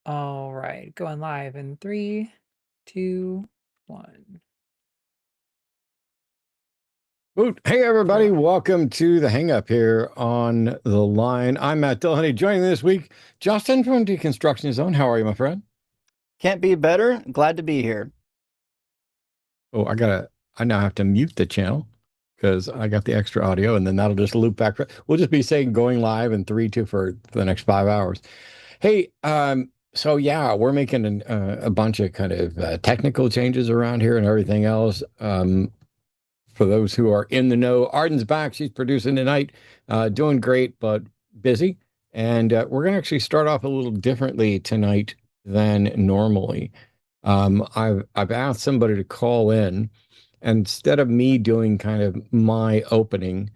All right, going live in three, two, one. Hey, everybody. Go. Welcome to the Hang Up here on the line. I'm Matt Dillahunty. Joining me this week, Justin from Deconstruction Zone. How are you, my friend? Can't be better. Glad to be here. Oh, I now have to mute the channel because I got the extra audio and then that'll just loop back. We'll just be saying going live in 3, 2 for the next 5 hours. Hey, so yeah, we're making a bunch of kind of technical changes around here and everything else. For those who are in the know, Arden's back. She's producing tonight, doing great, but busy. And we're going to actually start off a little differently tonight than normally. I've asked somebody to call in, and instead of me doing kind of my opening,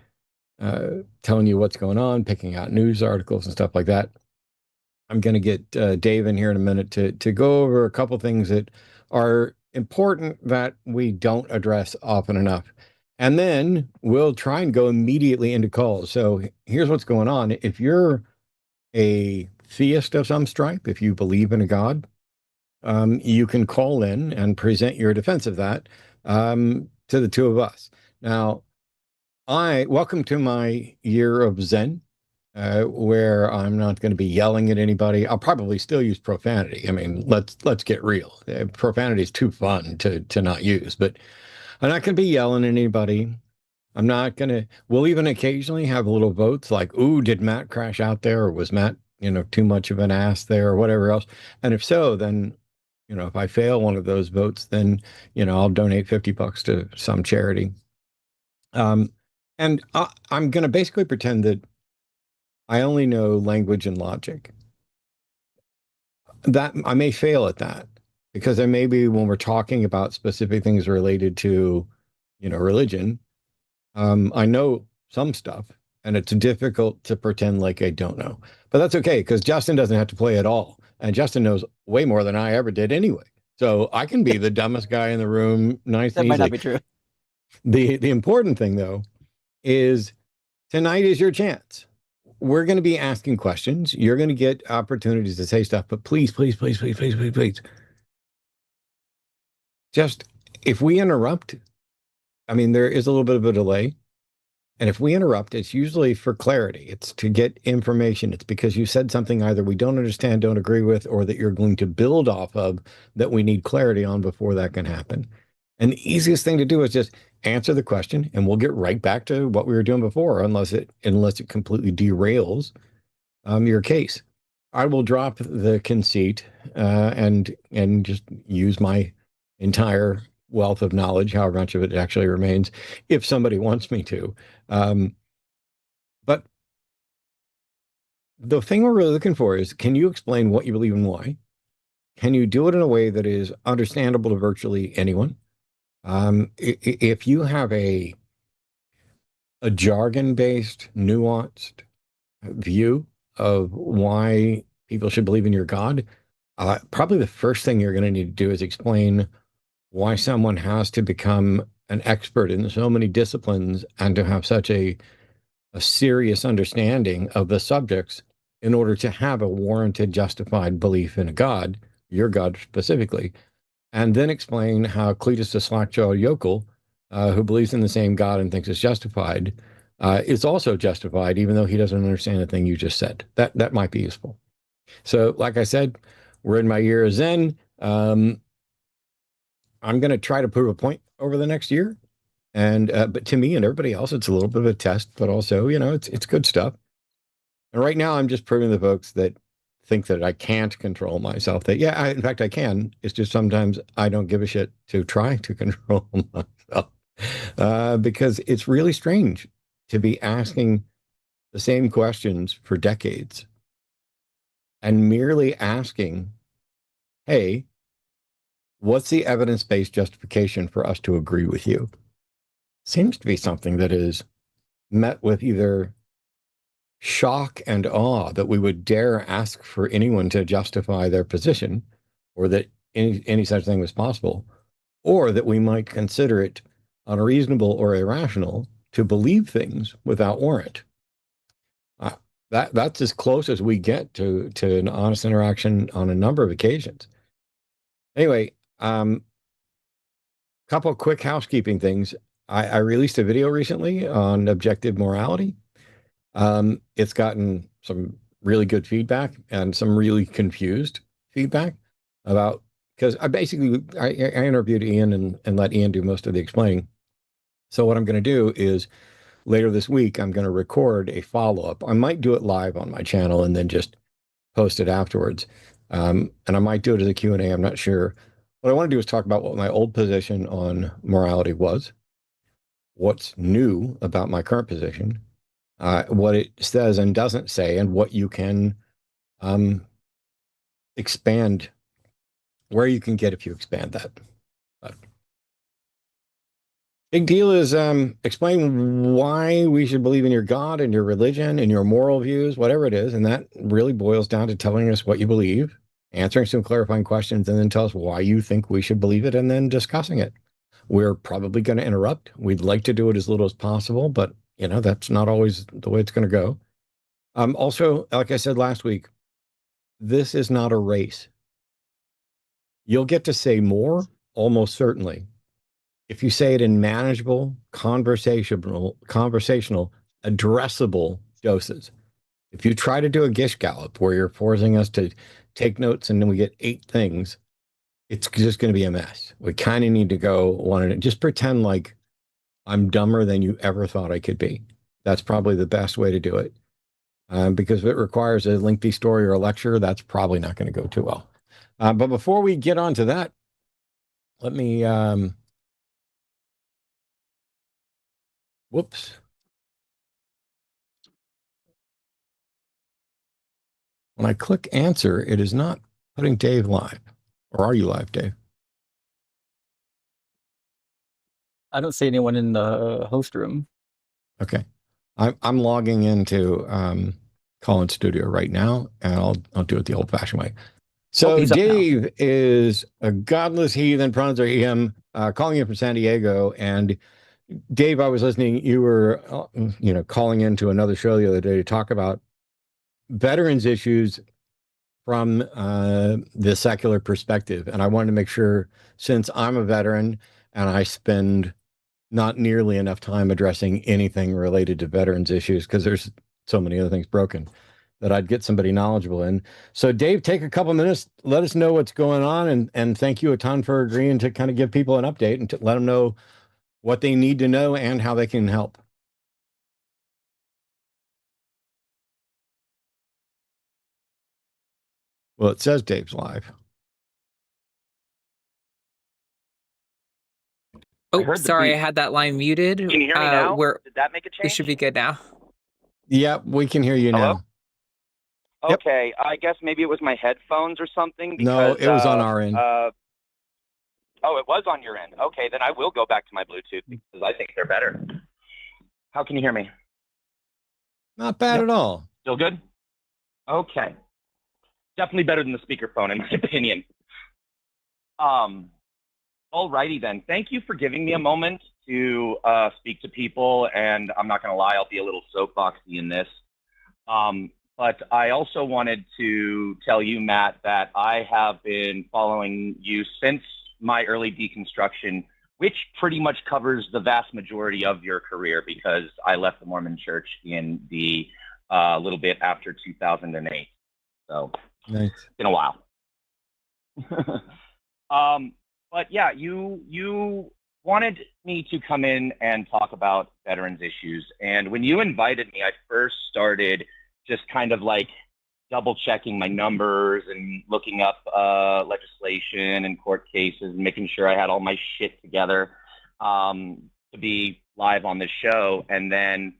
telling you what's going on, picking out news articles and stuff like that, I'm going to get Dave in here in a minute to go over a couple things that are important that we don't address often enough. And then we'll try and go immediately into calls. So here's what's going on. If you're a theist of some stripe, if you believe in a God, you can call in and present your defense of that to the two of us. Now, welcome to my year of Zen, where I'm not going to be yelling at anybody. I'll probably still use profanity. I mean, let's get real. Profanity is too fun to not use, but I'm not going to be yelling at anybody. I'm not going to, we'll even occasionally have little votes like, ooh, did Matt crash out there? Or was Matt, too much of an ass there or whatever else? And if so, then, if I fail one of those votes, then, I'll donate $50 to some charity. And I'm going to basically pretend that I only know language and logic. That I may fail at that because there may be when we're talking about specific things related to, religion, I know some stuff and it's difficult to pretend like I don't know. But that's okay because Justin doesn't have to play at all. And Justin knows way more than I ever did anyway. So I can be the dumbest guy in the room, nice That and might not easy. be true. The important thing though is tonight is your chance. We're going to be asking questions. You're going to get opportunities to say stuff, but please, please, please, please, please, please, please. Just if we interrupt, I mean, there is a little bit of a delay. And if we interrupt, it's usually for clarity. It's to get information. It's because you said something either we don't understand, don't agree with, or that you're going to build off of that we need clarity on before that can happen. And the easiest thing to do is just answer the question and we'll get right back to what we were doing before, unless it completely derails your case. I will drop the conceit and just use my entire wealth of knowledge, however much of it actually remains, if somebody wants me to. But the thing we're really looking for is, can you explain what you believe and why? Can you do it in a way that is understandable to virtually anyone? If you have a jargon-based, nuanced view of why people should believe in your God, probably the first thing you're going to need to do is explain why someone has to become an expert in so many disciplines and to have such a serious understanding of the subjects in order to have a warranted, justified belief in a God, your God specifically, and then explain how Cletus the slack-jawed yokel, who believes in the same God and thinks it's justified, is also justified, even though he doesn't understand the thing you just said. That might be useful. So, like I said, we're in my year of Zen. I'm going to try to prove a point over the next year. And but to me and everybody else, it's a little bit of a test, but also, it's good stuff. And right now, I'm just proving to the folks that think that I can't control myself. That in fact, I can. It's just sometimes I don't give a shit to try to control myself because it's really strange to be asking the same questions for decades and merely asking, "Hey, what's the evidence-based justification for us to agree with you?" Seems to be something that is met with either shock and awe that we would dare ask for anyone to justify their position, or that any such thing was possible, or that we might consider it unreasonable or irrational to believe things without warrant. That's as close as we get to an honest interaction on a number of occasions. Anyway, couple of quick housekeeping things. I released a video recently on objective morality. It's gotten some really good feedback and some really confused feedback about, because I interviewed Ian and let Ian do most of the explaining. So what I'm going to do is later this week, I'm going to record a follow-up. I might do it live on my channel and then just post it afterwards. And I might do it as a Q&A. I'm not sure. What I want to do is talk about what my old position on morality was, what's new about my current position, what it says and doesn't say, and what you can expand, where you can get if you expand that. But big deal is explain why we should believe in your God and your religion and your moral views, whatever it is. And that really boils down to telling us what you believe, answering some clarifying questions, and then tell us why you think we should believe it, and then discussing it. We're probably going to interrupt. We'd like to do it as little as possible, but that's not always the way it's going to go. Also, like I said last week, this is not a race. You'll get to say more, almost certainly, if you say it in manageable, conversational, addressable doses. If you try to do a Gish Gallop where you're forcing us to take notes and then we get 8 things, it's just going to be a mess. We kind of need to go one at a, just pretend like I'm dumber than you ever thought I could be. That's probably the best way to do it. Because if it requires a lengthy story or a lecture, that's probably not going to go too well. But before we get on to that, let me, whoops. When I click answer, it is not putting Dave live. Or are you live, Dave? I don't see anyone in the host room. Okay. I'm logging into Call-in Studio right now, and I'll do it the old-fashioned way. So he's up now. Dave is a godless heathen, pronouns are him, calling in from San Diego. And Dave, I was listening. You were, calling into another show the other day to talk about veterans issues from the secular perspective. And I wanted to make sure, since I'm a veteran and I spend not nearly enough time addressing anything related to veterans issues, because there's so many other things broken, that I'd get somebody knowledgeable in. So Dave, take a couple minutes, let us know what's going on, and thank you a ton for agreeing to kind of give people an update and to let them know what they need to know and how they can help. Well, it says Dave's live. Oh, sorry, I had that line muted. Can you hear me now? Did that make a change? We should be good now. Yep, we can hear you Hello? now. Okay, I guess maybe it was my headphones or something. Because, no, it was on our end. Oh, it was on your end. Okay, then I will go back to my Bluetooth because I think they're better. How can you hear me? Not bad at all. Still good? Okay. Definitely better than the speakerphone, in my opinion. Alrighty then. Thank you for giving me a moment to speak to people, and I'm not going to lie, I'll be a little soapboxy in this. But I also wanted to tell you, Matt, that I have been following you since my early deconstruction, which pretty much covers the vast majority of your career, because I left the Mormon Church in the little bit after 2008. So nice. It's been a while. But yeah, you wanted me to come in and talk about veterans issues. And when you invited me, I first started just kind of like double checking my numbers and looking up legislation and court cases and making sure I had all my shit together to be live on this show. And then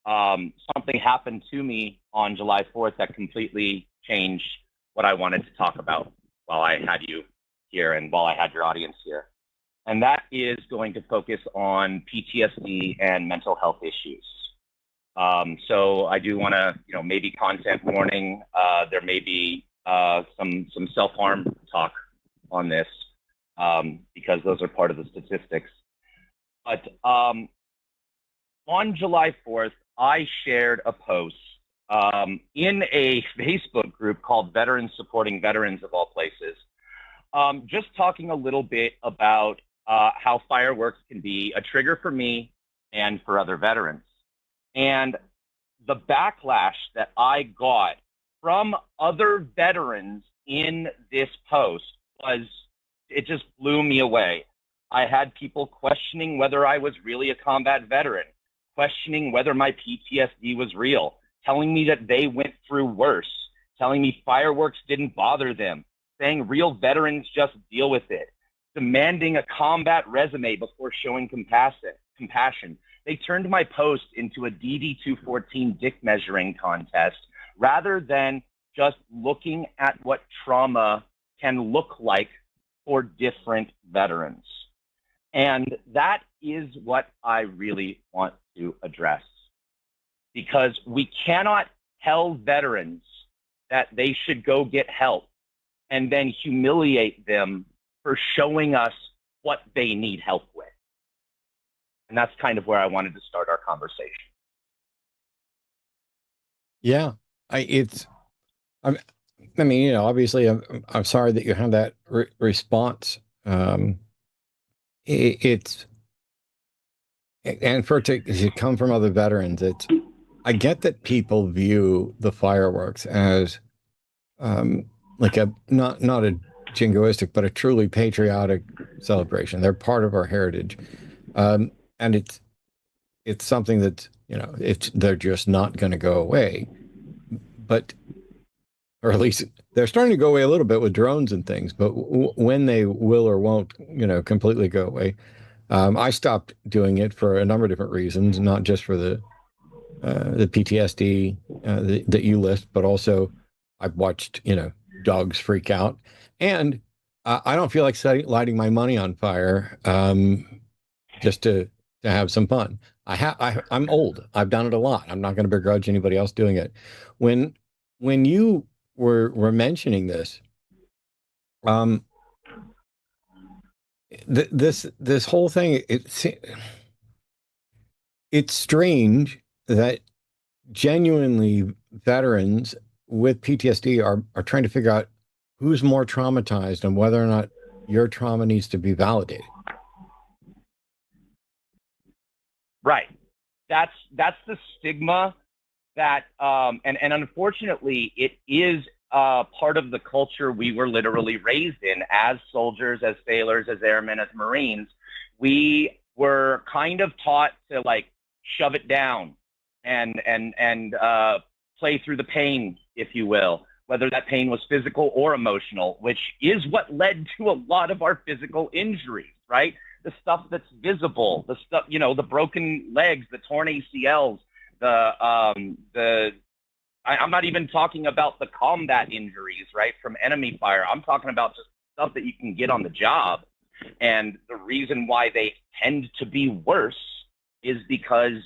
something happened to me on July 4th that completely changed what I wanted to talk about while I had you here and while I had your audience here. And that is going to focus on PTSD and mental health issues. So I do want to, maybe content warning. There may be some self-harm talk on this because those are part of the statistics. But on July 4th, I shared a post in a Facebook group called Veterans Supporting Veterans of all places, just talking a little bit about how fireworks can be a trigger for me and for other veterans. And the backlash that I got from other veterans in this post it just blew me away. I had people questioning whether I was really a combat veteran, questioning whether my PTSD was real, telling me that they went through worse, telling me fireworks didn't bother them, saying real veterans just deal with it, demanding a combat resume before showing compassion. They turned my post into a DD-214 dick measuring contest rather than just looking at what trauma can look like for different veterans. And that is what I really want to address. Because we cannot tell veterans that they should go get help and then humiliate them for showing us what they need help with. And that's kind of where I wanted to start our conversation. Yeah, I mean, you know, obviously, I'm sorry that you had that response. It's and for it to come from other veterans, I get that people view the fireworks as like a not a jingoistic, but a truly patriotic celebration. They're part of our heritage, and it's something that, you know, they're just not going to go away. But, or at least they're starting to go away a little bit with drones and things. But when they will or won't, you know, completely go away, I stopped doing it for a number of different reasons, not just for the PTSD that you list, but also I've watched, you know, dogs freak out, and I don't feel like lighting my money on fire just to have some fun. I'm old. I've done it a lot. I'm not going to begrudge anybody else doing it. When you were mentioning this, this whole thing, it's strange that genuinely veterans with PTSD are trying to figure out who's more traumatized and whether or not your trauma needs to be validated. Right. That's the stigma that, and unfortunately, it is part of the culture we were literally raised in as soldiers, as sailors, as airmen, as Marines. We were kind of taught to like shove it down and play through the pain, if you will, whether that pain was physical or emotional, which is what led to a lot of our physical injuries, right? The stuff that's visible, the stuff, you know, the broken legs, the torn ACLs, I'm not even talking about the combat injuries, right, from enemy fire. I'm talking about just stuff that you can get on the job. And the reason why they tend to be worse is because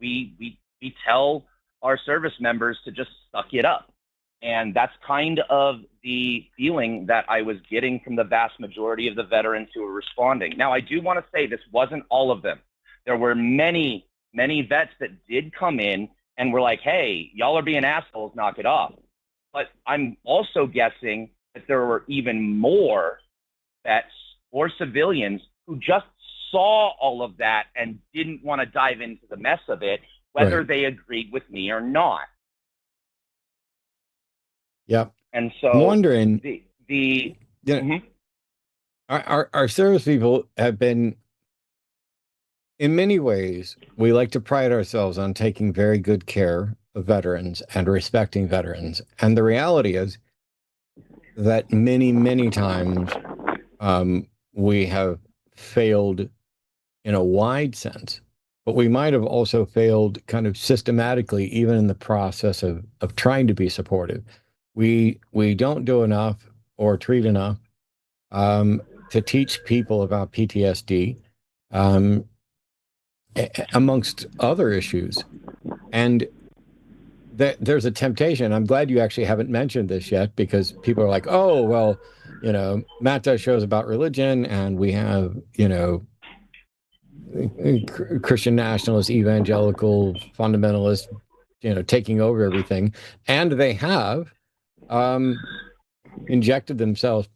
we tell our service members to just suck it up. And that's kind of the feeling that I was getting from the vast majority of the veterans who were responding. Now, I do want to say this wasn't all of them. There were many, many vets that did come in and were like, hey, y'all are being assholes, knock it off. But I'm also guessing that there were even more vets or civilians who just saw all of that and didn't want to dive into the mess of it, whether Right. they agreed with me or not. Yep. And so I'm wondering, you know, our service people have been, in many ways, we like to pride ourselves on taking very good care of veterans and respecting veterans. And the reality is that many, many times we have failed in a wide sense, but we might have also failed kind of systematically, even in the process of trying to be supportive. We don't do enough or treat enough to teach people about PTSD, amongst other issues. And there's a temptation. I'm glad you actually haven't mentioned this yet, because people are like, oh, well, you know, Matt does shows about religion, and we have, you know, Christian nationalist, evangelical, fundamentalist taking over everything, and they have injected themselves,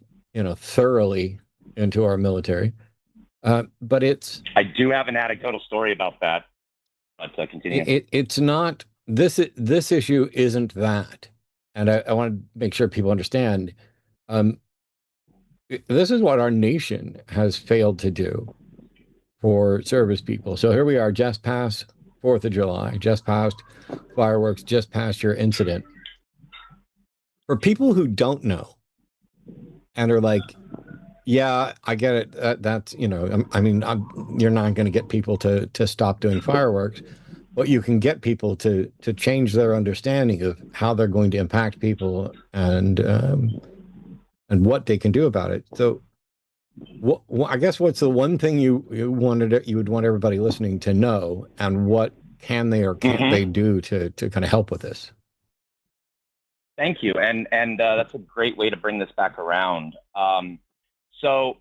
thoroughly into our military. But I do have an anecdotal story about that. But continue. It's not this issue isn't that, and I want to make sure people understand. This is what our nation has failed to do for service people. So here we are, just past 4th of July, just past fireworks, just past your incident. For people who don't know and are like, yeah, I get it. That's, you're not going to get people to stop doing fireworks, but you can get people to change their understanding of how they're going to impact people and what they can do about it. So, I guess what's the one thing you would want everybody listening to know, and what can they or can't they do to kind of help with this? Thank you, and that's a great way to bring this back around. So,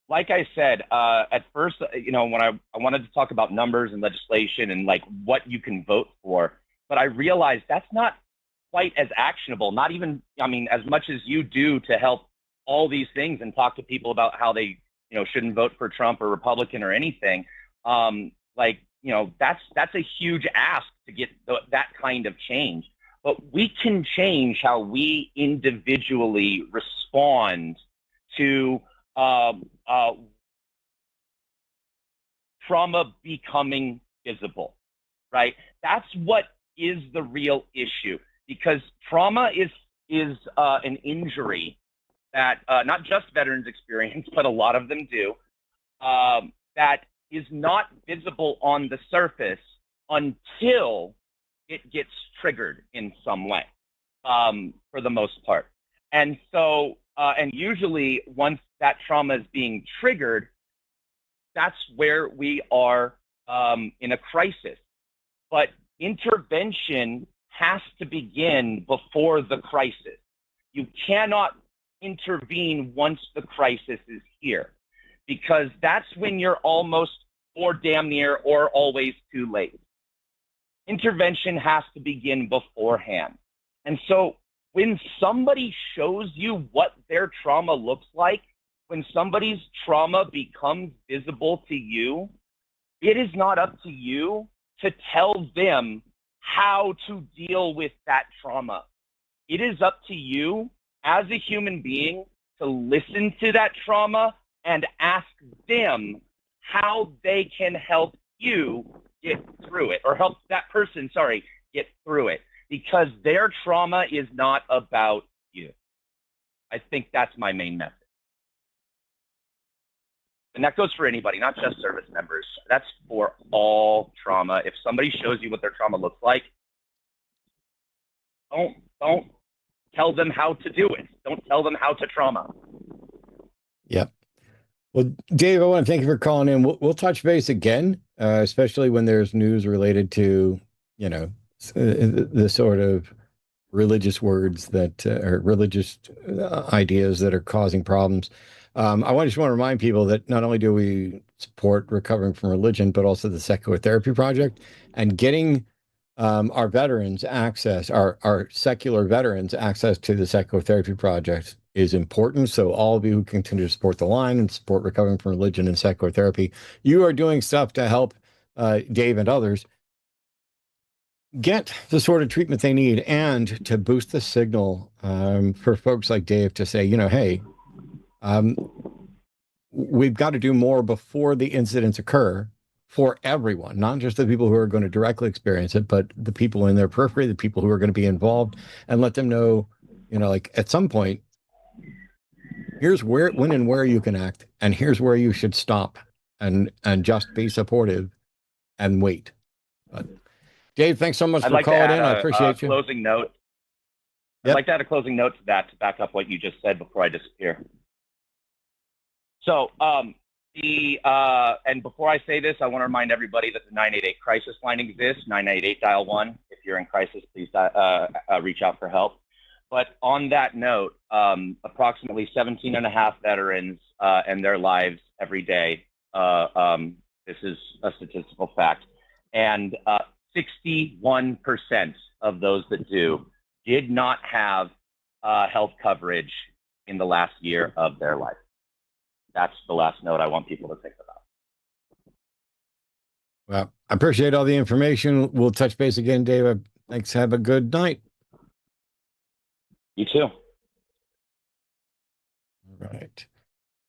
like I said, at first, when I wanted to talk about numbers and legislation and like what you can vote for, but I realized that's not quite as actionable. Not even, as much as you do to help all these things and talk to people about how they, shouldn't vote for Trump or Republican or anything. That's a huge ask to get that kind of change. But we can change how we individually respond to trauma becoming visible, right? That's what is the real issue, because trauma is an injury that not just veterans experience, but a lot of them do, that is not visible on the surface until it gets triggered in some way, for the most part. And so, and usually once that trauma is being triggered, that's where we are in a crisis. But intervention has to begin before the crisis. You cannot intervene once the crisis is here, because that's when you're almost or damn near or always too late. Intervention has to begin beforehand. And so when somebody shows you what their trauma looks like, when somebody's trauma becomes visible to you, it is not up to you to tell them how to deal with that trauma. It is up to you as a human being to listen to that trauma and ask them how they can help you get through it, or help that person, get through it, because their trauma is not about you. I think that's my main message. And that goes for anybody, not just service members. That's for all trauma. If somebody shows you what their trauma looks like, don't tell them how to do it. Don't tell them how to trauma. Yep. Well, Dave, I want to thank you for calling in. We'll touch base again, especially when there's news related to, the sort of religious words that are religious ideas that are causing problems. I just want to remind people that not only do we support Recovering from Religion, but also the Psychotherapy Project, and getting our veterans access, our secular veterans access to the Psychotherapy Project is important. So all of you who continue to support the line and support Recovering from Religion and psychotherapy, you are doing stuff to help Dave and others get the sort of treatment they need, and to boost the signal for folks like Dave to say, hey, we've got to do more before the incidents occur for everyone, not just the people who are going to directly experience it, but the people in their periphery, the people who are going to be involved, and let them know, at some point, here's when and where you can act, and here's where you should stop and just be supportive and wait. But Dave, thanks so much for calling in. I appreciate you. Closing note. Yep. I'd like to add a closing note to that to back up what you just said before I disappear. So, and before I say this, I want to remind everybody that the 988 crisis line exists. 988 dial 1. If you're in crisis, please reach out for help. But on that note, approximately 17 and a half veterans end their lives every day. This is a statistical fact. And 61% of those that do did not have health coverage in the last year of their life. That's the last note I want people to think about. Well, I appreciate all the information. We'll touch base again, Dave. Thanks. Have a good night. You too. All right.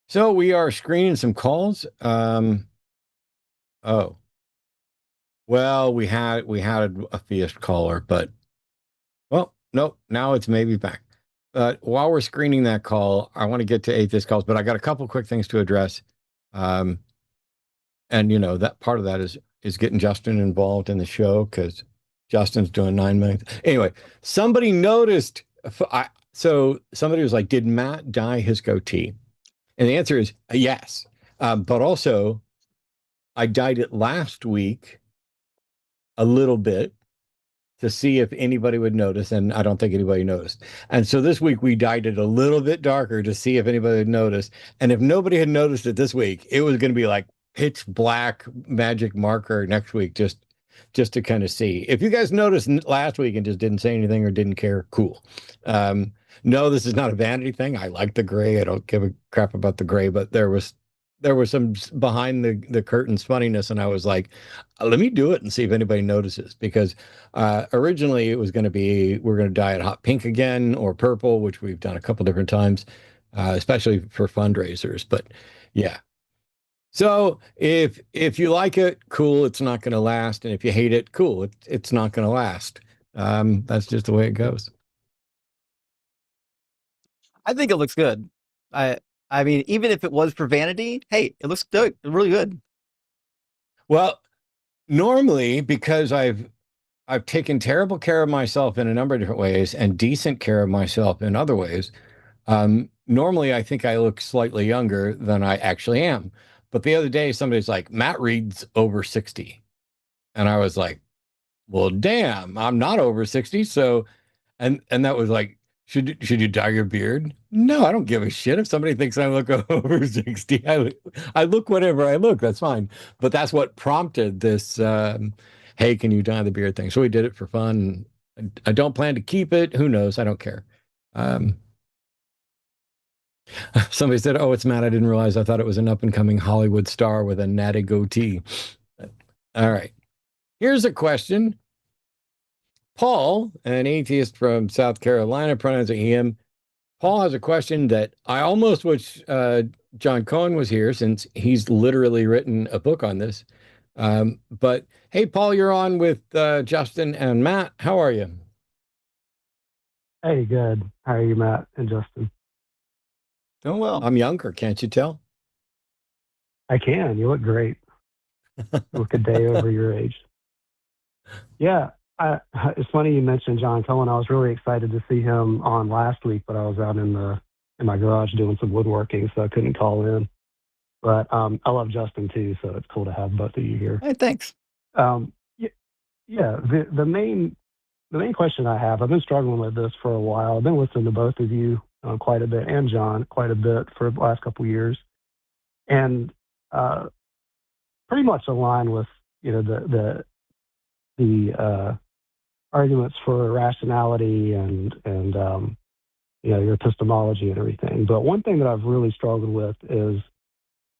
So we are screening some calls. Oh, well, we had a Fiat caller, but well, nope. Now it's maybe back. But while we're screening that call, I want to get to atheist calls, but I got a couple quick things to address. And you know, that part of that is getting Justin involved in the show because Justin's doing 9 million. Anyway, somebody noticed. So somebody was like, "Did Matt dye his goatee?" And the answer is yes. But also, I dyed it last week a little bit to see if anybody would notice, and I don't think anybody noticed. And so this week we dyed it a little bit darker to see if anybody would notice. And if nobody had noticed it this week, it was going to be like pitch black magic marker next week, just to kind of see. If you guys noticed last week and just didn't say anything or didn't care, cool. No, this is not a vanity thing. I like the gray. I don't give a crap about the gray, but there was some behind the curtains funniness, and I was like, let me do it and see if anybody notices, because originally it was going to be, we're going to dye it hot pink again or purple, which we've done a couple different times, especially for fundraisers. But yeah. So if you like it, cool, it's not going to last. And if you hate it, cool, it's not going to last. That's just the way it goes. I think it looks good. I mean, even if it was for vanity, hey, it looks good. It's really good. Well, normally, because I've taken terrible care of myself in a number of different ways and decent care of myself in other ways, normally I think I look slightly younger than I actually am. But the other day, somebody's like, "Matt Reed's over 60." And I was like, well, damn, I'm not over 60. So, and that was like, should you dye your beard? No, I don't give a shit if somebody thinks I look over 60. I look whatever I look. That's fine. But that's what prompted this, hey, can you dye the beard thing? So we did it for fun. I don't plan to keep it. Who knows? I don't care. Somebody said, "Oh, it's Matt. I didn't realize. I thought it was an up-and-coming Hollywood star with a natty goatee." All right. Here's a question. Paul, an atheist from South Carolina, pronouns are him. Paul has a question that I almost wish John Cohen was here, since he's literally written a book on this. But hey, Paul, you're on with Justin and Matt. How are you? Hey, good. How are you, Matt and Justin? Doing well. I'm younger, can't you tell? I can. You look great. You look a day over your age. Yeah. It's funny you mentioned John Cohen. I was really excited to see him on last week, but I was out in my garage doing some woodworking, so I couldn't call in. But I love Justin too, so it's cool to have both of you here. Hey, thanks. Yeah. The main question I have, I've been struggling with this for a while. I've been listening to both of you quite a bit, and John quite a bit for the last couple of years, and pretty much aligned with the arguments for rationality and your epistemology and everything. But one thing that I've really struggled with is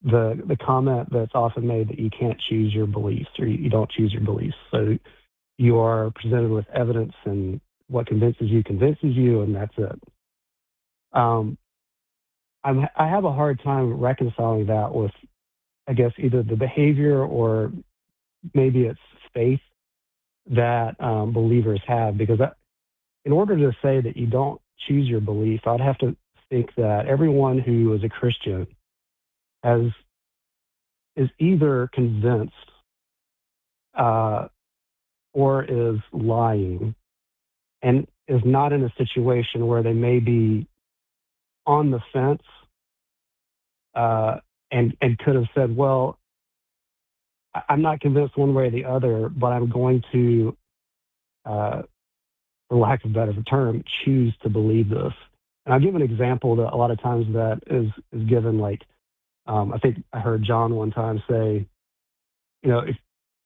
the comment that's often made that you can't choose your beliefs, or you don't choose your beliefs. So you are presented with evidence, and what convinces you, and that's it. I have a hard time reconciling that with, I guess, either the behavior or maybe it's faith that believers have. Because in order to say that you don't choose your belief, I'd have to think that everyone who is a Christian is either convinced or is lying, and is not in a situation where they may be on the fence and could have said, well, I'm not convinced one way or the other, but I'm going to, for lack of a better term, choose to believe this. And I'll give an example that a lot of times that is given, like, I think I heard John one time say,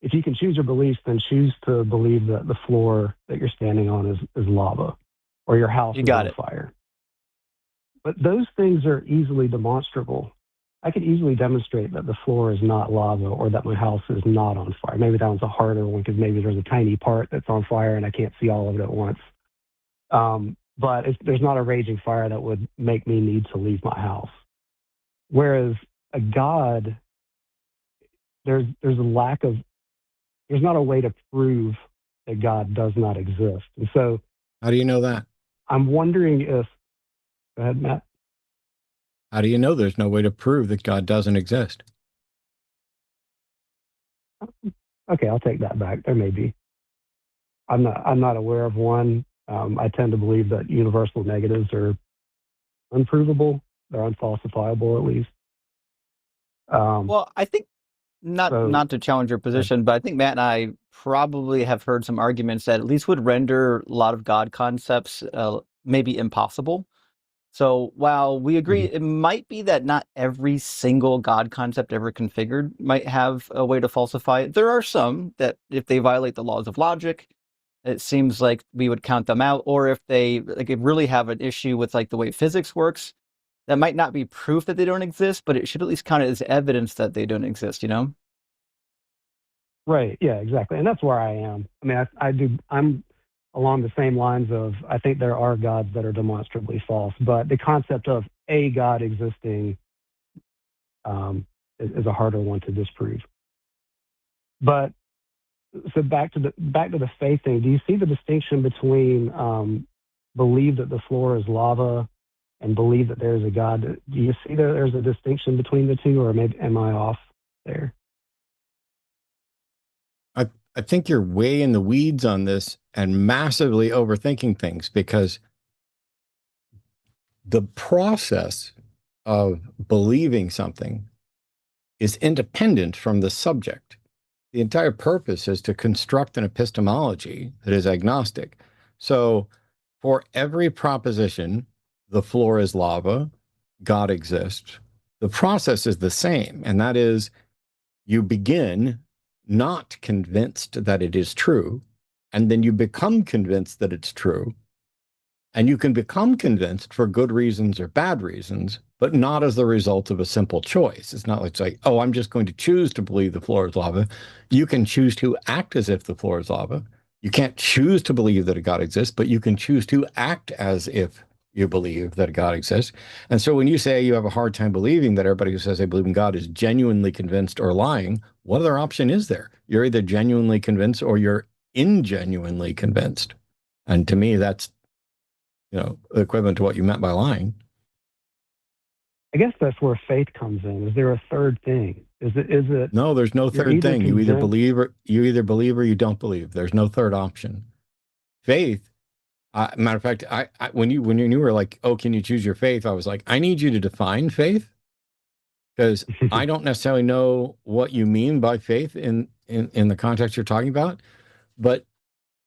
if you can choose your beliefs, then choose to believe that the floor that you're standing on is lava, or your house You is got on it. fire. But those things are easily demonstrable. I could easily demonstrate that the floor is not lava, or that my house is not on fire. Maybe that one's a harder one because maybe there's a tiny part that's on fire and I can't see all of it at once. But there's not a raging fire that would make me need to leave my house. Whereas a God, there's not a way to prove that God does not exist. And so How do you know that? I'm wondering if, go ahead, Matt. How do you know there's no way to prove that God doesn't exist? Okay, I'll take that back. There may be. I'm not aware of one. I tend to believe that universal negatives are unprovable. They're unfalsifiable, at least. Well, I think not to challenge your position, but I think Matt and I probably have heard some arguments that at least would render a lot of God concepts maybe impossible. So while we agree, it might be that not every single God concept ever configured might have a way to falsify it. There are some that, if they violate the laws of logic, it seems like we would count them out. Or if they really have an issue with the way physics works, that might not be proof that they don't exist, but it should at least count as evidence that they don't exist. Right. Yeah, exactly. And that's where I am. I mean, I'm along the same lines of, I think there are gods that are demonstrably false, but the concept of a God existing is a harder one to disprove. But so back to the faith thing, do you see the distinction between believe that the floor is lava and believe that there is a God? Do you see there's a distinction between the two, or maybe am I off there? I think you're way in the weeds on this and massively overthinking things, because the process of believing something is independent from the subject. The entire purpose is to construct an epistemology that is agnostic. So for every proposition, the floor is lava, God exists, the process is the same. And that is, you begin not convinced that it is true, and then you become convinced that it's true. And you can become convinced for good reasons or bad reasons, but not as the result of a simple choice. It's not like, oh, I'm just going to choose to believe the floor is lava. You can choose to act as if the floor is lava. You can't choose to believe that a God exists, but you can choose to act as if you believe that a God exists. And so when you say you have a hard time believing that everybody who says they believe in God is genuinely convinced or lying, what other option is there? You're either genuinely convinced or you're ingenuinely convinced. And to me, that's equivalent to what you meant by lying. I guess that's where faith comes in. Is there a third thing? Is it? No, there's no third thing. You either believe or you don't believe. There's no third option. Faith. Matter of fact, I when you were like, oh, can you choose your faith? I was like, I need you to define faith, because I don't necessarily know what you mean by faith in the context you're talking about. But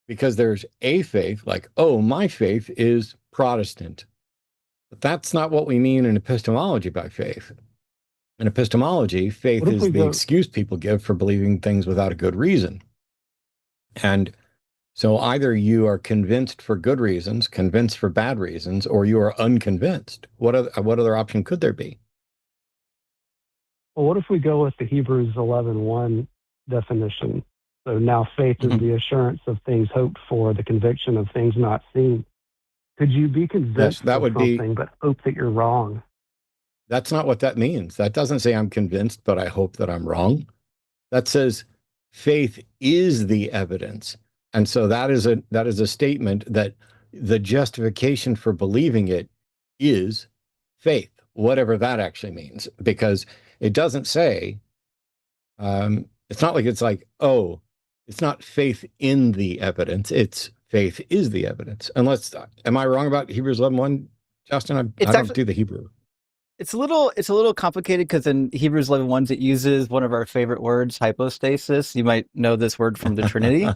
because there's a faith, like, oh, my faith is Protestant. But that's not what we mean in epistemology by faith. In epistemology, faith is the excuse people give for believing things without a good reason. And so either you are convinced for good reasons, convinced for bad reasons, or you are unconvinced. What other option could there be? Well, what if we go with the Hebrews 11:1 definition? So now faith is the assurance of things hoped for, the conviction of things not seen. Could you be convinced of something but hope that you're wrong? That's not what that means. That doesn't say I'm convinced, but I hope that I'm wrong. That says faith is the evidence. And so that is a statement that the justification for believing it is faith, whatever that actually means, because it doesn't say, it's not like it's like, oh, it's not faith in the evidence. It's faith is the evidence. Unless, am I wrong about Hebrews 11:1, Justin? I don't do the Hebrew. It's a little complicated, because in Hebrews 11:1 it uses one of our favorite words, hypostasis. You might know this word from the Trinity.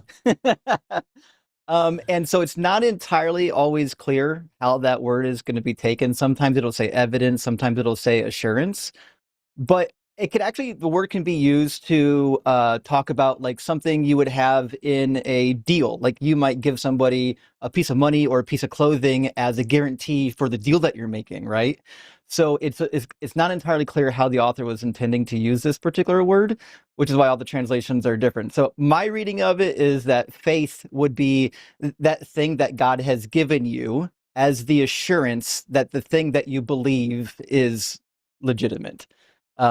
And so it's not entirely always clear how that word is going to be taken. Sometimes it'll say evidence, sometimes it'll say assurance. But it could actually, the word can be used to talk about like something you would have in a deal. Like you might give somebody a piece of money or a piece of clothing as a guarantee for the deal that you're making, right? So it's not entirely clear how the author was intending to use this particular word, which is why all the translations are different. So my reading of it is that faith would be that thing that God has given you as the assurance that the thing that you believe is legitimate.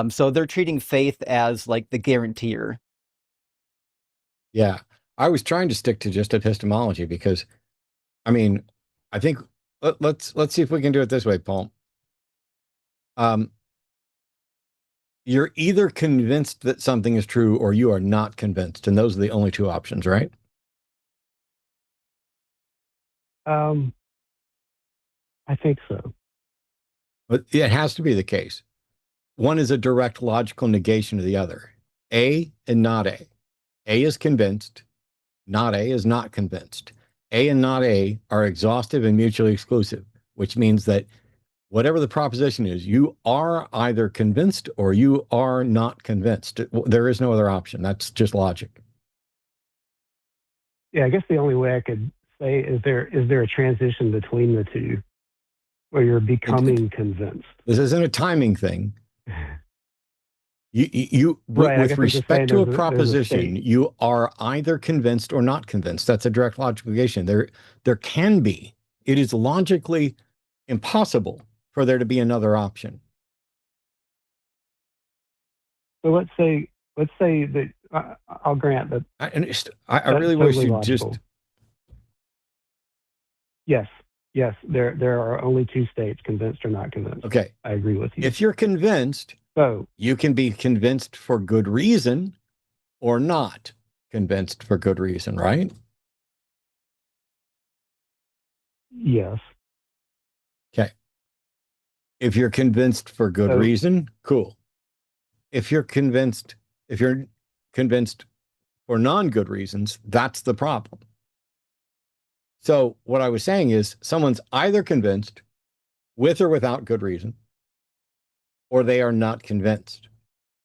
So they're treating faith as like the guarantor. Yeah. I was trying to stick to just epistemology because, I mean, I think let's see if we can do it this way, Paul. You're either convinced that something is true or you are not convinced, and those are the only two options, right? I think so. But it has to be the case. One is a direct logical negation of the other. A and not A. A is convinced, not A is not convinced. A and not A are exhaustive and mutually exclusive, which means that whatever the proposition is, you are either convinced or you are not convinced. There is no other option. That's just logic. Yeah, I guess the only way I could say is there a transition between the two where you're becoming convinced? This isn't a timing thing. Right, with respect to a proposition, you are either convinced or not convinced. That's a direct logical negation. There can be. It is logically impossible for there to be another option. So let's say that I'll grant that. I really wish you'd logical. just. Yes. There are only two states: convinced or not convinced. Okay, I agree with you. if you're convinced, So you can be convinced for good reason, or not convinced for good reason, right? yes. Okay. If you're convinced for good reason, cool. If you're convinced for non-good reasons, that's the problem. So what I was saying is someone's either convinced with or without good reason, or they are not convinced.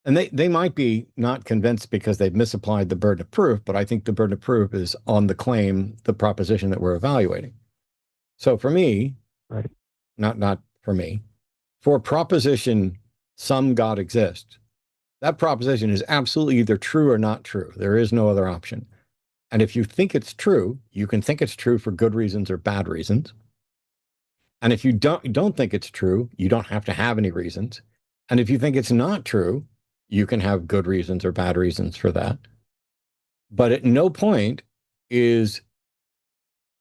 And they might be not convinced because they've misapplied the burden of proof, but I think the burden of proof is on the claim, the proposition that we're evaluating. So for me, right, not for me, for proposition, some God exists, that proposition is absolutely either true or not true. There is no other option. And if you think it's true, you can think it's true for good reasons or bad reasons. And if you don't think it's true, you don't have to have any reasons. And if you think it's not true, you can have good reasons or bad reasons for that. But at no point is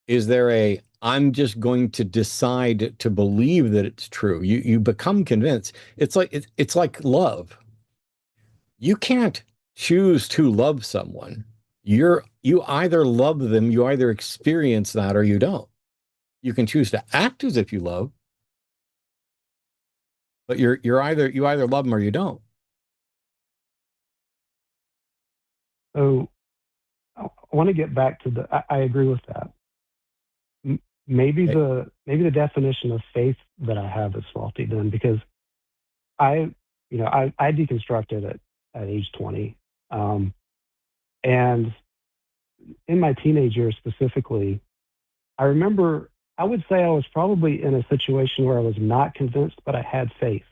there I'm just going to decide to believe that it's true. You become convinced. It's like love. You can't choose to love someone. You either love them, you either experience that or you don't. You can choose to act as if you love, but you either love them or you don't. So I want to get back to I agree with that. Maybe the definition of faith that I have is faulty then, because I deconstructed at age 20. And in my teenage years specifically, I remember, I would say I was probably in a situation where I was not convinced, but I had faith.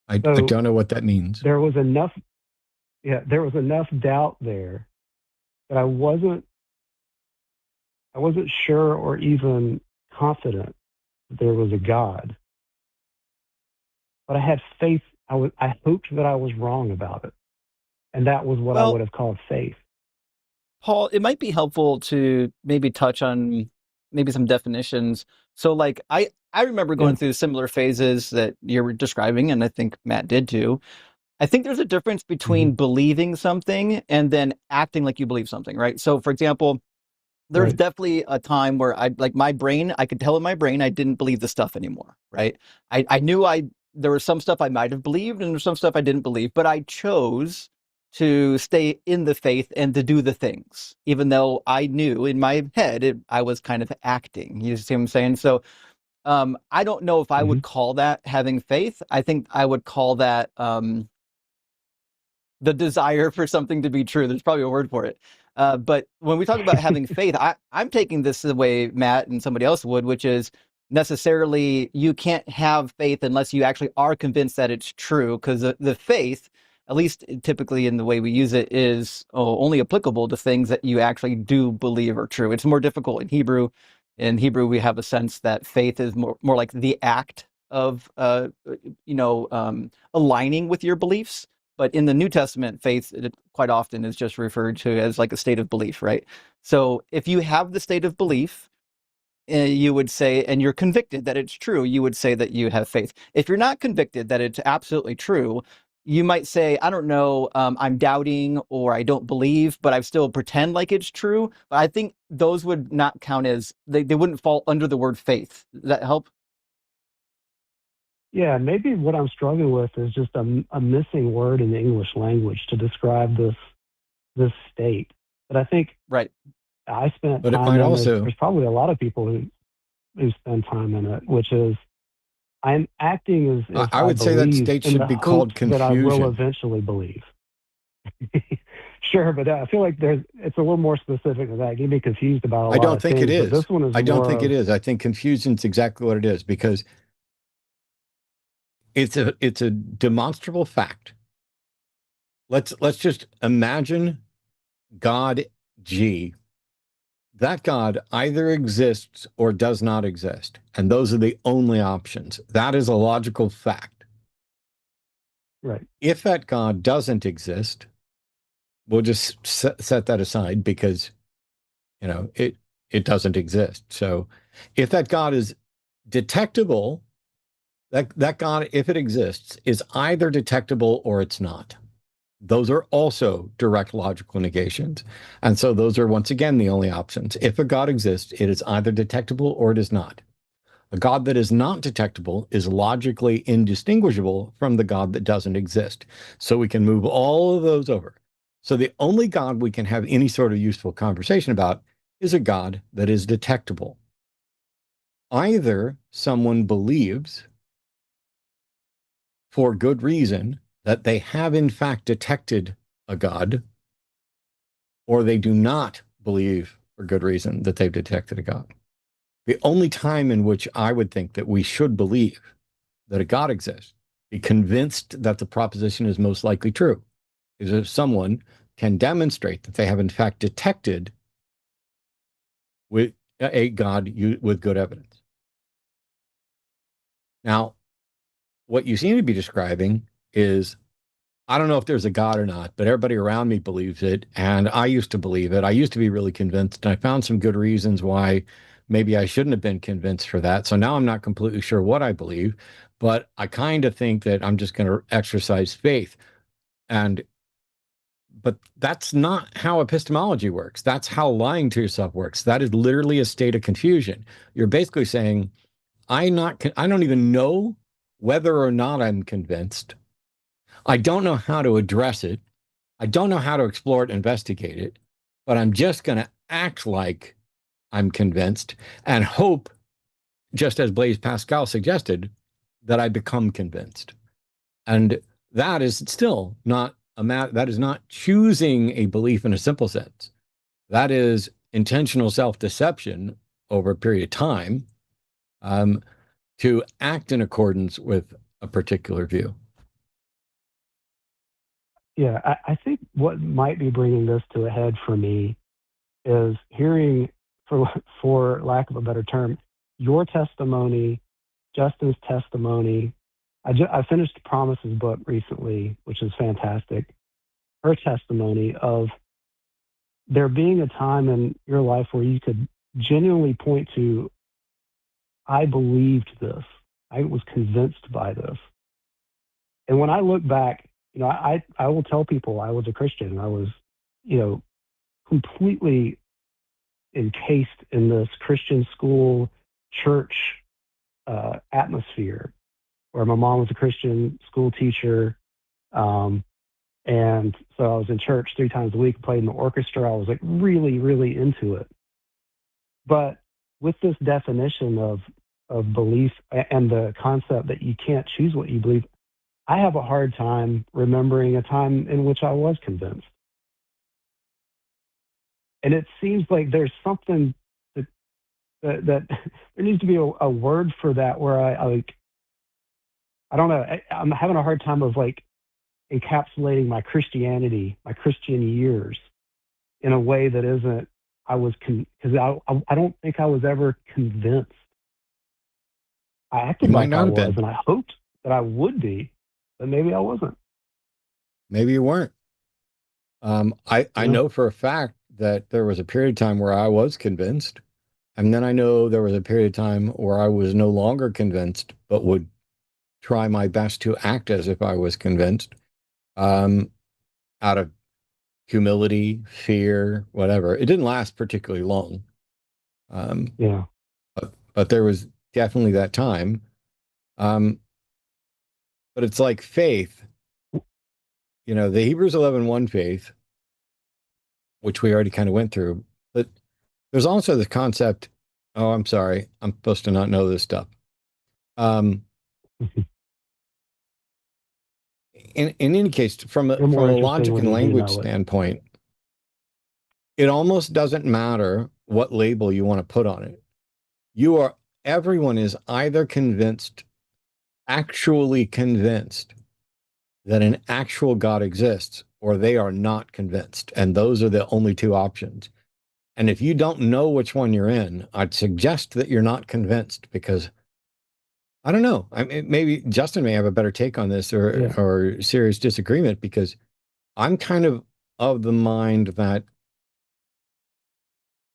I don't know what that means. There was enough doubt there that I wasn't sure or even confident that there was a God. But I had faith. I hoped that I was wrong about it. And that was what I would have called faith. Paul, it might be helpful to maybe touch on maybe some definitions. So like I remember going through similar phases that you were describing, and I think Matt did too. I think there's a difference between believing something and then acting like you believe something, right? So for example, there's definitely a time where I could tell in my brain I didn't believe the stuff anymore, right? I knew there was some stuff I might have believed and there's some stuff I didn't believe, but I chose to stay in the faith and to do the things, even though I knew in my head I was kind of acting. You see what I'm saying? So I don't know if I would call that having faith. I think I would call that the desire for something to be true. There's probably a word for it. But when we talk about having faith, I'm taking this the way Matt and somebody else would, which is necessarily you can't have faith unless you actually are convinced that it's true, because the faith, at least typically in the way we use it, is only applicable to things that you actually do believe are true. It's more difficult in Hebrew. In Hebrew, we have a sense that faith is more like the act of, aligning with your beliefs. But in the New Testament, faith quite often is just referred to as like a state of belief, right? So if you have the state of belief, you would say, and you're convicted that it's true, you would say that you have faith. If you're not convicted that it's absolutely true, you might say, I don't know, I'm doubting or I don't believe, but I still pretend like it's true. But I think those would not count as, they wouldn't fall under the word faith. Does that help? Yeah, maybe what I'm struggling with is just a missing word in the English language to describe this state. But I think right. I spent but time it might in also, it. There's probably a lot of people who spend time in it, which is I'm acting as if I would say that believe state in should the be called hope that I will confusion. eventually believe. Sure, but I feel like it's a little more specific than that. Get me confused about a lot of things. I don't think it is. This one is I don't think more it is. I think confusion's exactly what it is, because it's a demonstrable fact. Let's just imagine God G. That God either exists or does not exist, and those are the only options. That is a logical fact. right. If that God doesn't exist, we'll just set that aside, because it doesn't exist. So if that God is detectable, that God, if it exists, is either detectable or it's not. Those are also direct logical negations. And so those are, once again, the only options. If a God exists, it is either detectable or it is not. A God that is not detectable is logically indistinguishable from the God that doesn't exist. So we can move all of those over. So the only God we can have any sort of useful conversation about is a God that is detectable. Either someone believes, for good reason, that they have in fact detected a God, or they do not believe for good reason that they've detected a God. The only time in which I would think that we should believe that a God exists, be convinced that the proposition is most likely true, is if someone can demonstrate that they have in fact detected with a God with good evidence. Now, what you seem to be describing is, I don't know if there's a God or not, but everybody around me believes it, and I used to believe it. I used to be really convinced, and I found some good reasons why maybe I shouldn't have been convinced for that. So now I'm not completely sure what I believe, but I kind of think that I'm just going to exercise faith. But that's not how epistemology works. That's how lying to yourself works. That is literally a state of confusion. You're basically saying, I don't even know whether or not I'm convinced. I don't know how to address it. I don't know how to explore it, investigate it, but I'm just going to act like I'm convinced and hope, just as Blaise Pascal suggested, that I become convinced. And that is still not that is not choosing a belief in a simple sense. That is intentional self-deception over a period of time, to act in accordance with a particular view. Yeah, I think what might be bringing this to a head for me is hearing, for lack of a better term, your testimony, Justin's testimony. I finished Promise's book recently, which is fantastic. Her testimony of there being a time in your life where you could genuinely point to, I believed this. I was convinced by this. And when I look back, I will tell people I was a Christian. I was, completely encased in this Christian school, church atmosphere, where my mom was a Christian school teacher. And so I was in church 3 times a week, played in the orchestra. I was like really, really into it. But with this definition of of belief and the concept that you can't choose what you believe, I have a hard time remembering a time in which I was convinced. And it seems like there's something that there needs to be a word for that, where I don't know. I'm having a hard time of like encapsulating my Christianity, my Christian years, in a way that isn't. Because I don't think I was ever convinced. I acted like I was, and I hoped that I would be, but maybe I wasn't. Maybe you weren't. I know for a fact that there was a period of time where I was convinced, and then I know there was a period of time where I was no longer convinced, but would try my best to act as if I was convinced, out of humility, fear, whatever. It didn't last particularly long. But there was definitely that time. But it's like faith, the Hebrews 11:1 faith, which we already kind of went through, but there's also the concept. Oh, I'm sorry. I'm supposed to not know this stuff. In any case, from a logic and language standpoint, it almost doesn't matter what label you want to put on it. Everyone is either actually convinced that an actual God exists, or they are not convinced. And those are the only two options. And if you don't know which one you're in, I'd suggest that you're not convinced, because I don't know. I mean, maybe Justin may have a better take on this, or serious disagreement, because I'm kind of the mind that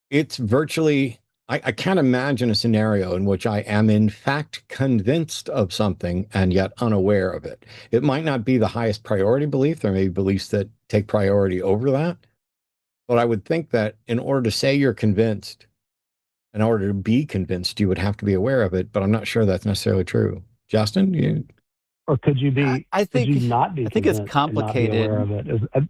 it's virtually, I can't imagine a scenario in which I am in fact convinced of something and yet unaware of it. It might not be the highest priority belief. There may be beliefs that take priority over that. But I would think that in order to say you're convinced, in order to be convinced, you would have to be aware of it. But I'm not sure that's necessarily true. Justin, or could you be? I think, could you not be? I think it's complicated. And not be aware of it?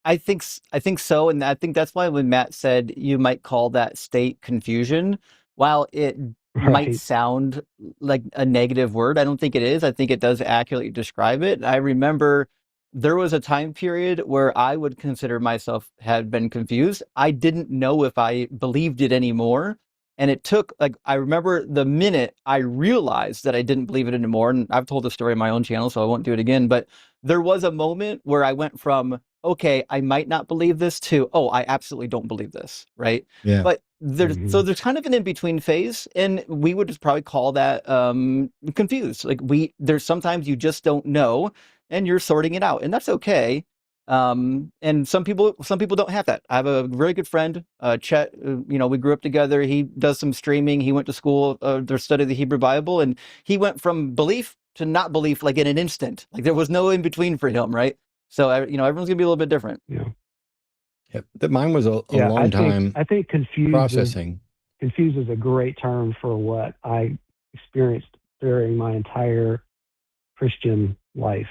I think so, and I think that's why when Matt said you might call that state confusion, while it might sound like a negative word, I don't think it is. I think it does accurately describe it. I remember there was a time period where I would consider myself had been confused. I didn't know if I believed it anymore. And it took, I remember the minute I realized that I didn't believe it anymore, and I've told the story on my own channel, so I won't do it again, but there was a moment where I went from, okay, I might not believe this, to, oh, I absolutely don't believe this, right? Yeah. But so there's kind of an in-between phase, and we would just probably call that confused. There's sometimes you just don't know, and you're sorting it out, and that's okay. And some people don't have that. I have a very good friend, Chet, we grew up together. He does some streaming. He went to school, to study the Hebrew Bible, and he went from belief to not belief, like in an instant. Like there was no in between for him, right? So, everyone's gonna be a little bit different. Yeah. Mine was a long time. I think confused processing. Confused is a great term for what I experienced during my entire Christian life.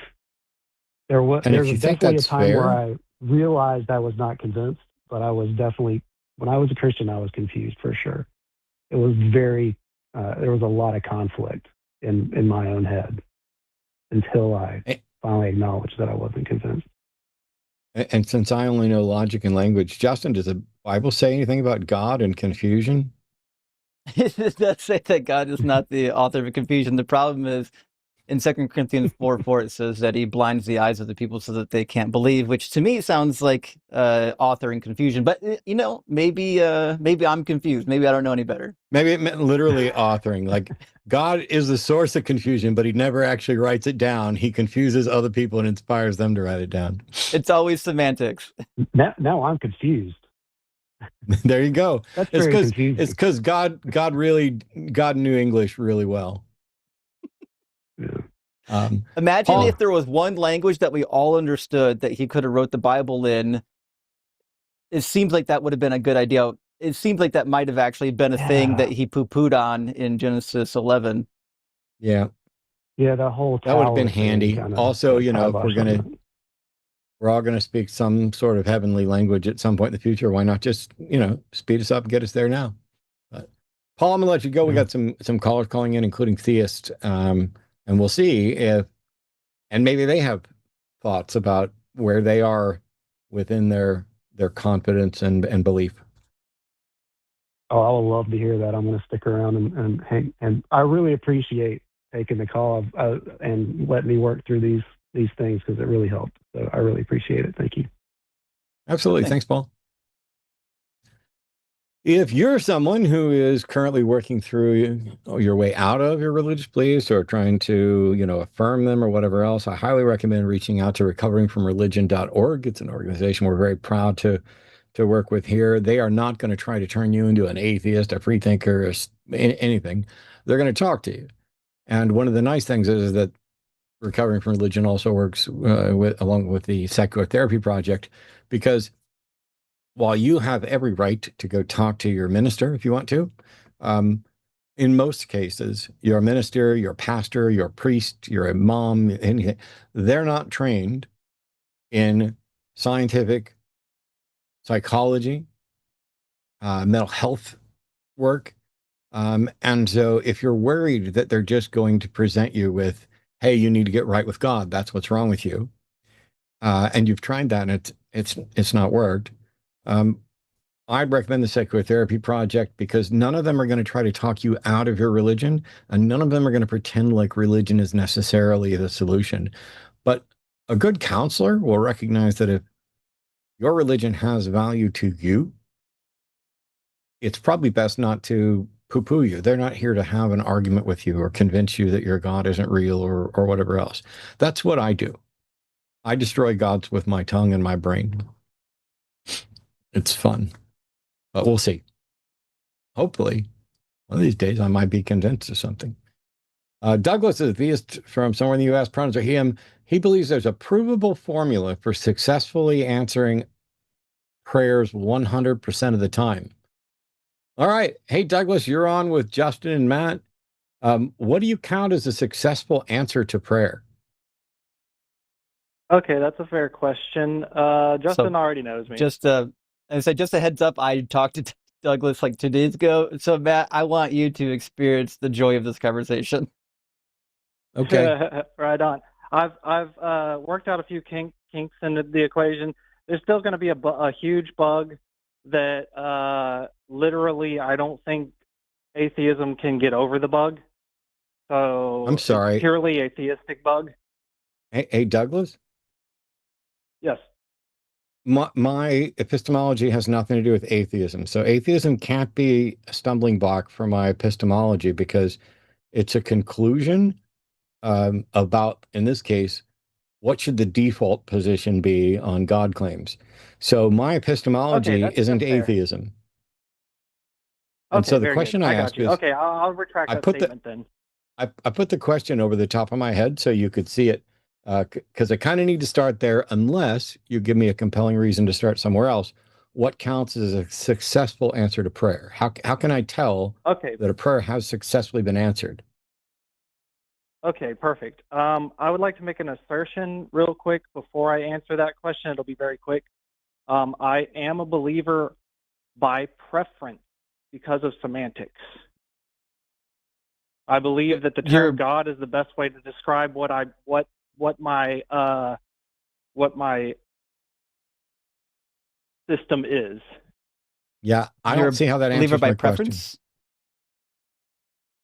There was definitely a time where I realized I was not convinced, but I was definitely, when I was a Christian, I was confused for sure. It was there was a lot of conflict in my own head until I finally acknowledged that I wasn't convinced. And since I only know logic and language, Justin, does the Bible say anything about God and confusion? It does say that God is not the author of confusion. The problem is, in 2 Corinthians 4:4, it says that he blinds the eyes of the people so that they can't believe, which to me sounds like authoring confusion. But, maybe I'm confused. Maybe I don't know any better. Maybe it meant literally authoring. Like, God is the source of confusion, but he never actually writes it down. He confuses other people and inspires them to write it down. It's always semantics. Now I'm confused. There you go. That's very confusing. It's because God knew English really well. Yeah. Imagine if there was one language that we all understood that he could have wrote the Bible in. It seems like that would have been a good idea. It seems like that might have actually been a thing that he poo-pooed on in Genesis 11. Yeah. Yeah, that would have been handy. Also, if we're all going to speak some sort of heavenly language at some point in the future, why not just, speed us up and get us there now? Paul, I'm gonna let you go. We Yeah. got some callers calling in, including theists, and we'll see if, and maybe they have thoughts about where they are within their confidence and belief. Oh, I would love to hear that. I'm going to stick around and hang. And I really appreciate taking the call and letting me work through these things because it really helped. So I really appreciate it. Thank you. Absolutely. Thanks, Paul. If you're someone who is currently working through your way out of your religious beliefs or trying to, affirm them or whatever else, I highly recommend reaching out to recoveringfromreligion.org. It's an organization we're very proud to work with here. They are not going to try to turn you into an atheist, a free thinker, anything. They're going to talk to you. And one of the nice things is that Recovering from Religion also works along with the Secular Therapy Project, because while you have every right to go talk to your minister if you want to, in most cases, your minister, your pastor, your priest, your imam, anything, they're not trained in scientific psychology, mental health work. And so if you're worried that they're just going to present you with, hey, you need to get right with God, that's what's wrong with you, and you've tried that and it's not worked, I'd recommend the Secular Therapy Project, because none of them are going to try to talk you out of your religion, and none of them are going to pretend like religion is necessarily the solution. But a good counselor will recognize that if your religion has value to you, it's probably best not to poo-poo you. They're not here to have an argument with you or convince you that your God isn't real or whatever else. That's what I do. I destroy gods with my tongue and my brain. It's fun. But we'll see. Hopefully, one of these days I might be convinced of something. Douglas is a theist from somewhere in the U.S. Pronouns are he, him. He believes there's a provable formula for successfully answering prayers 100% of the time. All right. Hey, Douglas, you're on with Justin and Matt. What do you count as a successful answer to prayer? Okay, that's a fair question. Justin already knows me. Just a heads up, I talked to Douglas like 2 days ago. So Matt, I want you to experience the joy of this conversation. Okay. Right on. I've worked out a few kinks in the equation. There's still going to be a huge bug that literally I don't think atheism can get over the bug. So I'm sorry. It's purely a theistic bug. Hey, Douglas? Yes. My epistemology has nothing to do with atheism. So atheism can't be a stumbling block for my epistemology, because it's a conclusion about, in this case, what should the default position be on God claims. So my epistemology isn't atheism. And so the question I ask is, okay, I'll retract that statement then. I put the question over the top of my head so you could see it, because I kind of need to start there unless you give me a compelling reason to start somewhere else. What counts as a successful answer to prayer? How can I tell that a prayer has successfully been answered? Okay, perfect. I would like to make an assertion real quick before I answer that question. It'll be very quick. I am a believer by preference because of semantics. I believe that the term God is the best way to describe what my system is. Yeah, I don't see how that answers my question.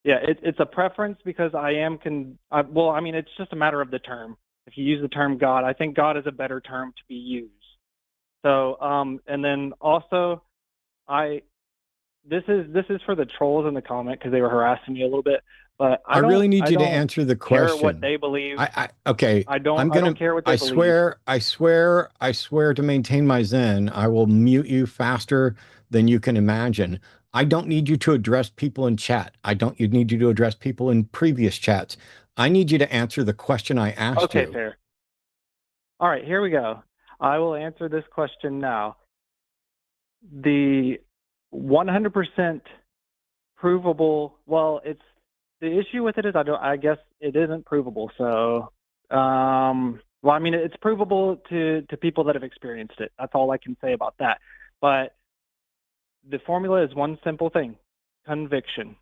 Yeah, it's a preference because it's just a matter of the term. If you use the term God, I think God is a better term to be used. So, and then also, this is for the trolls in the comment because they were harassing me a little bit. But I really need you to answer the question. Care what they believe. Okay. I don't care what they believe. I swear to maintain my zen, I will mute you faster than you can imagine. I don't need you to address people in chat. You need you to address people in previous chats. I need you to answer the question I asked you. Okay, fair. All right, here we go. I will answer this question now. The 100% provable, it's the issue with it is I guess it isn't provable. So, it's provable to people that have experienced it. That's all I can say about that. But the formula is one simple thing. conviction.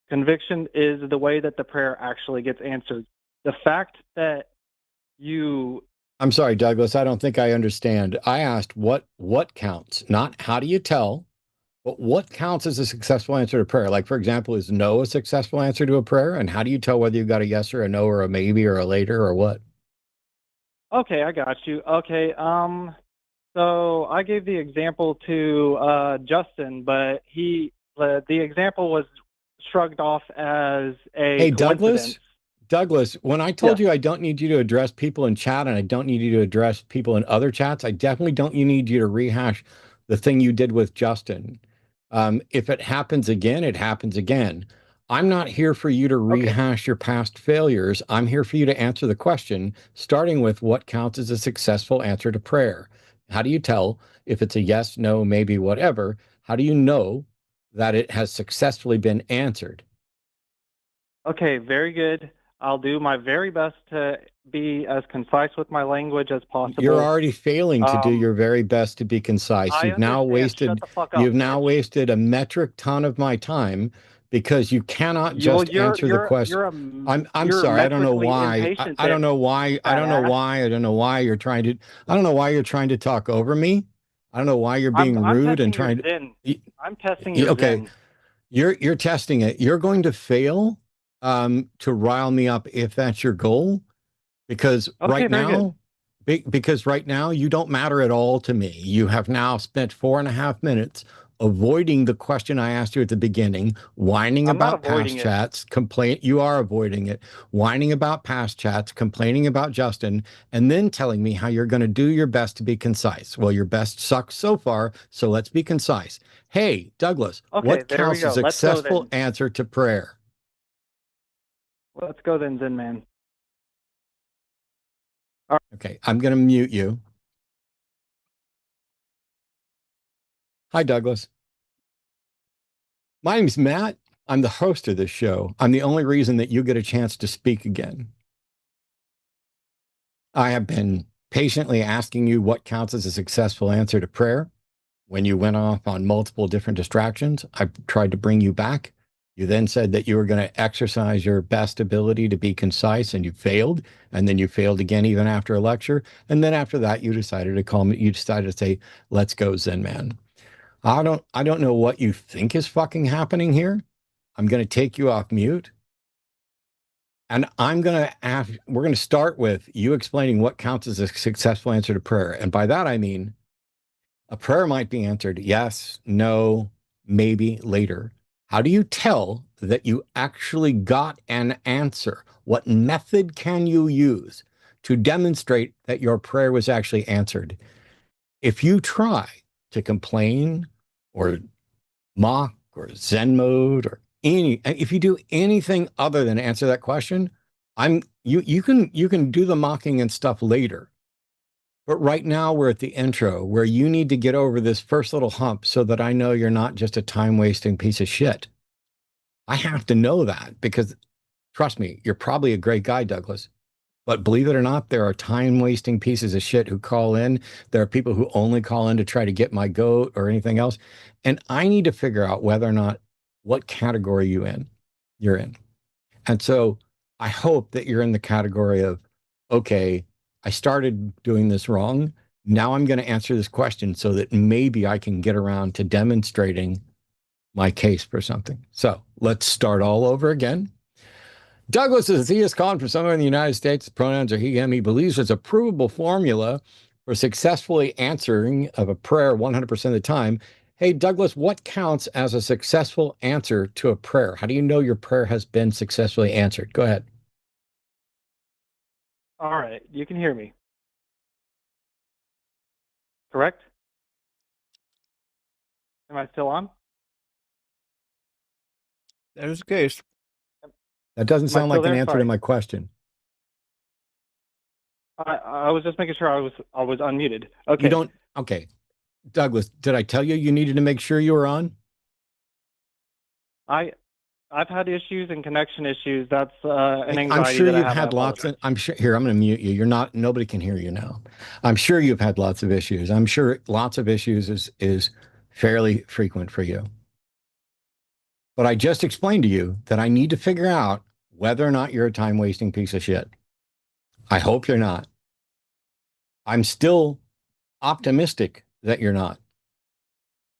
Conviction is the way that the prayer actually gets answered. The fact that you... I'm sorry, Douglas, I don't think I understand. I asked what counts, not how do you tell, but what counts as a successful answer to prayer? Like, for example, is no a successful answer to a prayer? And how do you tell whether you got a yes or a no or a maybe or a later or what? Okay, I got you. Okay, so I gave the example to Justin, but the example was shrugged off as a Hey, coincidence. Douglas, when I told you I don't need you to address people in chat and I don't need you to address people in other chats, I definitely don't need you to rehash the thing you did with Justin. If it happens again, it happens again. I'm not here for you to rehash your past failures. I'm here for you to answer the question, starting with what counts as a successful answer to prayer. How do you tell if it's a yes, no, maybe, whatever? How do you know that it has successfully been answered? Okay, very good. I'll do my very best to be as concise with my language as possible. You're already failing to do your very best to be concise. You've now wasted a metric ton of my time because you cannot just answer the question. I'm sorry. I don't know why. I don't know why. I don't know why. I don't know why you're trying to. I don't know why you're trying to talk over me. I don't know why you're being rude and trying to. I'm testing your Zen. You're testing it. You're going to fail to rile me up if that's your goal. Because right now you don't matter at all to me. You have now spent 4.5 minutes avoiding the question I asked you at the beginning, whining about past chats, you are avoiding it, whining about past chats, complaining about Justin, and then telling me how you're going to do your best to be concise. Well, your best sucks so far, so let's be concise. Hey, Douglas, what counts as a successful answer to prayer? Let's go then, Zen Man. Okay, I'm going to mute you. Hi, Douglas. My name's Matt. I'm the host of this show. I'm the only reason that you get a chance to speak again. I have been patiently asking you what counts as a successful answer to prayer. When you went off on multiple different distractions, I tried to bring you back. You then said that you were going to exercise your best ability to be concise, and you failed. And then you failed again even after a lecture. And then after that, you decided to call me. You decided to say, "Let's go, Zen Man." I don't know what you think is fucking happening here. I'm going to take you off mute. And we're going to start with you explaining what counts as a successful answer to prayer. And by that, I mean, a prayer might be answered yes, no, maybe, later. How do you tell that you actually got an answer? What method can you use to demonstrate that your prayer was actually answered? If you try to complain or mock or Zen mode or if you do anything other than answer that question, you can do the mocking and stuff later. But right now we're at the intro where you need to get over this first little hump so that I know you're not just a time-wasting piece of shit. I have to know that because, trust me, you're probably a great guy, Douglas. But believe it or not, there are time-wasting pieces of shit who call in. There are people who only call in to try to get my goat or anything else. And I need to figure out whether or not what category you're in. And so I hope that you're in the category of, okay, I started doing this wrong. Now I'm going to answer this question so that maybe I can get around to demonstrating my case for something. So let's start all over again. Douglas is a theist calling from somewhere in the United States. The pronouns are he, him. He believes there's a provable formula for successfully answering of a prayer 100% of the time. Hey, Douglas, what counts as a successful answer to a prayer? How do you know your prayer has been successfully answered? Go ahead. All right, you can hear me. Correct? Am I still on? That is the case. That doesn't sound like an answer to my question. I was just making sure I was unmuted. Okay. You don't. Okay, Douglas, did I tell you you needed to make sure you were on? I've had issues and connection issues. That's an anxiety. I'm sure you've had lots. I'm sure. Here, I'm going to mute you. You're not. Nobody can hear you now. I'm sure you've had lots of issues. I'm sure lots of issues is fairly frequent for you. But I just explained to you that I need to figure out whether or not you're a time-wasting piece of shit. I hope you're not. I'm still optimistic that you're not.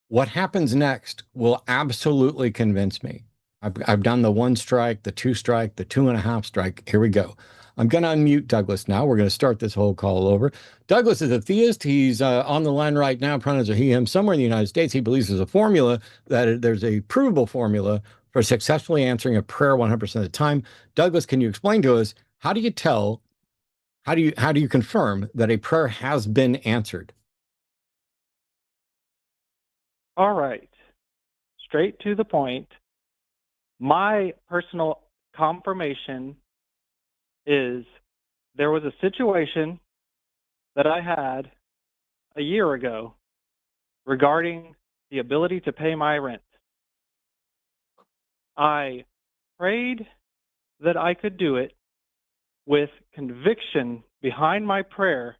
What happens next will absolutely convince me. I've done the 1 strike, the 2 strike, the 2.5 strike. Here we go. I'm going to unmute Douglas now. We're going to start this whole call over. Douglas is a theist. He's on the line right now. Pronouns are he, him. Somewhere in the United States, he believes there's a formula, that there's a provable formula for successfully answering a prayer 100% of the time. Douglas, can you explain to us, how do you tell, how do you confirm that a prayer has been answered? All right. Straight to the point. My personal confirmation is there was a situation that I had a year ago regarding the ability to pay my rent. I prayed that I could do it with conviction behind my prayer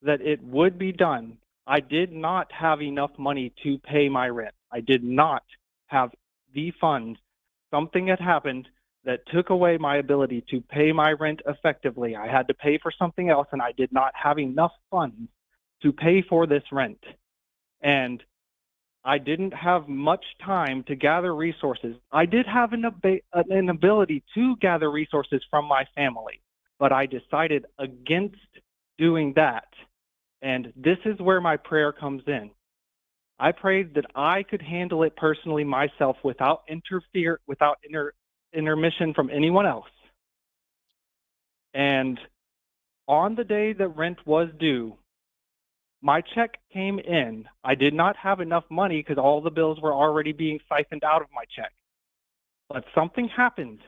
that it would be done. I did not have enough money to pay my rent. I did not have the funds. Something had happened that took away my ability to pay my rent effectively. I had to pay for something else, and I did not have enough funds to pay for this rent. And I didn't have much time to gather resources. I did have an ability to gather resources from my family, but I decided against doing that. And this is where my prayer comes in. I prayed that I could handle it personally myself without intermission from anyone else. And on the day that rent was due, my check came in. I did not have enough money because all the bills were already being siphoned out of my check. But something happened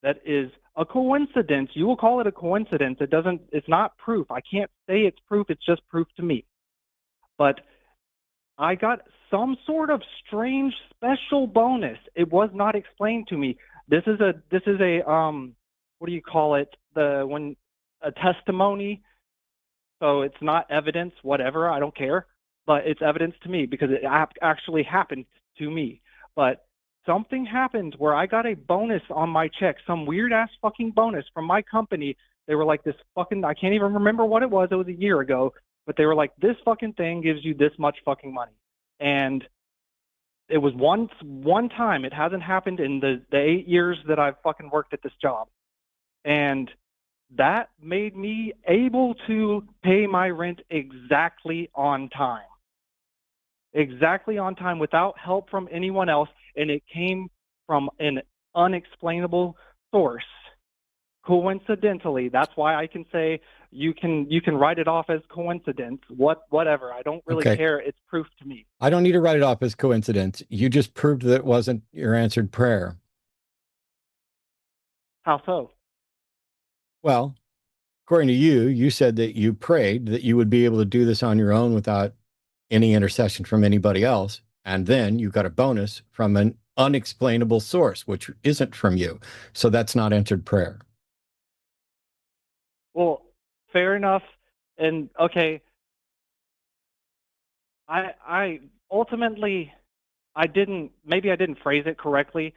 that is a coincidence. You will call it a coincidence. It's not proof. I can't say it's proof. It's just proof to me. But I got some sort of strange special bonus. It was not explained to me. This is a what do you call it? A testimony. So it's not evidence, whatever, I don't care, but it's evidence to me because it actually happened to me. But something happened where I got a bonus on my check, some weird ass fucking bonus from my company. They were like, this fucking, I can't even remember what it was a year ago, but they were like, this fucking thing gives you this much fucking money. And it was one time. It hasn't happened in the 8 years that I've fucking worked at this job. And that made me able to pay my rent exactly on time. Exactly on time without help from anyone else. And it came from an unexplainable source. Coincidentally, that's why I can say you can write it off as coincidence, whatever. I don't really care. It's proof to me. I don't need to write it off as coincidence. You just proved that it wasn't your answered prayer. How so? Well, according to you, you said that you prayed that you would be able to do this on your own without any intercession from anybody else. And then you got a bonus from an unexplainable source, which isn't from you. So that's not answered prayer. Well, fair enough. And okay, I ultimately, maybe I didn't phrase it correctly.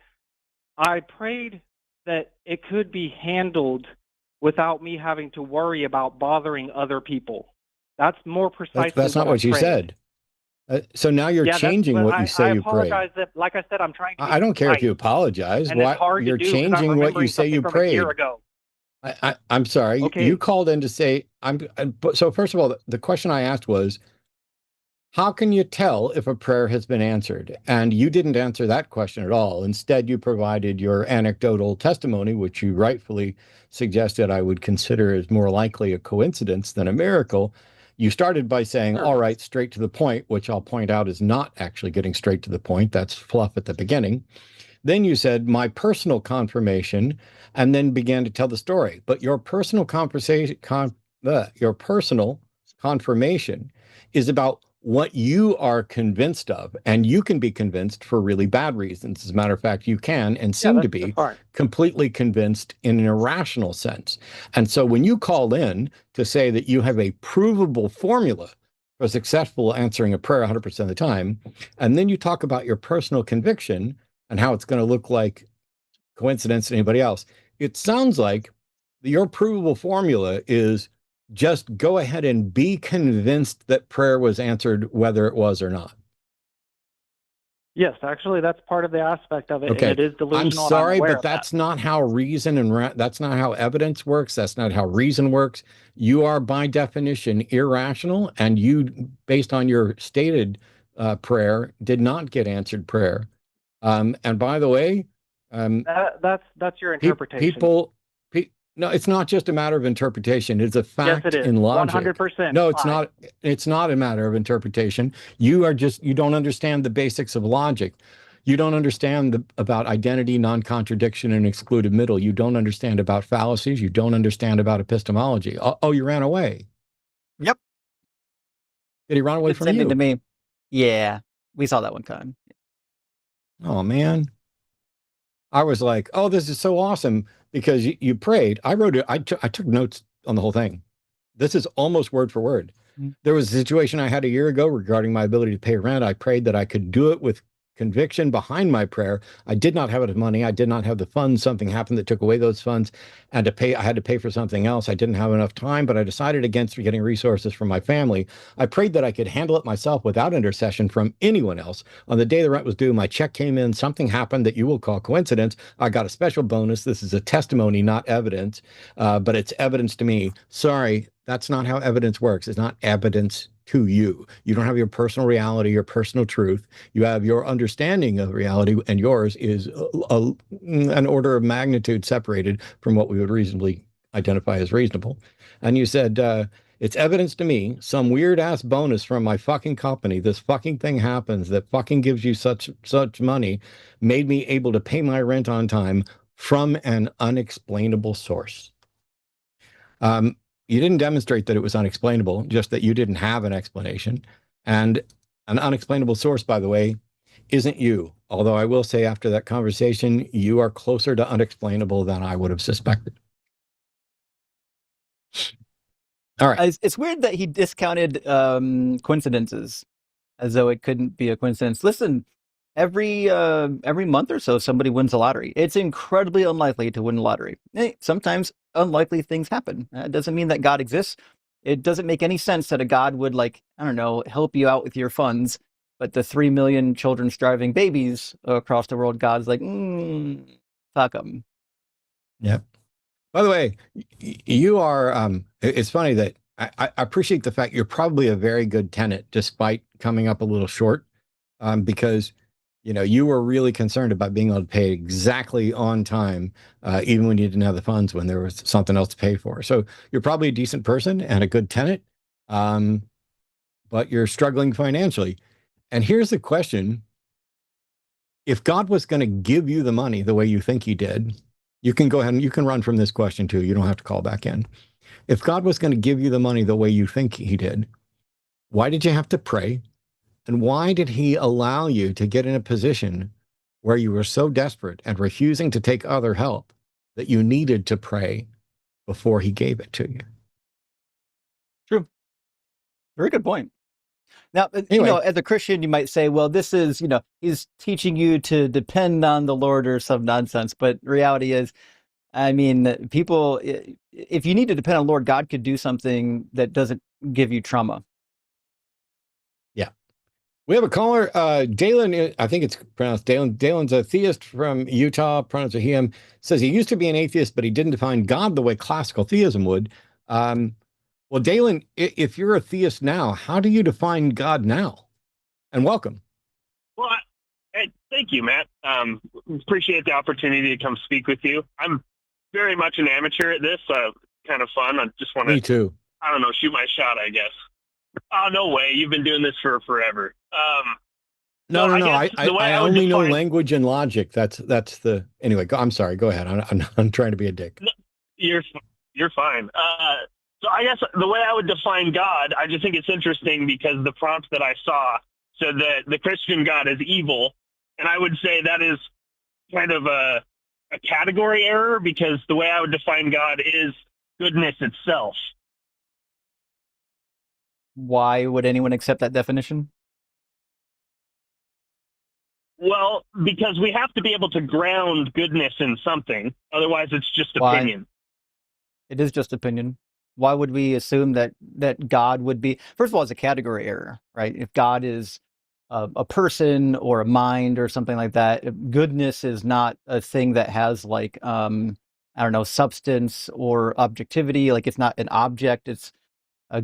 I prayed that it could be handled without me having to worry about bothering other people. That's more precisely. That's not what you said. So now you're changing what you say you prayed. I apologize. Like I said, I'm trying to. I don't care if you apologize. And it's hard you're to do changing what you say you prayed. A year ago. I'm sorry. Okay. You called in to say so. First of all, the question I asked was, how can you tell if a prayer has been answered? And you didn't answer that question at all. Instead, you provided your anecdotal testimony, which you rightfully suggested I would consider as more likely a coincidence than a miracle. You started by saying, all right, straight to the point, which I'll point out is not actually getting straight to the point. That's fluff at the beginning. Then you said, my personal confirmation, and then began to tell the story. But your personal your personal confirmation is about what you are convinced of, and you can be convinced for really bad reasons. As a matter of fact, you can and seem to be completely convinced in an irrational sense. And so when you call in to say that you have a provable formula for successful answering a prayer 100% of the time, and then you talk about your personal conviction, and how it's going to look like coincidence to anybody else. It sounds like your provable formula is just go ahead and be convinced that prayer was answered, whether it was or not. Yes, actually, that's part of the aspect of it. Okay. And it is delusional. I'm sorry, and I'm aware but of that. that's not how reason and that's not how evidence works. That's not how reason works. You are by definition irrational, and you, based on your stated prayer, did not get answered prayer. And by the way, That's your interpretation. No, it's not just a matter of interpretation. It's a fact Yes, it is. in logic. 100%. No, it's not. It's not a matter of interpretation. You don't understand the basics of logic. You don't understand about identity, non-contradiction, and excluded middle. You don't understand about fallacies. You don't understand about epistemology. Oh, you ran away. Yep. Did he run away from you? To me. Yeah, we saw that one coming. Oh, man. I was like, oh, this is so awesome because you prayed. I wrote it. I took notes on the whole thing. This is almost word for word. There was a situation I had a year ago regarding my ability to pay rent. I prayed that I could do it with conviction behind my prayer. I did not have enough money. I did not have the funds. Something happened that took away those funds, and I had to pay for something else. I didn't have enough time, but I decided against getting resources from my family. I prayed that I could handle it myself without intercession from anyone else. On the day the rent was due, my check came in. Something happened that you will call coincidence. I got a special bonus. This is a testimony, not evidence, but it's evidence to me. Sorry, that's not how evidence works. It's not evidence to you. You don't have your personal reality, your personal truth. You have your understanding of reality, and yours is an order of magnitude separated from what we would reasonably identify as reasonable. And you said, it's evidence to me, some weird ass bonus from my fucking company, this fucking thing happens that fucking gives you such money, made me able to pay my rent on time from an unexplainable source. You didn't demonstrate that it was unexplainable, just that you didn't have an explanation. And an unexplainable source, by the way, isn't you. Although I will say after that conversation, you are closer to unexplainable than I would have suspected. All right. It's weird that he discounted coincidences as though it couldn't be a coincidence. Listen, every month or so, somebody wins a lottery. It's incredibly unlikely to win a lottery. Sometimes unlikely things happen. It doesn't mean that God exists. It doesn't make any sense that a God would, like, I don't know, help you out with your funds, but the 3 million children starving babies across the world, God's like, fuck them. Yeah. By the way, you are, it's funny that I appreciate the fact you're probably a very good tenant, despite coming up a little short, because you were really concerned about being able to pay exactly on time, even when you didn't have the funds, when there was something else to pay for. So you're probably a decent person and a good tenant, but you're struggling financially. And here's the question. If God was going to give you the money the way you think he did, you can go ahead and you can run from this question too. You don't have to call back in. If God was going to give you the money the way you think he did, why did you have to pray? And why did he allow you to get in a position where you were so desperate and refusing to take other help that you needed to pray before he gave it to you? True. Very good point. Now, anyway, as a Christian, you might say, well, this is, he's teaching you to depend on the Lord or some nonsense. But reality is, I mean, people, if you need to depend on the Lord, God could do something that doesn't give you trauma. Yeah. We have a caller, Dalen, I think it's pronounced Dalen. Dalen's a theist from Utah, pronouns are he, him. Says he used to be an atheist, but he didn't define God the way classical theism would. Well, Dalen, if you're a theist now, how do you define God now? And welcome. Well, thank you, Matt. Appreciate the opportunity to come speak with you. I'm very much an amateur at this, kind of fun. I just want to, Me too. I don't know, shoot my shot, I guess. Oh, no way. You've been doing this for forever. No. I only know language and logic. That's the, anyway, I'm sorry. Go ahead. I'm trying to be a dick. No, you're fine. So I guess the way I would define God, I just think it's interesting because the prompt that I saw said that the Christian God is evil. And I would say that is kind of a category error because the way I would define God is goodness itself. Why would anyone accept that definition? Well, because we have to be able to ground goodness in something. Otherwise, it's just opinion. It is just opinion. Why would we assume that God would be? First of all, it's a category error, right? If God is a person or a mind or something like that, goodness is not a thing that has like I don't know, substance or objectivity. Like it's not an object. It's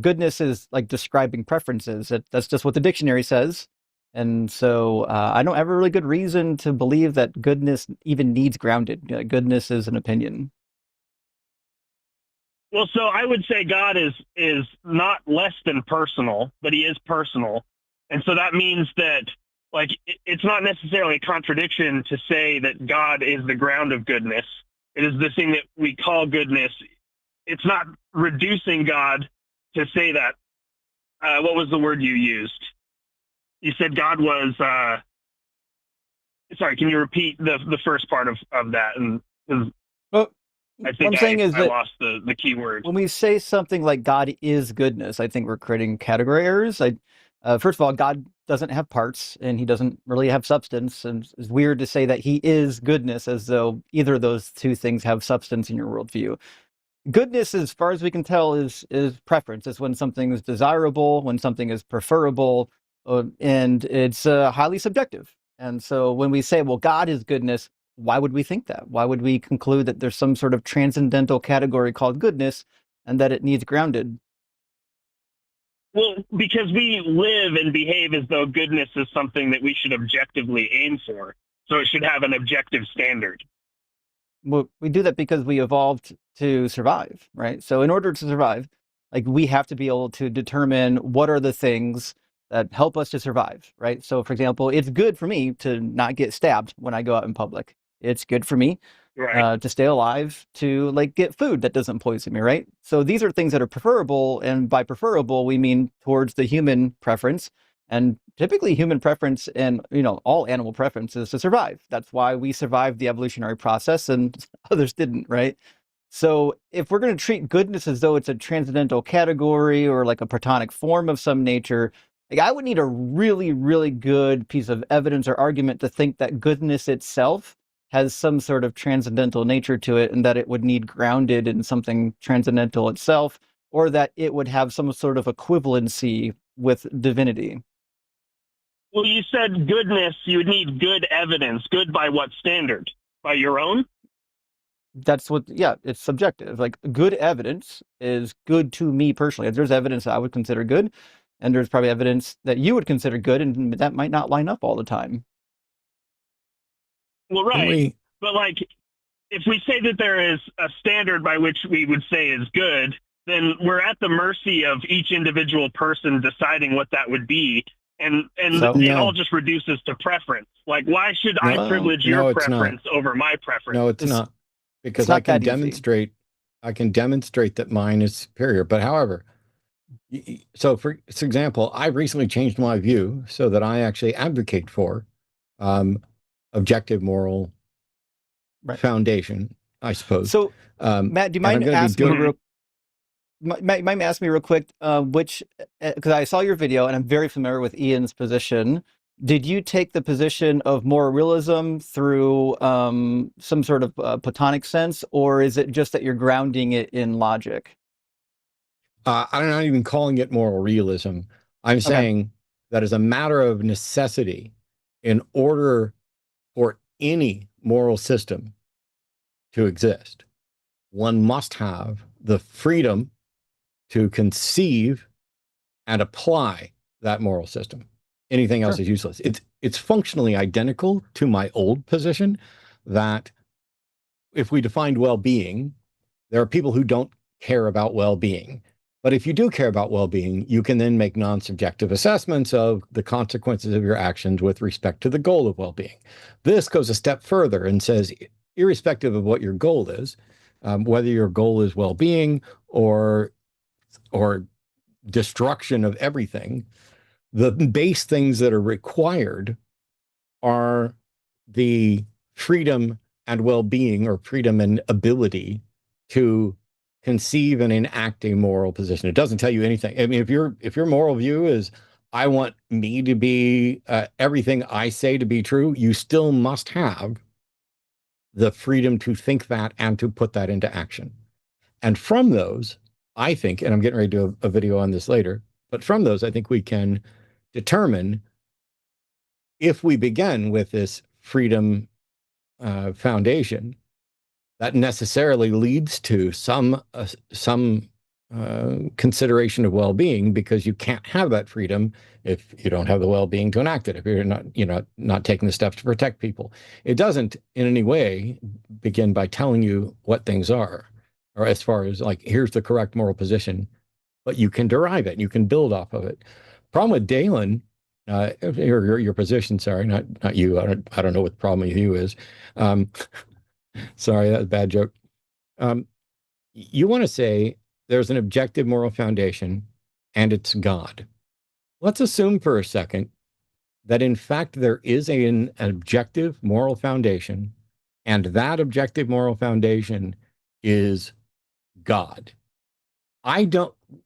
goodness is like describing preferences. That's just what the dictionary says. And so I don't have a really good reason to believe that goodness even needs grounded. Goodness is an opinion. Well, so I would say God is not less than personal, but he is personal. And so that means that, like, it's not necessarily a contradiction to say that God is the ground of goodness. It is the thing that we call goodness. It's not reducing God to say that. What was the word you used? You said God was, sorry, can you repeat the first part of that? And well, I think what I'm saying is I that lost the key word. When we say something like God is goodness, I think we're creating category errors. First of all, God doesn't have parts and he doesn't really have substance. And it's weird to say that he is goodness as though either of those two things have substance in your worldview. Goodness, as far as we can tell, is preference. It's when something is desirable, when something is preferable, and it's highly subjective. And so when we say, well, God is goodness, why would we think that? Why would we conclude that there's some sort of transcendental category called goodness and that it needs grounded? Well, because we live and behave as though goodness is something that we should objectively aim for. So it should have an objective standard. Well, we do that because we evolved to survive, right? So in order to survive, like we have to be able to determine what are the things that help us to survive, right? So for example, it's good for me to not get stabbed when I go out in public. It's good for me to stay alive, to like get food that doesn't poison me, right? So these are things that are preferable, and by preferable we mean towards the human preference. And typically human preference and, all animal preference is to survive. That's why we survived the evolutionary process and others didn't, right? So if we're going to treat goodness as though it's a transcendental category or like a platonic form of some nature, like I would need a really, really good piece of evidence or argument to think that goodness itself has some sort of transcendental nature to it and that it would need grounded in something transcendental itself, or that it would have some sort of equivalency with divinity. Well, you said goodness, you would need good evidence. Good by what standard? By your own? That's what, it's subjective. Like good evidence is good to me personally. There's evidence that I would consider good, and there's probably evidence that you would consider good, and that might not line up all the time. Well, right. But like, if we say that there is a standard by which we would say is good, then we're at the mercy of each individual person deciding what that would be. And it all just reduces to preference. Like, why should I privilege your preference over my preference? No, it's not. Because I can demonstrate that mine is superior. But however, so for example, I've recently changed my view so that I actually advocate for objective moral foundation, I suppose. So, Matt, do you mind asking might ask me real quick, which, because I saw your video and I'm very familiar with Ian's position. Did you take the position of moral realism through some sort of platonic sense, or is it just that you're grounding it in logic? I'm not even calling it moral realism. I'm saying that as a matter of necessity, in order for any moral system to exist, one must have the freedom to conceive and apply that moral system. Anything else is useless. It's functionally identical to my old position that if we defined well-being, there are people who don't care about well-being. But if you do care about well-being, you can then make non-subjective assessments of the consequences of your actions with respect to the goal of well-being. This goes a step further and says, irrespective of what your goal is, whether your goal is well-being or destruction of everything, the base things that are required are the freedom and well-being, or freedom and ability to conceive and enact a moral position. It doesn't tell you anything. I mean, if your moral view is I want me to be everything I say to be true, you still must have the freedom to think that and to put that into action. And from those, I think, and I'm getting ready to do a video on this later, but from those, I think we can determine if we begin with this freedom foundation, that necessarily leads to some consideration of well-being, because you can't have that freedom if you don't have the well-being to enact it, if you're not taking the steps to protect people. It doesn't in any way begin by telling you what things are, or as far as like, here's the correct moral position, but you can derive it, you can build off of it. Problem with Dalen, your position, sorry, not you. I don't know what the problem with you is. Sorry, that was a bad joke. You want to say there's an objective moral foundation and it's God. Let's assume for a second that in fact there is an objective moral foundation, and that objective moral foundation is God.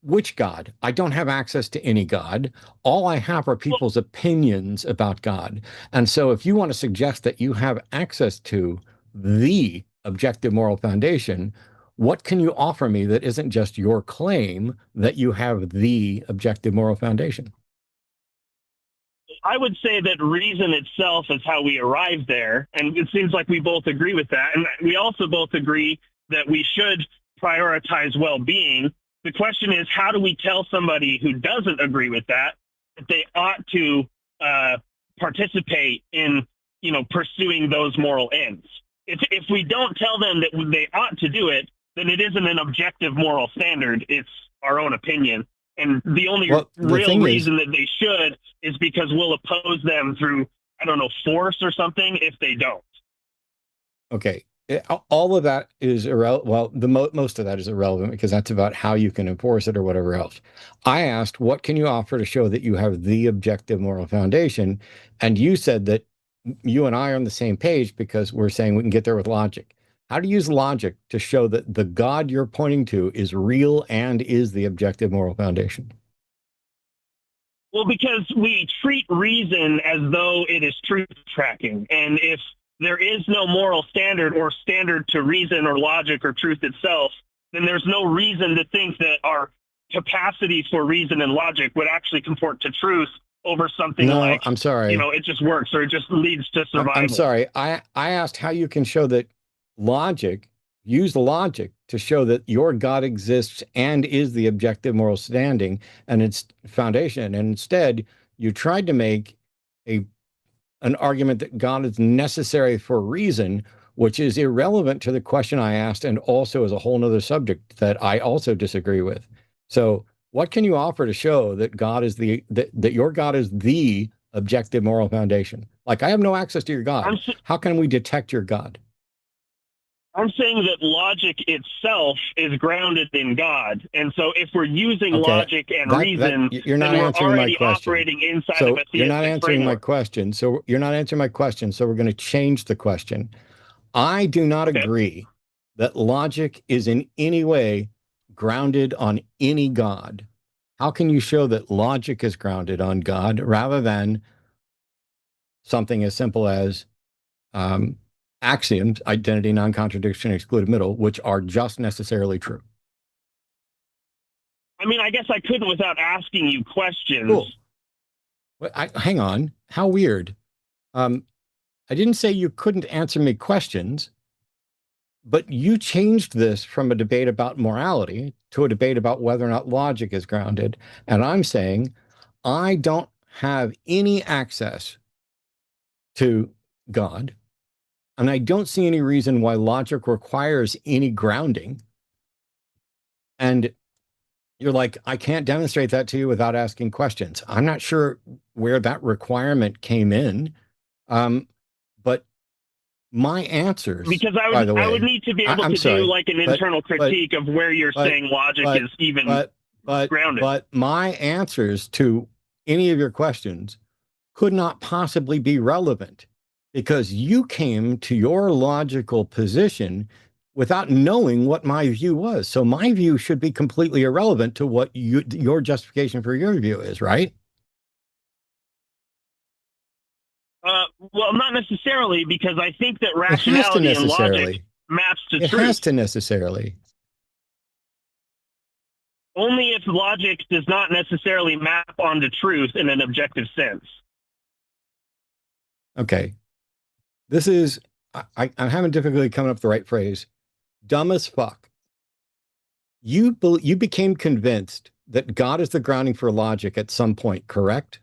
Which God? I don't have access to any God. All I have are people's opinions about God. And so if you want to suggest that you have access to the objective moral foundation, what can you offer me that isn't just your claim that you have the objective moral foundation? I would say that reason itself is how we arrive there. And it seems like we both agree with that. And we also both agree that we should prioritize well-being. The question is, how do we tell somebody who doesn't agree with that they ought to participate in, pursuing those moral ends? If we don't tell them that they ought to do it, then it isn't an objective moral standard. It's our own opinion. And the only real reason that they should is because we'll oppose them through, force or something if they don't. Okay. All of that is irrelevant. Well, most of that is irrelevant because that's about how you can enforce it or whatever else. I asked, what can you offer to show that you have the objective moral foundation? And you said that you and I are on the same page because we're saying we can get there with logic. How do you use logic to show that the God you're pointing to is real and is the objective moral foundation? Well, because we treat reason as though it is truth tracking. And if there is no moral standard or standard to reason or logic or truth itself, then there's no reason to think that our capacities for reason and logic would actually comport to truth over something like, I'm sorry, it just works or it just leads to survival. I'm sorry. I asked how you can show that use logic to show that your God exists and is the objective moral standing and its foundation. And instead, you tried to make an argument that God is necessary for reason, which is irrelevant to the question I asked, and also is a whole nother subject that I also disagree with. So what can you offer to show that God is that your God is the objective moral foundation? Like, I have no access to your God. How can we detect your God? I'm saying that logic itself is grounded in God. And so if we're using logic and reason, you're not answering my question. Operating inside so of a you're not answering framework. my question. So you're not answering my question. So we're going to change the question. I do not agree that logic is in any way grounded on any God. How can you show that logic is grounded on God rather than something as simple as axioms, identity, non-contradiction, excluded middle, which are just necessarily true? I mean, I guess I couldn't without asking you questions. Cool. Hang on. How weird. I didn't say you couldn't answer me questions, but you changed this from a debate about morality to a debate about whether or not logic is grounded. And I'm saying I don't have any access to God, and I don't see any reason why logic requires any grounding. And you're like, I can't demonstrate that to you without asking questions. I'm not sure where that requirement came in. But my answers, because I would need to be able to do like an internal critique of where you're saying logic is even grounded. But my answers to any of your questions could not possibly be relevant because you came to your logical position without knowing what my view was. So my view should be completely irrelevant to what your justification for your view is, right? Well, not necessarily, because I think that rationality and logic maps to truth. It has to necessarily. Only if logic does not necessarily map onto truth in an objective sense. Okay. This is, I'm having difficulty coming up with the right phrase. Dumb as fuck. You became convinced that God is the grounding for logic at some point, correct?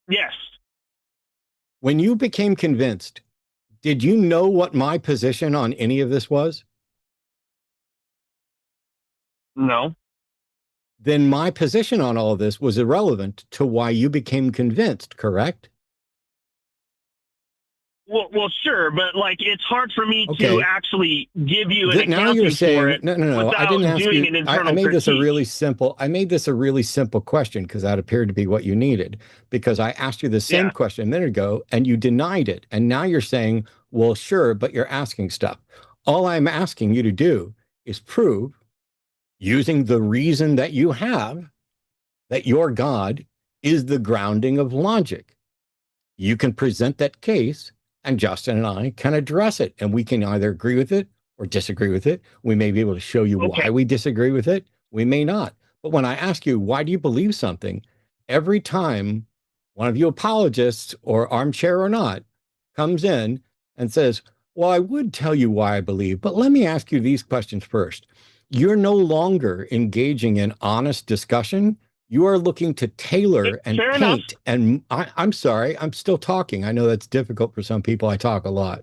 Yes. When you became convinced, did you know what my position on any of this was? No. Then my position on all of this was irrelevant to why you became convinced, correct? Well, sure, but like it's hard for me to actually give you an now you're saying, for it. No. I didn't ask you. I made this a really simple. I made this a really simple question because that appeared to be what you needed. Because I asked you the same question a minute ago and you denied it, and now you're saying, well, sure, but you're asking stuff. All I'm asking you to do is prove, using the reason that you have, that your God is the grounding of logic. You can present that case. And Justin and I can address it, and we can either agree with it or disagree with it. We may be able to show you why we disagree with it. We may not. But when I ask you, why do you believe something? Every time one of you apologists, or armchair or not, comes in and says, well, I would tell you why I believe, but let me ask you these questions first. You're no longer engaging in honest discussion. You are looking to tailor and Fair paint. Enough. And I'm sorry, I'm still talking. I know that's difficult for some people. I talk a lot.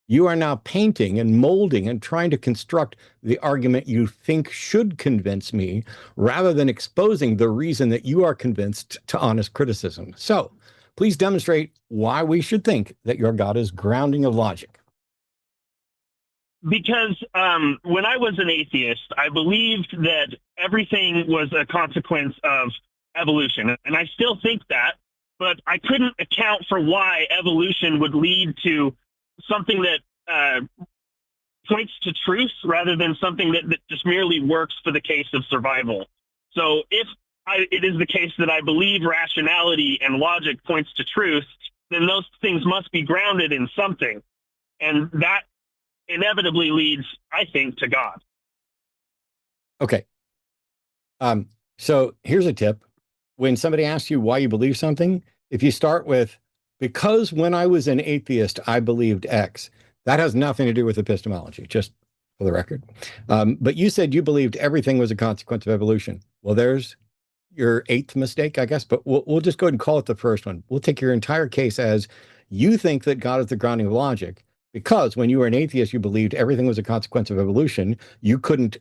You are now painting and molding and trying to construct the argument you think should convince me, rather than exposing the reason that you are convinced to honest criticism. So please demonstrate why we should think that your God is grounding of logic. Because when I was an atheist, I believed that everything was a consequence of evolution. And I still think that, but I couldn't account for why evolution would lead to something that points to truth rather than something that just merely works for the case of survival. So if it is the case that I believe rationality and logic points to truth, then those things must be grounded in something. And that inevitably leads, I think, to God. Okay. So here's a tip. When somebody asks you why you believe something, if you start with, because when I was an atheist, I believed X, that has nothing to do with epistemology, just for the record. But you said you believed everything was a consequence of evolution. Well, there's your eighth mistake, I guess, but we'll just go ahead and call it the first one. We'll take your entire case as you think that God is the grounding of logic. Because when you were an atheist, you believed everything was a consequence of evolution. You couldn't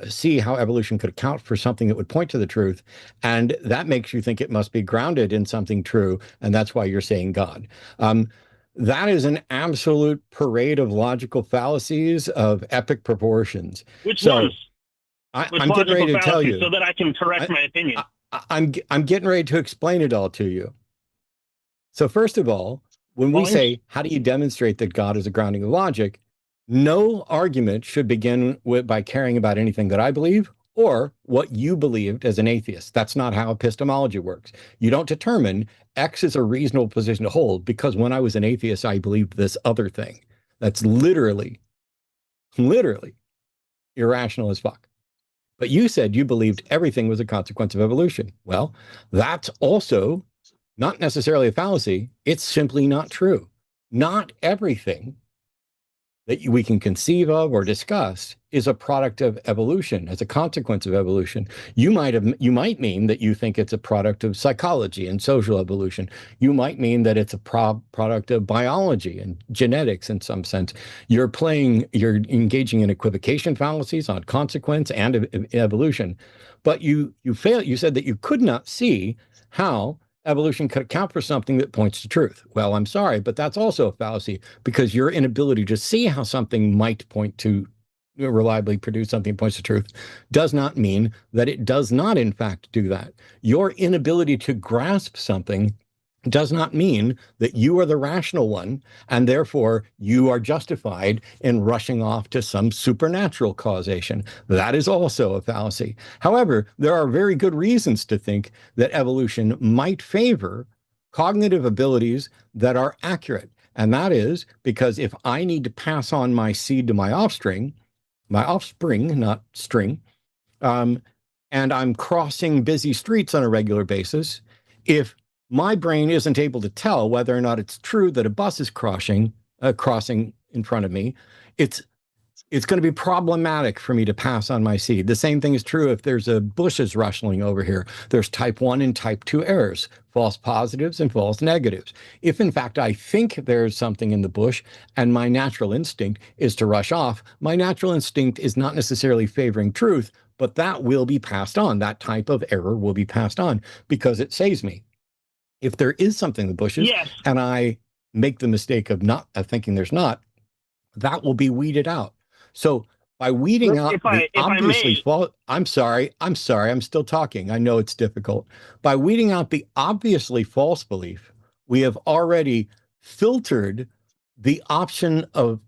see how evolution could account for something that would point to the truth. And that makes you think it must be grounded in something true. And that's why you're saying God. That is an absolute parade of logical fallacies of epic proportions. Which ones? I'm getting ready to tell you. So that I can correct my opinion. I'm getting ready to explain it all to you. So first of all, when we say, how do you demonstrate that God is a grounding of logic? No argument should begin by caring about anything that I believe or what you believed as an atheist. That's not how epistemology works. You don't determine X is a reasonable position to hold because when I was an atheist, I believed this other thing. That's literally irrational as fuck. But you said you believed everything was a consequence of evolution. Well, that's also not necessarily a fallacy. It's simply not true. Not everything that we can conceive of or discuss is a product of evolution, as a consequence of evolution. You might mean that you think it's a product of psychology and social evolution. You might mean that it's a product of biology and genetics in some sense. You're engaging in equivocation fallacies on consequence and evolution. But you said that you could not see how evolution could account for something that points to truth. Well, I'm sorry, but that's also a fallacy because your inability to see how something might point to reliably produce something that points to truth does not mean that it does not in fact do that. Your inability to grasp something does not mean that you are the rational one and therefore you are justified in rushing off to some supernatural causation. That is also a fallacy. However, there are very good reasons to think that evolution might favor cognitive abilities that are accurate. And that is because if I need to pass on my seed to my offspring, not string, and I'm crossing busy streets on a regular basis, if my brain isn't able to tell whether or not it's true that a bus is crossing in front of me, it's going to be problematic for me to pass on my seed. The same thing is true if there's a bushes rustling over here. There's type 1 and type 2 errors, false positives and false negatives. If in fact I think there's something in the bush and my natural instinct is to rush off, my natural instinct is not necessarily favoring truth, but that will be passed on. That type of error will be passed on because it saves me. If there is something in the bushes and I make the mistake of thinking there's not, that will be weeded out. So by weeding out the obviously false, I'm sorry, I'm still talking. I know it's difficult. By weeding out the obviously false belief, we have already filtered the option of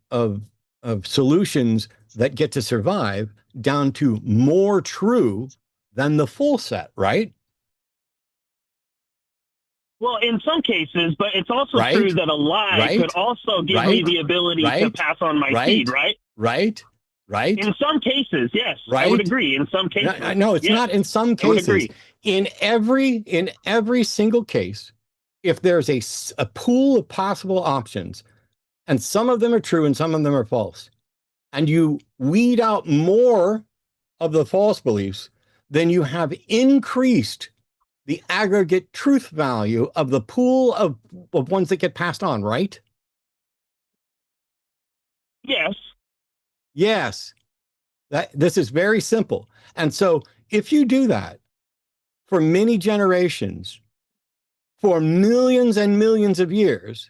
solutions that get to survive down to more true than the full set, right? Well, in some cases, but it's also true that a lie could also give me the ability to pass on my seed, right? Right. In some cases, yes, I would agree. In some cases, no, it's not. In some cases, in every single case, if there's a pool of possible options, and some of them are true and some of them are false, and you weed out more of the false beliefs, then you have increased the aggregate truth value of the pool of ones that get passed on, right? Yes. Yes. This is very simple. And so if you do that for many generations, for millions and millions of years,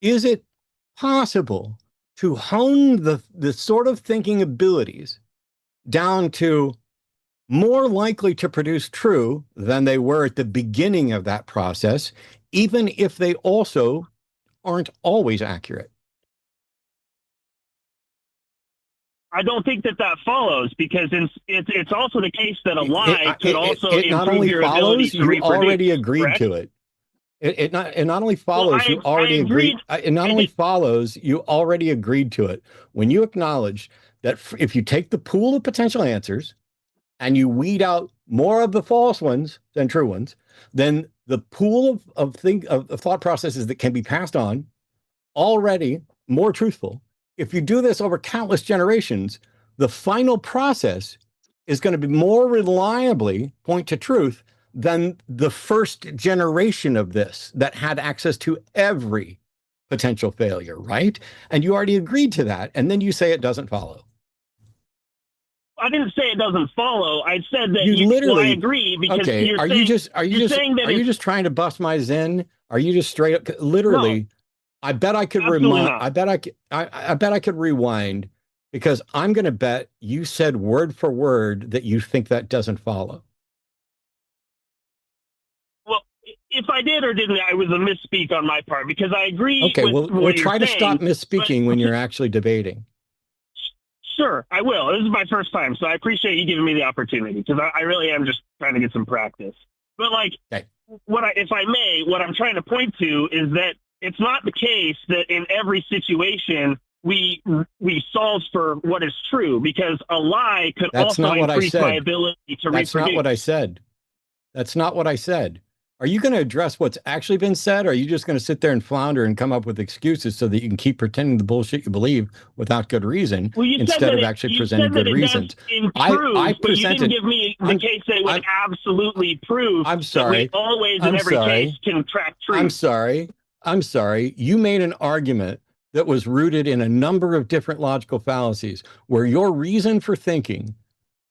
is it possible to hone the sort of thinking abilities down to more likely to produce true than they were at the beginning of that process, even if they also aren't always accurate? I don't think that follows, because it's also the case that a lie could also it not improve only your follows, ability to you reproduce, already agreed correct? to it. It not only follows, Well, you already agreed. It not only think, follows, you already agreed to it. When you acknowledge that if you take the pool of potential answers and you weed out more of the false ones than true ones, then the pool of thought processes that can be passed on already more truthful. If you do this over countless generations, the final process is going to be more reliably point to truth than the first generation of this that had access to every potential failure, right? And you already agreed to that, and then you say it doesn't follow. I didn't say it doesn't follow. I said that you literally. Well, I agree, because okay, are you just trying to bust my zen? Are you just straight up literally? No, I bet I could rewind. I bet I could rewind, because I'm going to bet you said word for word that you think that doesn't follow. Well, if I did or didn't, I was a misspeak on my part, because I agree. Okay, we'll try to stop misspeaking when you're you're actually debating. Sure, I will. This is my first time, so I appreciate you giving me the opportunity, because I really am just trying to get some practice. But okay. If I may, what I'm trying to point to is that it's not the case that in every situation we solve for what is true, because a lie could also increase my ability to reproduce. That's not what I said. That's not what I said. Are you going to address what's actually been said, or are you just going to sit there and flounder and come up with excuses so that you can keep pretending the bullshit you believe without good reason, instead of actually presenting good reasons? I presented, but you didn't give me the case that would absolutely prove that we always in every case can track truth. I'm sorry. You made an argument that was rooted in a number of different logical fallacies, where your reason for thinking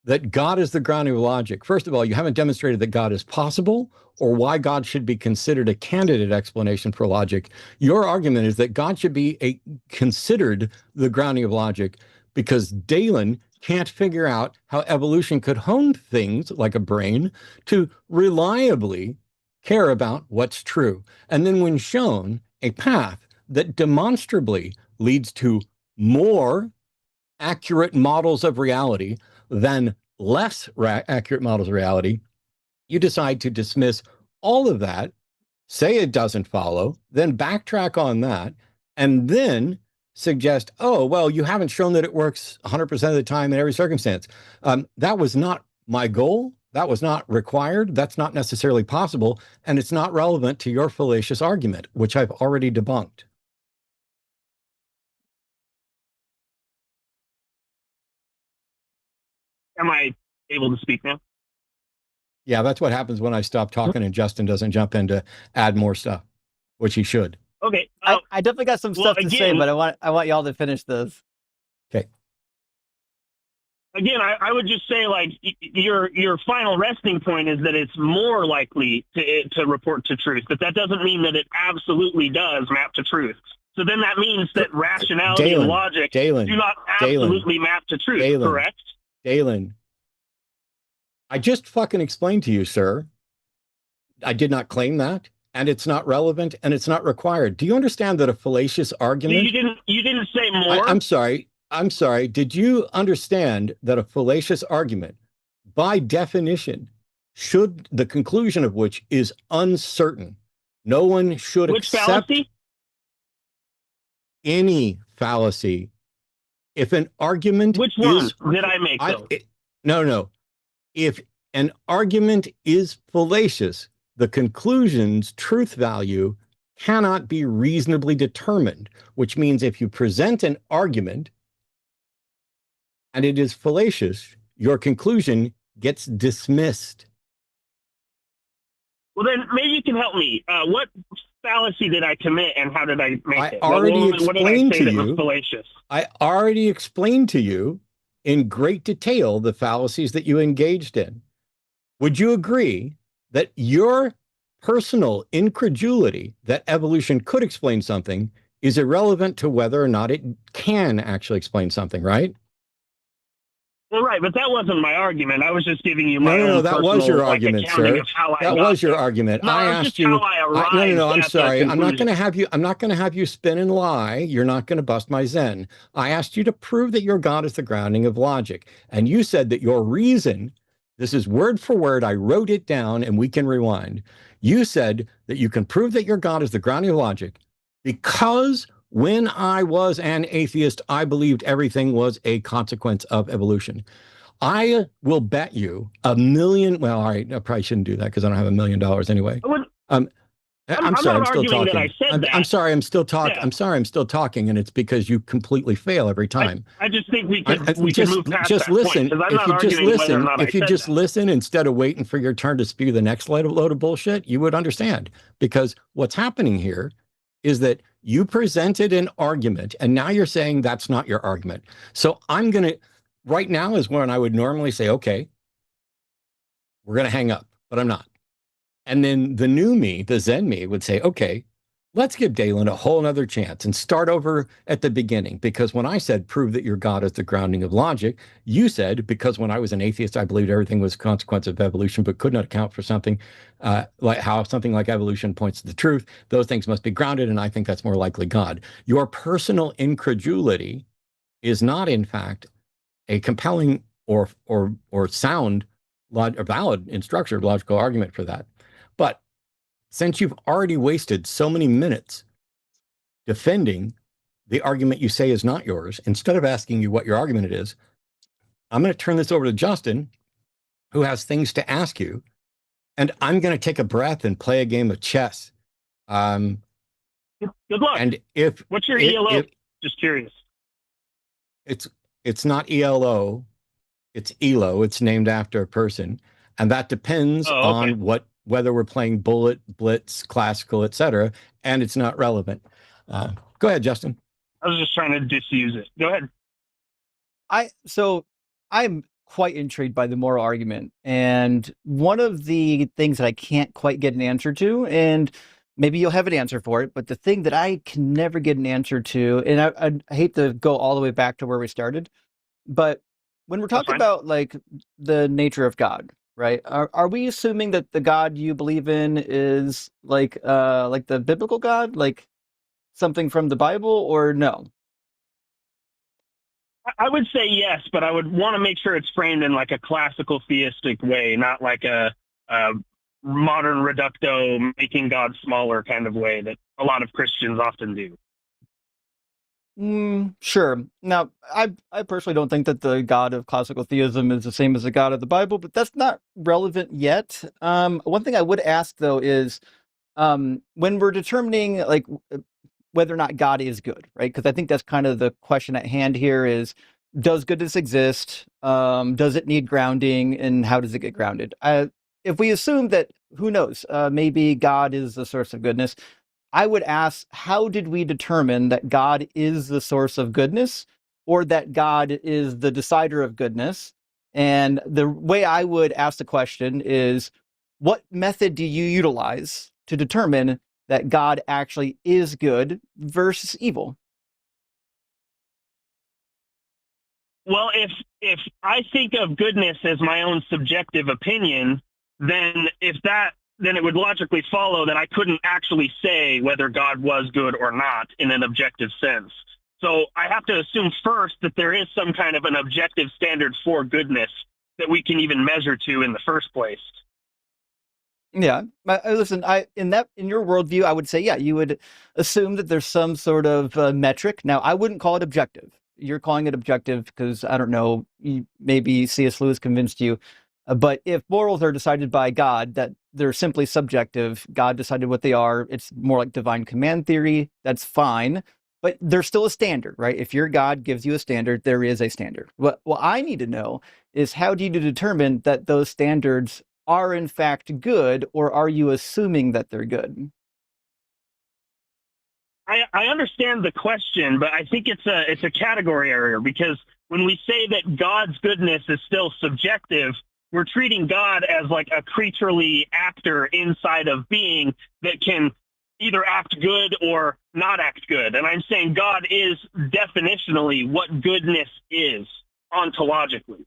that God is the grounding of logic, first of all, you haven't demonstrated that God is possible or why God should be considered a candidate explanation for logic. Your argument is that God should be considered the grounding of logic because Dillahunty can't figure out how evolution could hone things like a brain to reliably care about what's true. And then when shown a path that demonstrably leads to more accurate models of reality than less accurate models of reality, you decide to dismiss all of that say it doesn't follow, then backtrack on that, and then suggest, oh, well, you haven't shown that it works 100% of the time in every circumstance. That was not my goal. That was not required. That's not necessarily possible. And it's not relevant to your fallacious argument, which I've already debunked. Am I able to speak now? Yeah, that's what happens when I stop talking and Justin doesn't jump in to add more stuff, which he should. Okay. I definitely got some stuff to say, but I want y'all to finish this. Okay. Again, I would just say, like, your final resting point is that it's more likely to report to truth, but that doesn't mean that it absolutely does map to truth. So then that means that rationality and logic do not absolutely map to truth, correct? Dalen, I just fucking explained to you, sir. I did not claim that, and it's not relevant, and it's not required. Do you understand that a fallacious argument? You didn't say more. I'm sorry. Did you understand that a fallacious argument, by definition, should the conclusion of which is uncertain? No one should accept fallacy? Any fallacy. If an argument Which one did I make? No. If an argument is fallacious, the conclusion's truth value cannot be reasonably determined, which means if you present an argument and it is fallacious, your conclusion gets dismissed. Well, then maybe you can help me. What fallacy did I commit, and how did I make it? What did I say that was fallacious? I already explained to you in great detail the fallacies that you engaged in. Would you agree that your personal incredulity that evolution could explain something is irrelevant to whether or not it can actually explain something, right? Well, right, but that wasn't my argument. I was just giving you my No, that was your argument, sir. That was your argument. No, I asked you. No, I'm sorry. I'm not going to have you spin and lie. You're not going to bust my Zen. I asked you to prove that your God is the grounding of logic, and you said that your reason. This is word for word. I wrote it down, and we can rewind. You said that you can prove that your God is the grounding of logic because when I was an atheist, I believed everything was a consequence of evolution. I will bet you $1 million. Well, all right, I probably shouldn't do that because I don't have $1 million anyway. I'm sorry, I'm still talking. I'm sorry, I'm still talking. I'm sorry, I'm still talking, and it's because you completely fail every time. I just think we can move past just that listen. Point, if you just listen instead of waiting for your turn to spew the next load of bullshit, you would understand. Because what's happening here is that you presented an argument, and now you're saying that's not your argument. So I'm going to, right now is when I would normally say, okay, we're going to hang up, but I'm not. And then the new me, the Zen me, would say, okay, let's give Dalen a whole nother chance and start over at the beginning. Because when I said, prove that your God is the grounding of logic, you said, because when I was an atheist, I believed everything was a consequence of evolution, but could not account for something like how something like evolution points to the truth. Those things must be grounded, and I think that's more likely God. Your personal incredulity is not, in fact, a compelling or sound or valid in structured logical argument for that. But since you've already wasted so many minutes defending the argument you say is not yours, instead of asking you what your argument is, I'm going to turn this over to Justin, who has things to ask you, and I'm going to take a breath and play a game of chess. Good luck. And what's your ELO? Just curious. It's not ELO, it's ELO. It's named after a person, and that depends on whether we're playing bullet, blitz, classical, etc., and it's not relevant. Go ahead, Justin. I was just trying to disuse it. Go ahead. I'm quite intrigued by the moral argument, and one of the things that I can't quite get an answer to, and maybe you'll have an answer for it, but the thing that I can never get an answer to, and I hate to go all the way back to where we started, but when we're talking about like the nature of God, right? Are we assuming that the God you believe in is like the biblical God, like something from the Bible, or no? I would say yes, but I would want to make sure it's framed in like a classical theistic way, not like a modern reducto, making God smaller kind of way that a lot of Christians often do. Sure. Now, I personally don't think that the God of classical theism is the same as the God of the Bible, but that's not relevant yet. One thing I would ask though is, when we're determining like whether or not God is good, right? Because I think that's kind of the question at hand here is, does goodness exist? Does it need grounding, and how does it get grounded? If we assume that, who knows, maybe God is the source of goodness, I would ask, how did we determine that God is the source of goodness, or that God is the decider of goodness? And the way I would ask the question is, what method do you utilize to determine that God actually is good versus evil? Well, if I think of goodness as my own subjective opinion, then then it would logically follow that I couldn't actually say whether God was good or not in an objective sense. So I have to assume first that there is some kind of an objective standard for goodness that we can even measure to in the first place. Yeah, listen, in your worldview, I would say, yeah, you would assume that there's some sort of metric. Now, I wouldn't call it objective. You're calling it objective because, I don't know, maybe C.S. Lewis convinced you. But if morals are decided by God, that they're simply subjective, God decided what they are, it's more like divine command theory, that's fine. But there's still a standard, right? If your God gives you a standard, there is a standard. What I need to know is, how do you determine that those standards are in fact good, or are you assuming that they're good? I understand the question, but I think it's a category error, because when we say that God's goodness is still subjective, we're treating God as like a creaturely actor inside of being that can either act good or not act good. And I'm saying God is definitionally what goodness is ontologically.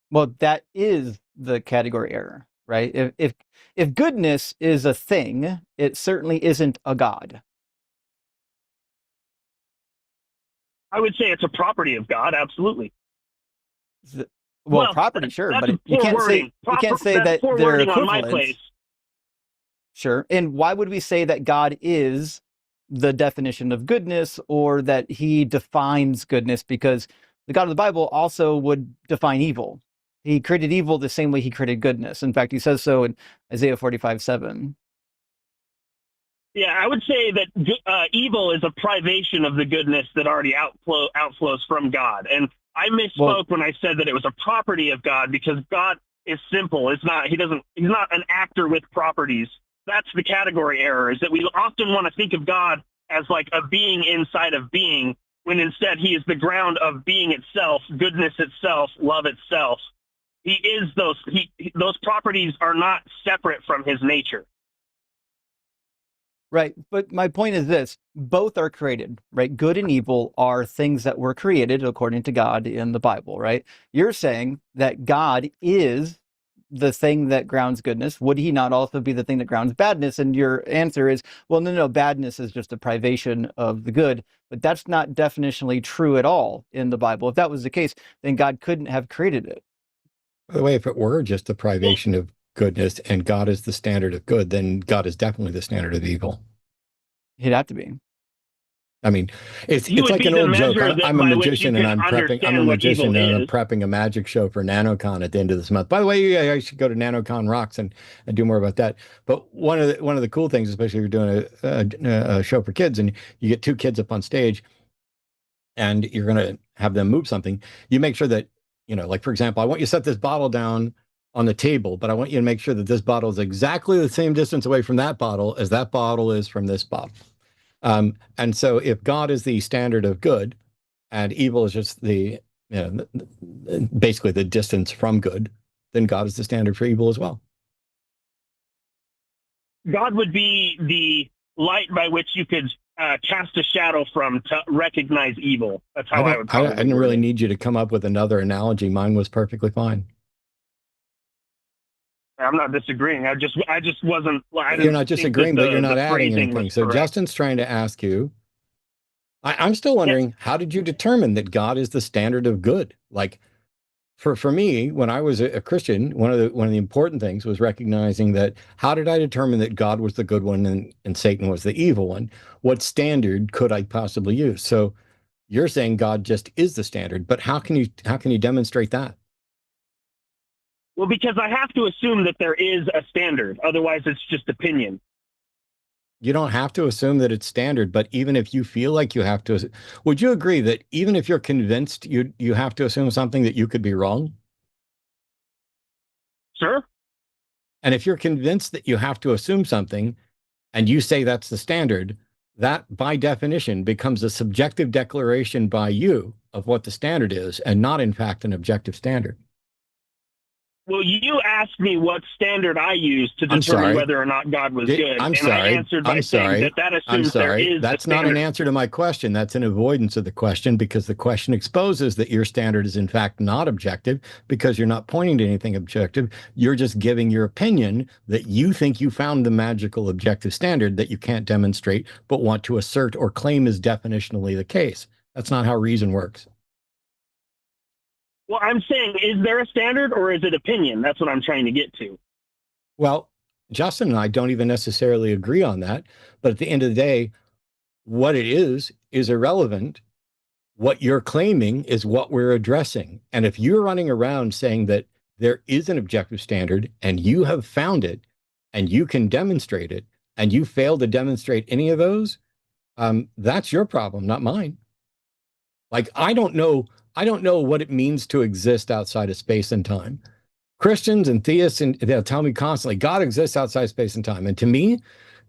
Well, that is the category error, right? If goodness is a thing, it certainly isn't a God. I would say it's a property of God, absolutely. Well, property, sure, but you can't say that they're equivalent. Sure. And why would we say that God is the definition of goodness, or that he defines goodness? Because the God of the Bible also would define evil. He created evil the same way he created goodness. In fact, he says so in Isaiah 45:7. Yeah, I would say that evil is a privation of the goodness that already outflows from God. And I misspoke when I said that it was a property of God, because God is simple. He's not an actor with properties. That's the category error, is that we often want to think of God as like a being inside of being, when instead he is the ground of being itself, goodness itself, love itself. He is those properties are not separate from his nature. Right. But my point is this: both are created, right? Good and evil are things that were created according to God in the Bible, right? You're saying that God is the thing that grounds goodness. Would he not also be the thing that grounds badness? And your answer is, well, no, badness is just a privation of the good. But that's not definitionally true at all in the Bible. If that was the case, then God couldn't have created it. By the way, if it were just a privation of goodness and God is the standard of good, then God is definitely the standard of evil. He'd have to be. I mean, it's like an old joke. I'm a magician and I'm prepping. I'm a magician and I'm prepping a magic show for NanoCon at the end of this month. By the way, I should go to NanoCon Rocks and do more about that. But one of the cool things, especially if you're doing a show for kids and you get two kids up on stage and you're going to have them move something, you make sure that, like, for example, I want you to set this bottle down on the table, but I want you to make sure that this bottle is exactly the same distance away from that bottle as that bottle is from this bottle. And so if God is the standard of good and evil is just basically the distance from good, then God is the standard for evil as well. God would be the light by which you could cast a shadow from to recognize evil. That's how I would probably I didn't really need you to come up with another analogy. Mine was perfectly fine. I'm not disagreeing. I just wasn't. You're not disagreeing, but you're not adding anything. So Justin's trying to ask you. I'm still wondering, how did you determine that God is the standard of good? Like, for me, when I was a Christian, one of the important things was recognizing that how did I determine that God was the good one and Satan was the evil one? What standard could I possibly use? So you're saying God just is the standard, but how can you demonstrate that? Well, because I have to assume that there is a standard. Otherwise, it's just opinion. You don't have to assume that it's standard, but even if you feel like you have to, would you agree that even if you're convinced you have to assume something, that you could be wrong? Sure. And if you're convinced that you have to assume something and you say that's the standard, that by definition becomes a subjective declaration by you of what the standard is and not in fact an objective standard. Well, you asked me what standard I used to determine whether or not God was good. I'm sorry. I answered by saying that assumes there is That's not an answer to my question. That's an avoidance of the question, because the question exposes that your standard is in fact not objective, because you're not pointing to anything objective. You're just giving your opinion that you think you found the magical objective standard that you can't demonstrate, but want to assert or claim is definitionally the case. That's not how reason works. Well, I'm saying, is there a standard or is it opinion? That's what I'm trying to get to. Well, Justin and I don't even necessarily agree on that. But at the end of the day, what it is irrelevant. What you're claiming is what we're addressing. And if you're running around saying that there is an objective standard and you have found it and you can demonstrate it and you fail to demonstrate any of those, that's your problem, not mine. Like, I don't know what it means to exist outside of space and time. Christians and theists, and they'll tell me constantly, God exists outside space and time. And to me,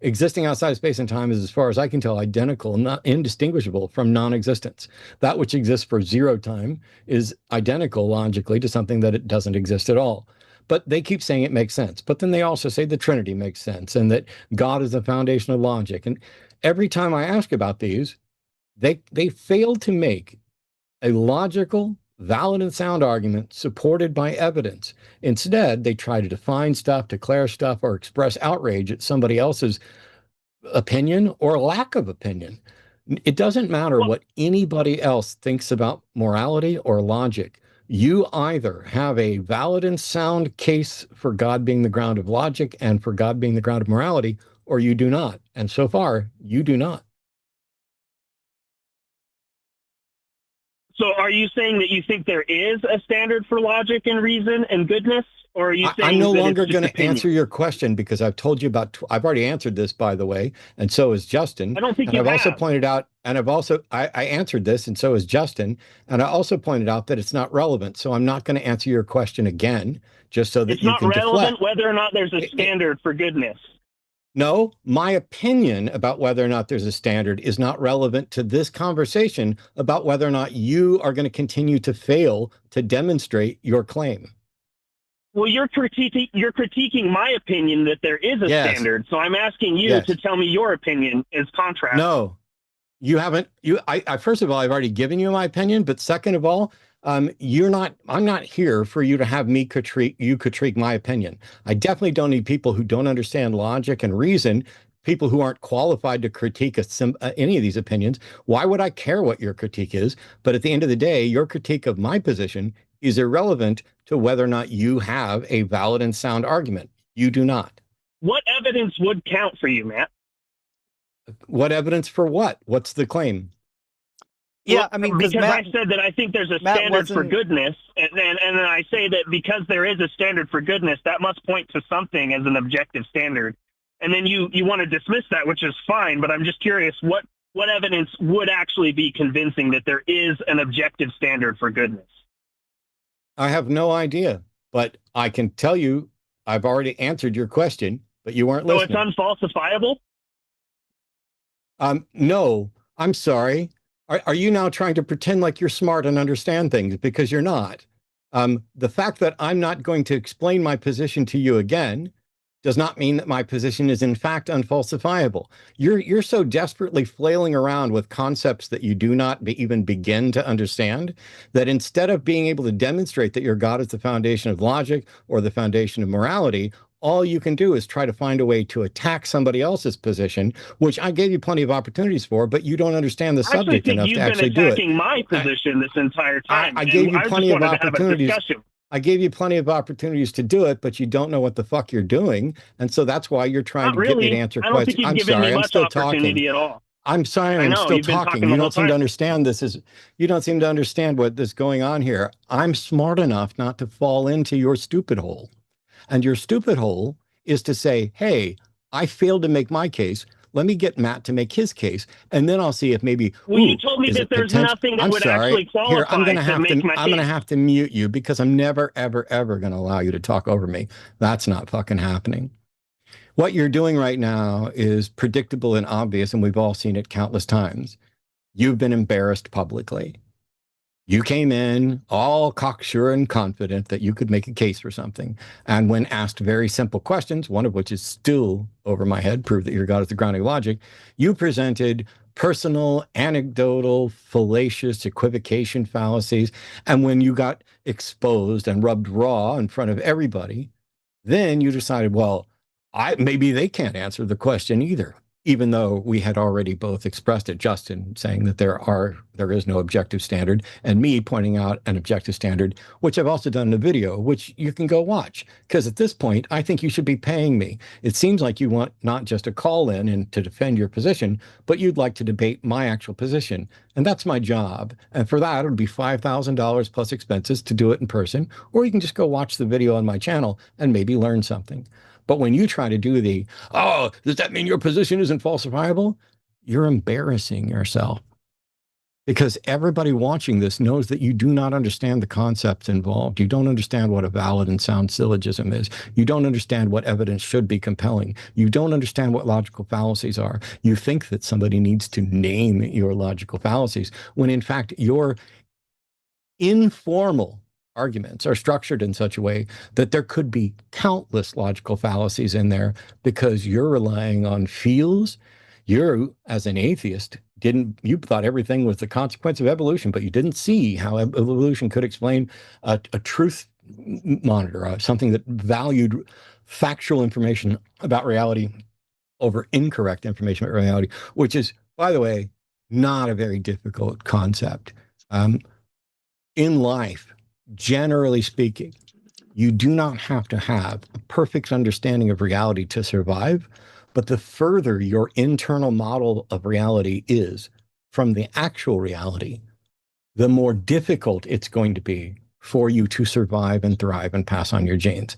existing outside space and time is, as far as I can tell, identical, not indistinguishable from non-existence. That which exists for zero time is identical logically to something that it doesn't exist at all. But they keep saying it makes sense. But then they also say the Trinity makes sense and that God is the foundation of logic. And every time I ask about these, they fail to make a logical, valid, and sound argument supported by evidence. Instead, they try to define stuff, declare stuff, or express outrage at somebody else's opinion or lack of opinion. It doesn't matter what anybody else thinks about morality or logic. You either have a valid and sound case for God being the ground of logic and for God being the ground of morality, or you do not. And so far, you do not. So are you saying that you think there is a standard for logic and reason and goodness? Or are you saying I'm no longer going to answer your question, because I've told you I've already answered this, by the way, and so is Justin. I don't think and you I've have. Also pointed out, and I answered this, and so is Justin, and I also pointed out that it's not relevant. So I'm not going to answer your question again, just so that you can deflect. It's not relevant whether or not there's a standard for goodness. No, my opinion about whether or not there's a standard is not relevant to this conversation about whether or not you are going to continue to fail to demonstrate your claim. Well, you're critiquing my opinion that there is a standard. So I'm asking you to tell me your opinion is contrast. No, you haven't. I first of all, I've already given you my opinion, but second of all, I'm not here for you to have me critique my opinion. I definitely don't need people who don't understand logic and reason, people who aren't qualified to critique any of these opinions. Why would I care what your critique is? But at the end of the day, your critique of my position is irrelevant to whether or not you have a valid and sound argument. You do not. What evidence would count for you, Matt? What evidence for what? What's the claim? Yeah, I mean, because I said that I think there's a standard for goodness, and then I say that because there is a standard for goodness, that must point to something as an objective standard. And then you want to dismiss that, which is fine, but I'm just curious, what evidence would actually be convincing that there is an objective standard for goodness? I have no idea, but I can tell you I've already answered your question, but you weren't listening. So it's unfalsifiable? No, I'm sorry. Are you now trying to pretend like you're smart and understand things? Because you're not. The fact that I'm not going to explain my position to you again does not mean that my position is in fact unfalsifiable. You're so desperately flailing around with concepts that you do not even begin to understand, that instead of being able to demonstrate that your God is the foundation of logic or the foundation of morality, all you can do is try to find a way to attack somebody else's position, which I gave you plenty of opportunities for, but you don't understand the subject enough to actually do it. You've been attacking my position this entire time. I gave you plenty of opportunities. I gave you plenty of opportunities to do it, but you don't know what the fuck you're doing. And so that's why you're trying to get me to answer questions. I don't think you've given me much opportunity at all. I'm sorry, I'm still talking. You don't seem to understand you don't seem to understand what is going on here. I'm smart enough not to fall into your stupid hole. And your stupid hole is to say, hey, I failed to make my case. Let me get Matt to make his case, and then I'll see if maybe. Well, you told me that there's nothing that would actually qualify. Here, I'm going to have to mute you because I'm never, ever, ever going to allow you to talk over me. That's not fucking happening. What you're doing right now is predictable and obvious, and we've all seen it countless times. You've been embarrassed publicly. You came in all cocksure and confident that you could make a case for something. And when asked very simple questions, one of which is still over my head, prove that your God is the grounding of logic, you presented personal, anecdotal, fallacious equivocation fallacies. And when you got exposed and rubbed raw in front of everybody, then you decided, well, maybe they can't answer the question either. Even though we had already both expressed it, Justin saying that there is no objective standard, and me pointing out an objective standard, which I've also done in a video, which you can go watch. Because at this point, I think you should be paying me. It seems like you want not just a call in and to defend your position, but you'd like to debate my actual position. And that's my job. And for that, it would be $5,000 plus expenses to do it in person, or you can just go watch the video on my channel and maybe learn something. But when you try to do does that mean your position isn't falsifiable? You're embarrassing yourself. Because everybody watching this knows that you do not understand the concepts involved. You don't understand what a valid and sound syllogism is. You don't understand what evidence should be compelling. You don't understand what logical fallacies are. You think that somebody needs to name your logical fallacies, when in fact your informal arguments are structured in such a way that there could be countless logical fallacies in there because you're relying on feels. You, as an atheist, you thought everything was the consequence of evolution, but you didn't see how evolution could explain a truth monitor, something that valued factual information about reality over incorrect information about reality, which is, by the way, not a very difficult concept. In life, generally speaking, you do not have to have a perfect understanding of reality to survive, but the further your internal model of reality is from the actual reality, the more difficult it's going to be for you to survive and thrive and pass on your genes.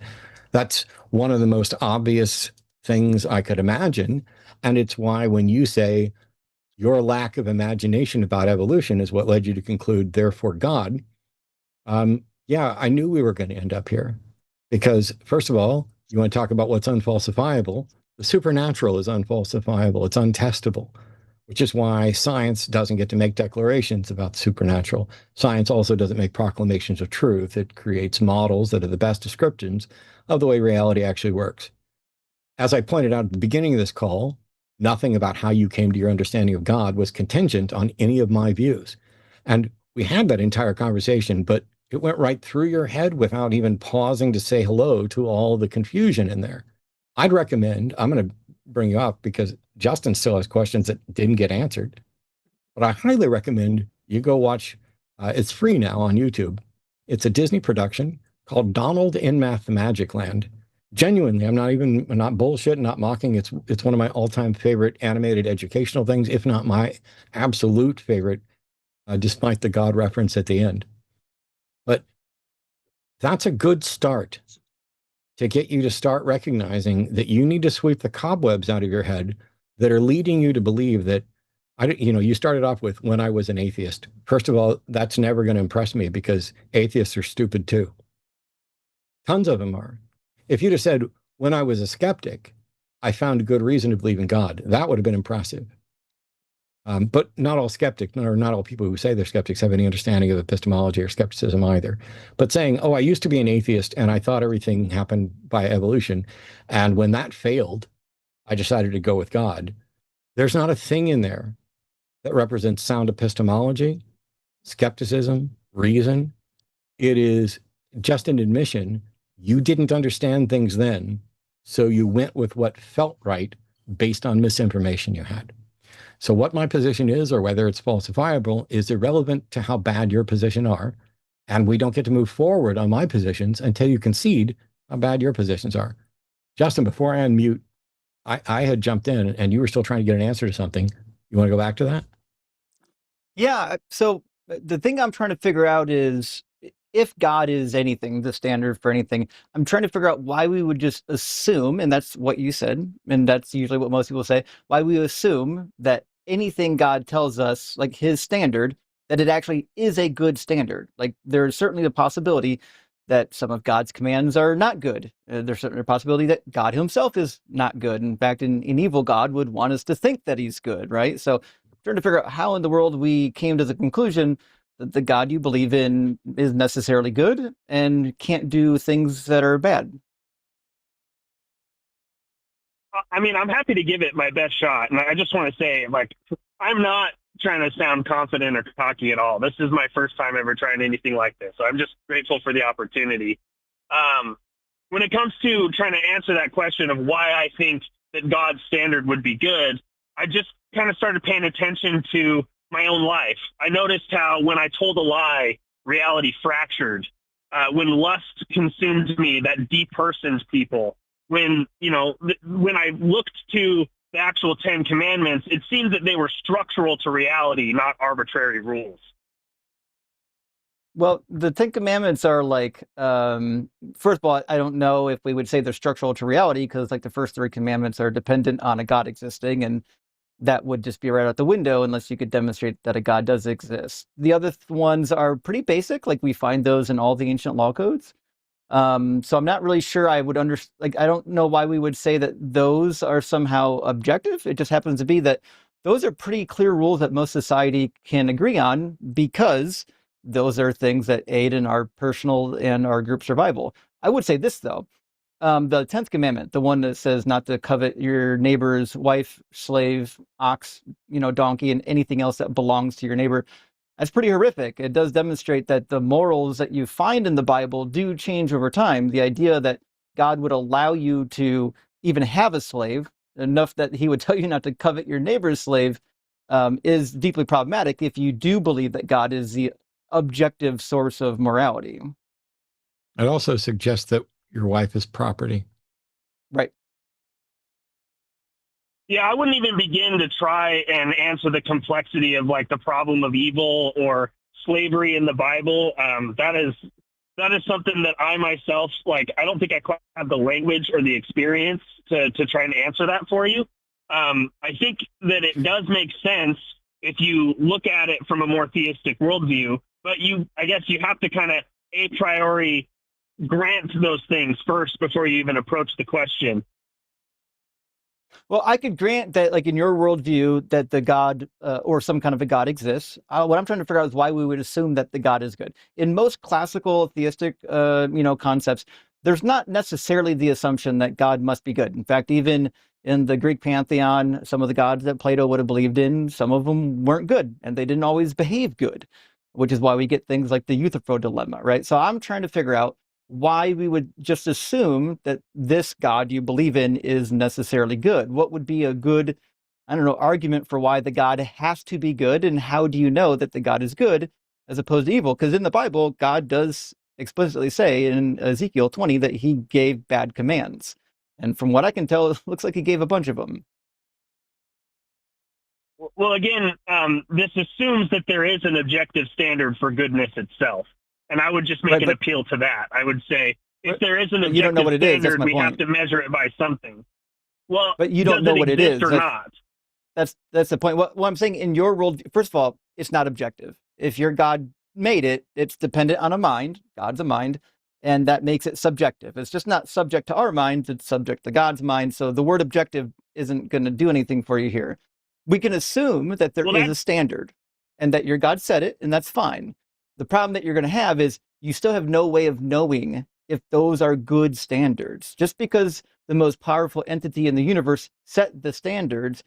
That's one of the most obvious things I could imagine. And it's why when you say your lack of imagination about evolution is what led you to conclude, therefore God, yeah, I knew we were going to end up here because, first of all, you want to talk about what's unfalsifiable. The supernatural is unfalsifiable. It's untestable, which is why science doesn't get to make declarations about the supernatural. Science also doesn't make proclamations of truth. It creates models that are the best descriptions of the way reality actually works. As I pointed out at the beginning of this call, nothing about how you came to your understanding of God was contingent on any of my views. And we had that entire conversation, but it went right through your head without even pausing to say hello to all the confusion in there. I'd recommend, I'm going to bring you up because Justin still has questions that didn't get answered, but I highly recommend you go watch, it's free now on YouTube. It's a Disney production called Donald in Magic Land. Genuinely, I'm not bullshit, not mocking. It's one of my all-time favorite animated educational things, if not my absolute favorite, despite the God reference at the end. But that's a good start to get you to start recognizing that you need to sweep the cobwebs out of your head that are leading you to believe that, you started off with when I was an atheist. First of all, that's never going to impress me because atheists are stupid too. Tons of them are. If you'd have said, when I was a skeptic, I found a good reason to believe in God, that would have been impressive. But not all skeptics, or not all people who say they're skeptics have any understanding of epistemology or skepticism either. But saying, I used to be an atheist and I thought everything happened by evolution. And when that failed, I decided to go with God. There's not a thing in there that represents sound epistemology, skepticism, reason. It is just an admission you didn't understand things then, So you went with what felt right based on misinformation you had. So what my position is, or whether it's falsifiable, is irrelevant to how bad your position are. And we don't get to move forward on my positions until you concede how bad your positions are. Justin, before I unmute, I had jumped in and you were still trying to get an answer to something. You want to go back to that? Yeah. So the thing I'm trying to figure out is, if God is anything, the standard for anything, I'm trying to figure out why we would just assume, and that's what you said, and that's usually what most people say, why we assume that anything God tells us, like his standard, that it actually is a good standard. Like there's certainly a possibility that some of God's commands are not good. There's certainly a possibility that God himself is not good. In fact, an evil God would want us to think that he's good, right? So trying to figure out how in the world we came to the conclusion that the God you believe in is necessarily good and can't do things that are bad. I mean, I'm happy to give it my best shot. And I just want to say, like, I'm not trying to sound confident or cocky at all. This is my first time ever trying anything like this. So I'm just grateful for the opportunity. When it comes to trying to answer that question of why I think that God's standard would be good, I just kind of started paying attention to my own life. I noticed how when I told a lie, reality fractured. When lust consumed me, that depersoned people. When I looked to the actual 10 Commandments, it seemed that they were structural to reality, not arbitrary rules. Well, the 10 Commandments are like, first of all, I don't know if we would say they're structural to reality, because like the first 3 commandments are dependent on a God existing, and that would just be right out the window unless you could demonstrate that a God does exist. The other ones are pretty basic, like we find those in all the ancient law codes. So I'm not really sure I would I don't know why we would say that those are somehow objective. It just happens to be that those are pretty clear rules that most society can agree on, because those are things that aid in our personal and our group survival. I would say this, though. The 10th commandment, the one that says not to covet your neighbor's wife, slave, ox, donkey, and anything else that belongs to your neighbor, that's pretty horrific. It does demonstrate that the morals that you find in the Bible do change over time. The idea that God would allow you to even have a slave, enough that he would tell you not to covet your neighbor's slave, is deeply problematic if you do believe that God is the objective source of morality. It also suggests that your wife is property. Right. Yeah, I wouldn't even begin to try and answer the complexity of like the problem of evil or slavery in the Bible. That is something that I myself, I don't think I quite have the language or the experience to try and answer that for you. I think that it does make sense if you look at it from a more theistic worldview, but I guess you have to kind of a priori grant those things first before you even approach the question. Well, I could grant that, like in your worldview, that the God or some kind of a God exists. What I'm trying to figure out is why we would assume that the God is good. In most classical theistic, concepts, there's not necessarily the assumption that God must be good. In fact, even in the Greek pantheon, some of the gods that Plato would have believed in, some of them weren't good, and they didn't always behave good, which is why we get things like the Euthyphro dilemma, right? So I'm trying to figure out why we would just assume that this God you believe in is necessarily good. What would be a good, argument for why the God has to be good, and how do you know that the God is good as opposed to evil? Because in the Bible, God does explicitly say in Ezekiel 20 that he gave bad commands. And from what I can tell, it looks like he gave a bunch of them. Well, again, this assumes that there is an objective standard for goodness itself. And I would just make an appeal to that. I would say, if there is an objective standard, we have to measure it by something. Well, but you don't know what it is or not. That's the point. What I'm saying, in your world, first of all, it's not objective. If your God made it, it's dependent on a mind. God's a mind, and that makes it subjective. It's just not subject to our minds, it's subject to God's mind. So the word objective isn't going to do anything for you here. We can assume that there is a standard and that your God said it, and that's fine. The problem that you're going to have is you still have no way of knowing if those are good standards. Just because the most powerful entity in the universe set the standards,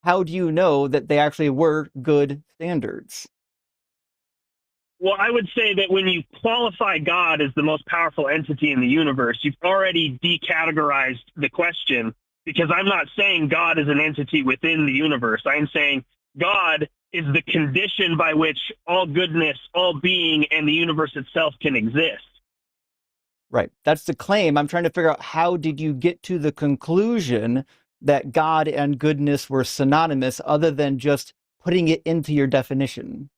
how do you know that they actually were good standards? Well, I would say that when you qualify God as the most powerful entity in the universe, you've already decategorized the question, because I'm not saying God is an entity within the universe. I'm saying God is the condition by which all goodness, all being, and the universe itself can exist. Right. That's the claim. I'm trying to figure out, how did you get to the conclusion that God and goodness were synonymous, other than just putting it into your definition?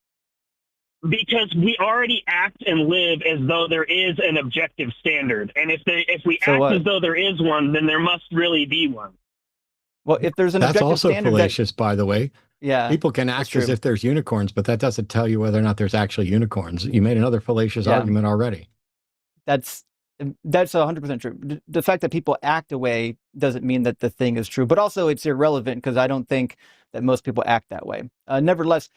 Because we already act and live as though there is an objective standard. And if we act as though there is one, then there must really be one. Well, if there's an That's objective also standard, fallacious, by the way. Yeah. People can act as if there's unicorns, but that doesn't tell you whether or not there's actually unicorns. You made another fallacious argument already. That's 100% true. The fact that people act away doesn't mean that the thing is true, but also it's irrelevant, because I don't think that most people act that way. Nevertheless,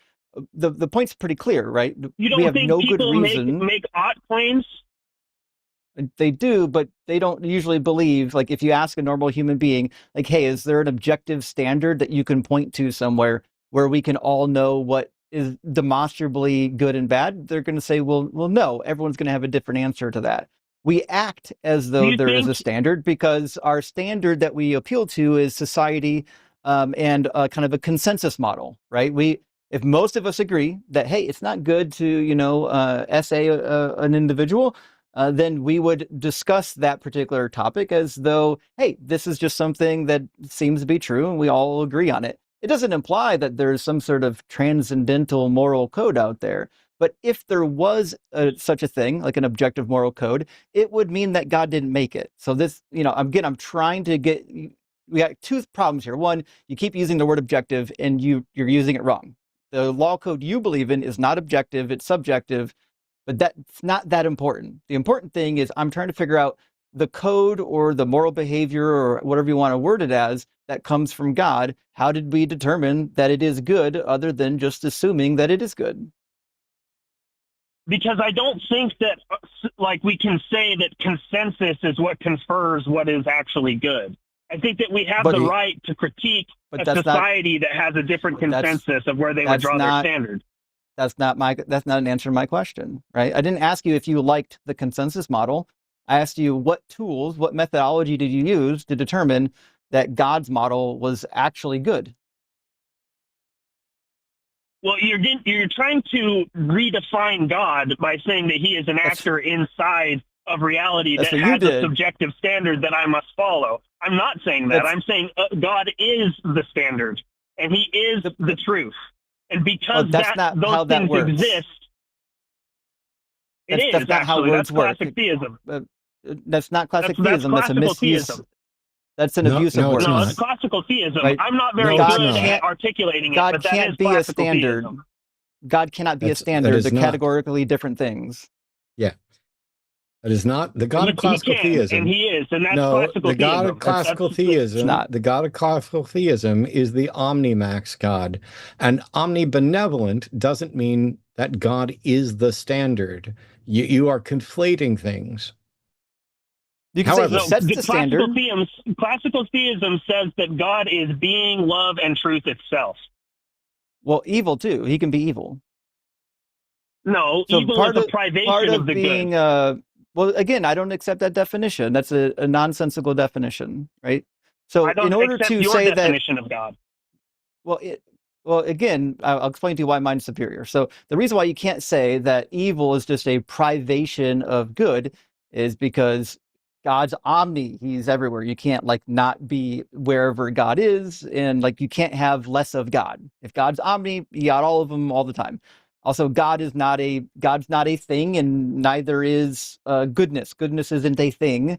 the point's pretty clear, right? You don't we have think no people good reason. make ought claims? They do, but they don't usually believe, like, if you ask a normal human being, like, hey, is there an objective standard that you can point to somewhere where we can all know what is demonstrably good and bad? They're going to say, well, no, everyone's going to have a different answer to that. We act as though there is a standard, because our standard that we appeal to is society, and kind of a consensus model, right? If most of us agree that, hey, it's not good to, essay an individual, then we would discuss that particular topic as though, hey, this is just something that seems to be true and we all agree on it. It doesn't imply that there's some sort of transcendental moral code out there. But if there was such a thing, like an objective moral code, it would mean that God didn't make it. So this, again, I'm trying to get, we got two problems here. One, you keep using the word objective and you're using it wrong. The law code you believe in is not objective, it's subjective, but that's not that important. The important thing is, I'm trying to figure out the code or the moral behavior or whatever you want to word it as that comes from God. How did we determine that it is good, other than just assuming that it is good? Because I don't think that, like, we can say that consensus is what confers what is actually good. I think that we have the right to critique a society that has a different consensus of where they would draw their standard. That's not an answer to my question, right? I didn't ask you if you liked the consensus model. I asked you what tools, what methodology did you use to determine that God's model was actually good? Well, you're trying to redefine God by saying that he is an actor inside of reality that has a subjective standard that I must follow. I'm not saying that. I'm saying God is the standard, and he is the truth. And because those things exist, that's not how words work. Classic theism. That's not classic theism. That's a misuse. That's an abuse of words. No, it's classical theism. Right? I'm not very good at articulating it, but that is be a standard. Theism. God cannot be a standard. They're categorically different things. Yeah. That is not the God of classical theism. And he is, and that's classical theism. The God of classical theism, the God of classical theism is the omnimax God. And omnibenevolent doesn't mean that God is the standard. You are conflating things. You can say he sets the standard. Classical theism says that God is being, love, and truth itself. Well, evil too. He can be evil. No, so evil is a privation of the good. Well, again, I don't accept that definition. That's a nonsensical definition, right? So in order to say that definition of God. Well, again, I'll explain to you why mine's superior. So the reason why you can't say that evil is just a privation of good is because God's omni, he's everywhere. You can't not be wherever God is, and you can't have less of God. If God's omni, you got all of them all the time. Also, God's not a thing, and neither is goodness. Goodness isn't a thing.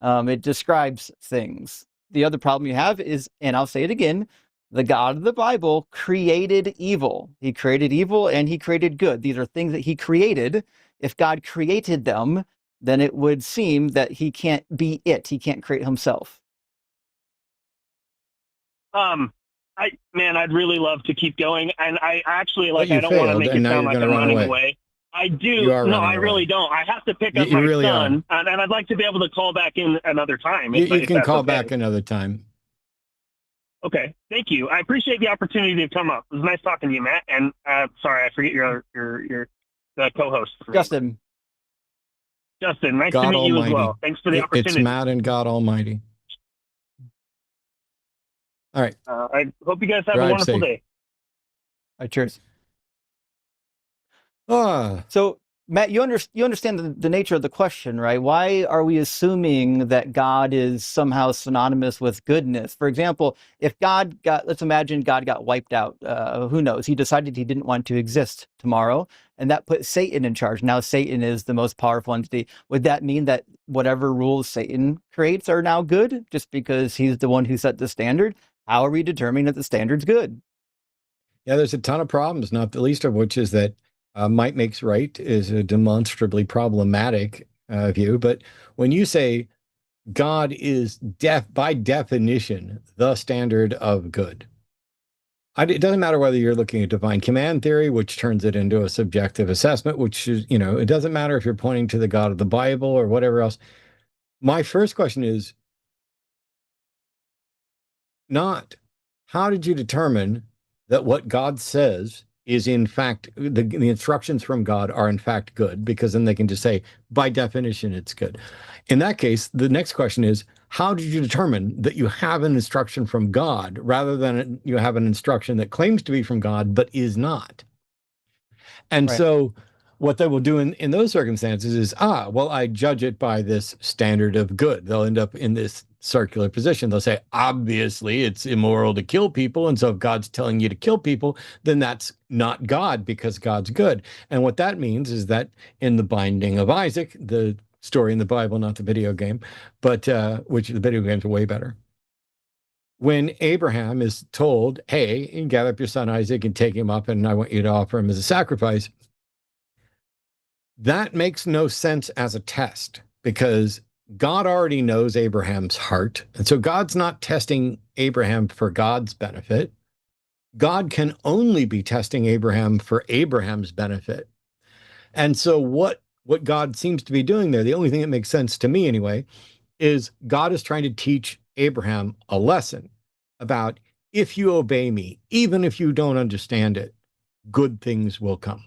It describes things. The other problem you have is, and I'll say it again, the God of the Bible created evil. He created evil and he created good. These are things that he created. If God created them, then it would seem that he can't be it. He can't create himself. I'd really love to keep going, and I actually I don't want to make it sound like I'm running away. I do. No, I really don't. I have to pick up my son, and I'd like to be able to call back in another time. You can call back another time. Okay, thank you. I appreciate the opportunity to come up. It was nice talking to you, Matt. And sorry, I forget your the co-host. Justin. Justin, nice God to meet you as Almighty. well. Thanks for the opportunity. It's Matt and God Almighty. All right. I hope you guys have a Drive wonderful safe. day. All right, cheers. Ah, So, Matt, you understand the nature of the question, right? Why are we assuming that God is somehow synonymous with goodness? For example, if let's imagine God got wiped out. Who knows? He decided he didn't want to exist tomorrow, and that put Satan in charge. Now Satan is the most powerful entity. Would that mean that whatever rules Satan creates are now good just because he's the one who set the standard? How are we determining that the standard's good? yeah, there's a ton of problems, not the least of which is that might makes right is a demonstrably problematic view. But when you say God is by definition the standard of good, it doesn't matter whether you're looking at divine command theory, which turns it into a subjective assessment, which is, it doesn't matter if you're pointing to the God of the Bible or whatever else. My first question is not how did you determine that what God says is in fact, the instructions from God are in fact good, because then they can just say, by definition, it's good. In that case, the next question is, how did you determine that you have an instruction from God rather than you have an instruction that claims to be from God but is not? And Right. so what they will do in those circumstances is, well, I judge it by this standard of good. They'll end up in this circular position. They'll say, obviously, it's immoral to kill people. And so if God's telling you to kill people, then that's not God because God's good. And what that means is that in the binding of Isaac, the story in the Bible, not the video game, but which the video games are way better. When Abraham is told, hey, you can gather up your son Isaac and take him up, and I want you to offer him as a sacrifice, that makes no sense as a test because God already knows Abraham's heart. And so God's not testing Abraham for God's benefit. God can only be testing Abraham for Abraham's benefit. And so what God seems to be doing there, the only thing that makes sense to me anyway, is God is trying to teach Abraham a lesson about if you obey me, even if you don't understand it, good things will come.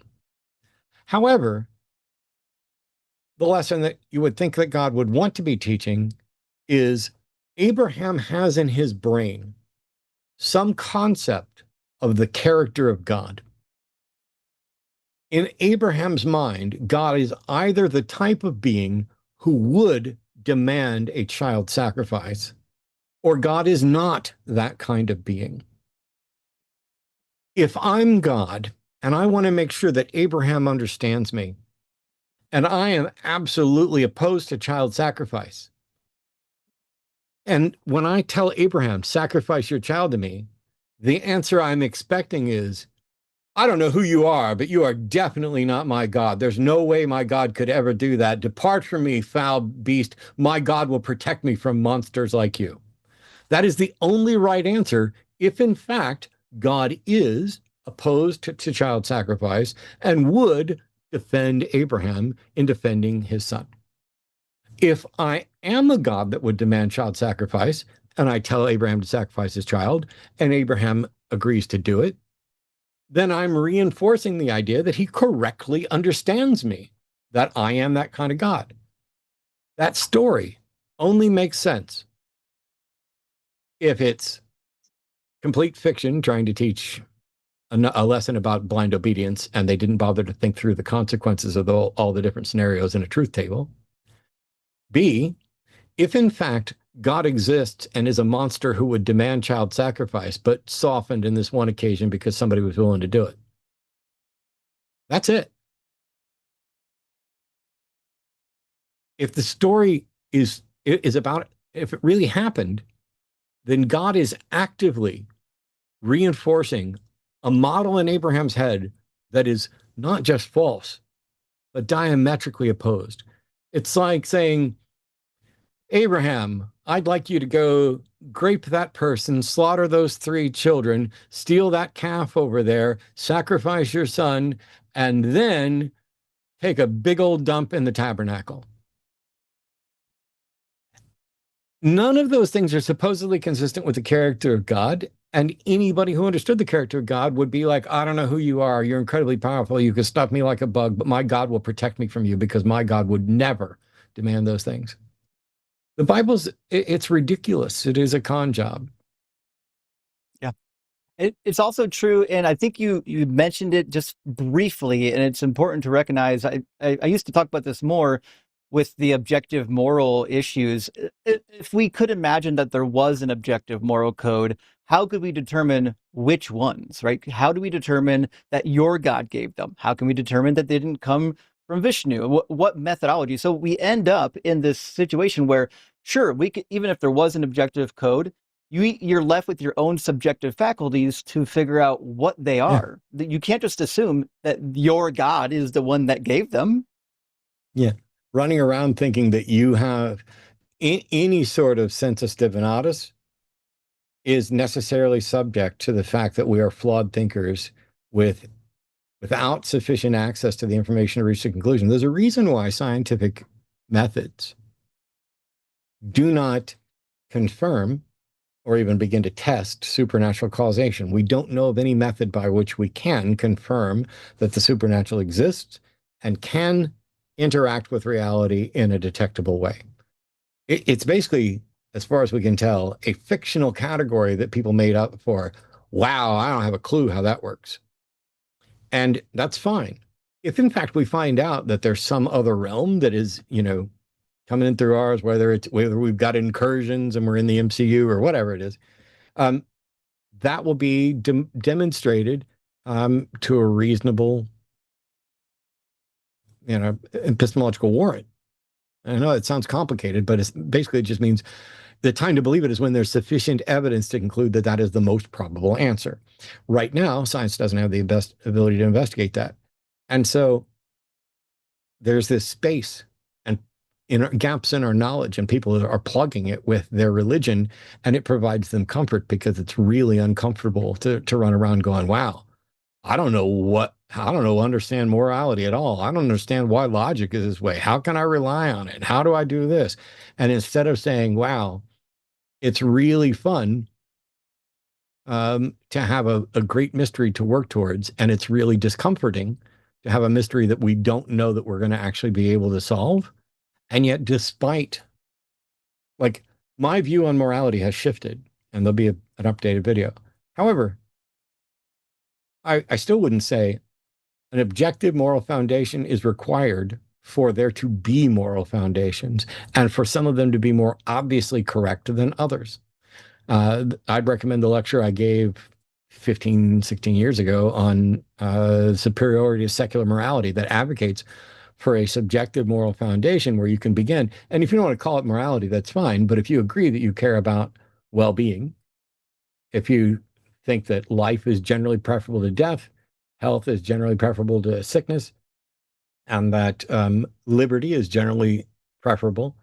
However, the lesson that you would think that God would want to be teaching is Abraham has in his brain some concept of the character of God. In Abraham's mind, God is either the type of being who would demand a child sacrifice, or God is not that kind of being. If I'm God and I want to make sure that Abraham understands me, and I am absolutely opposed to child sacrifice. And when I tell Abraham, sacrifice your child to me, the answer I'm expecting is, I don't know who you are, but you are definitely not my God. There's no way my God could ever do that. Depart from me, foul beast. My God will protect me from monsters like you. That is the only right answer if, in fact, God is opposed to child sacrifice and would defend Abraham in defending his son. If I am a God that would demand child sacrifice, and I tell Abraham to sacrifice his child, and Abraham agrees to do it, then I'm reinforcing the idea that he correctly understands me, that I am that kind of God. That story only makes sense if it's complete fiction trying to teach a lesson about blind obedience, and they didn't bother to think through the consequences of all the different scenarios in a truth table. B, if in fact God exists and is a monster who would demand child sacrifice, but softened in this one occasion because somebody was willing to do it. That's it. If the story is about, if it really happened, then God is actively reinforcing a model in Abraham's head that is not just false, but diametrically opposed. It's like saying, Abraham, I'd like you to go grape that person, slaughter those 3 children, steal that calf over there, sacrifice your son, and then take a big old dump in the tabernacle. None of those things are supposedly consistent with the character of God, And anybody who understood the character of God would be like, I don't know who you are. You're incredibly powerful. You can stuff me like a bug, but my God will protect me from you because my God would never demand those things. The Bible's, it's ridiculous. It is a con job. Yeah. It's also true, and I think you mentioned it just briefly, and it's important to recognize. I used to talk about this more with the objective moral issues. If we could imagine that there was an objective moral code, how could we determine which ones, right? How do we determine that your God gave them? How can we determine that they didn't come from Vishnu? What methodology? So we end up in this situation where, sure, we could, even if there was an objective code, you're left with your own subjective faculties to figure out what they are. Yeah. You can't just assume that your God is the one that gave them. Yeah. Running around thinking that you have any sort of sensus divinatus is necessarily subject to the fact that we are flawed thinkers without sufficient access to the information to reach a conclusion. There's a reason why scientific methods do not confirm or even begin to test supernatural causation. We don't know of any method by which we can confirm that the supernatural exists and can interact with reality in a detectable way. It's basically, as far as we can tell, a fictional category that people made up for, wow, I don't have a clue how that works. And that's fine. If in fact we find out that there's some other realm that is, coming in through ours, whether we've got incursions and we're in the MCU or whatever it is, that will be demonstrated to a reasonable, epistemological warrant. I know it sounds complicated, but it just means the time to believe it is when there's sufficient evidence to conclude that that is the most probable answer. Right now, science doesn't have the best ability to investigate that. And so there's this space and gaps in our knowledge, and people are plugging it with their religion, and it provides them comfort because it's really uncomfortable to run around going, wow, I don't understand morality at all. I don't understand why logic is this way. How can I rely on it? How do I do this? And instead of saying, wow, it's really fun to have a great mystery to work towards, and it's really discomforting to have a mystery that we don't know that we're going to actually be able to solve. And yet, despite, my view on morality has shifted, and there'll be an updated video. However, I still wouldn't say an objective moral foundation is required for there to be moral foundations, and for some of them to be more obviously correct than others. I'd recommend the lecture I gave 15, 16 years ago on superiority of secular morality that advocates for a subjective moral foundation where you can begin. And if you don't want to call it morality, that's fine. But if you agree that you care about well-being, if you think that life is generally preferable to death, health is generally preferable to sickness, and that liberty is generally preferable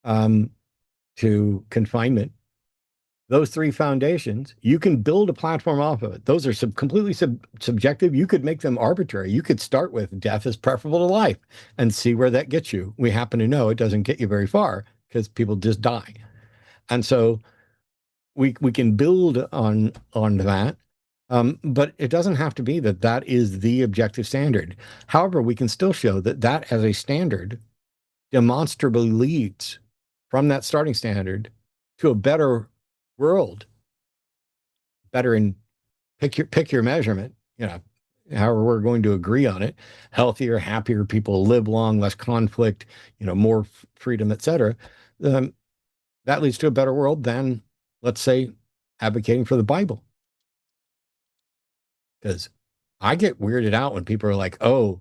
to confinement, those three foundations, you can build a platform off of it. Those are completely subjective. You could make them arbitrary. You could start with death is preferable to life and see where that gets you. We happen to know it doesn't get you very far because people just die. And so we can build on that. But it doesn't have to be that is the objective standard. However, we can still show that as a standard demonstrably leads from that starting standard to a better world, better in pick your measurement, however we're going to agree on it, healthier, happier people, live long, less conflict, more freedom, etc. That leads to a better world than, let's say, advocating for the Bible. Because I get weirded out when people are like, oh,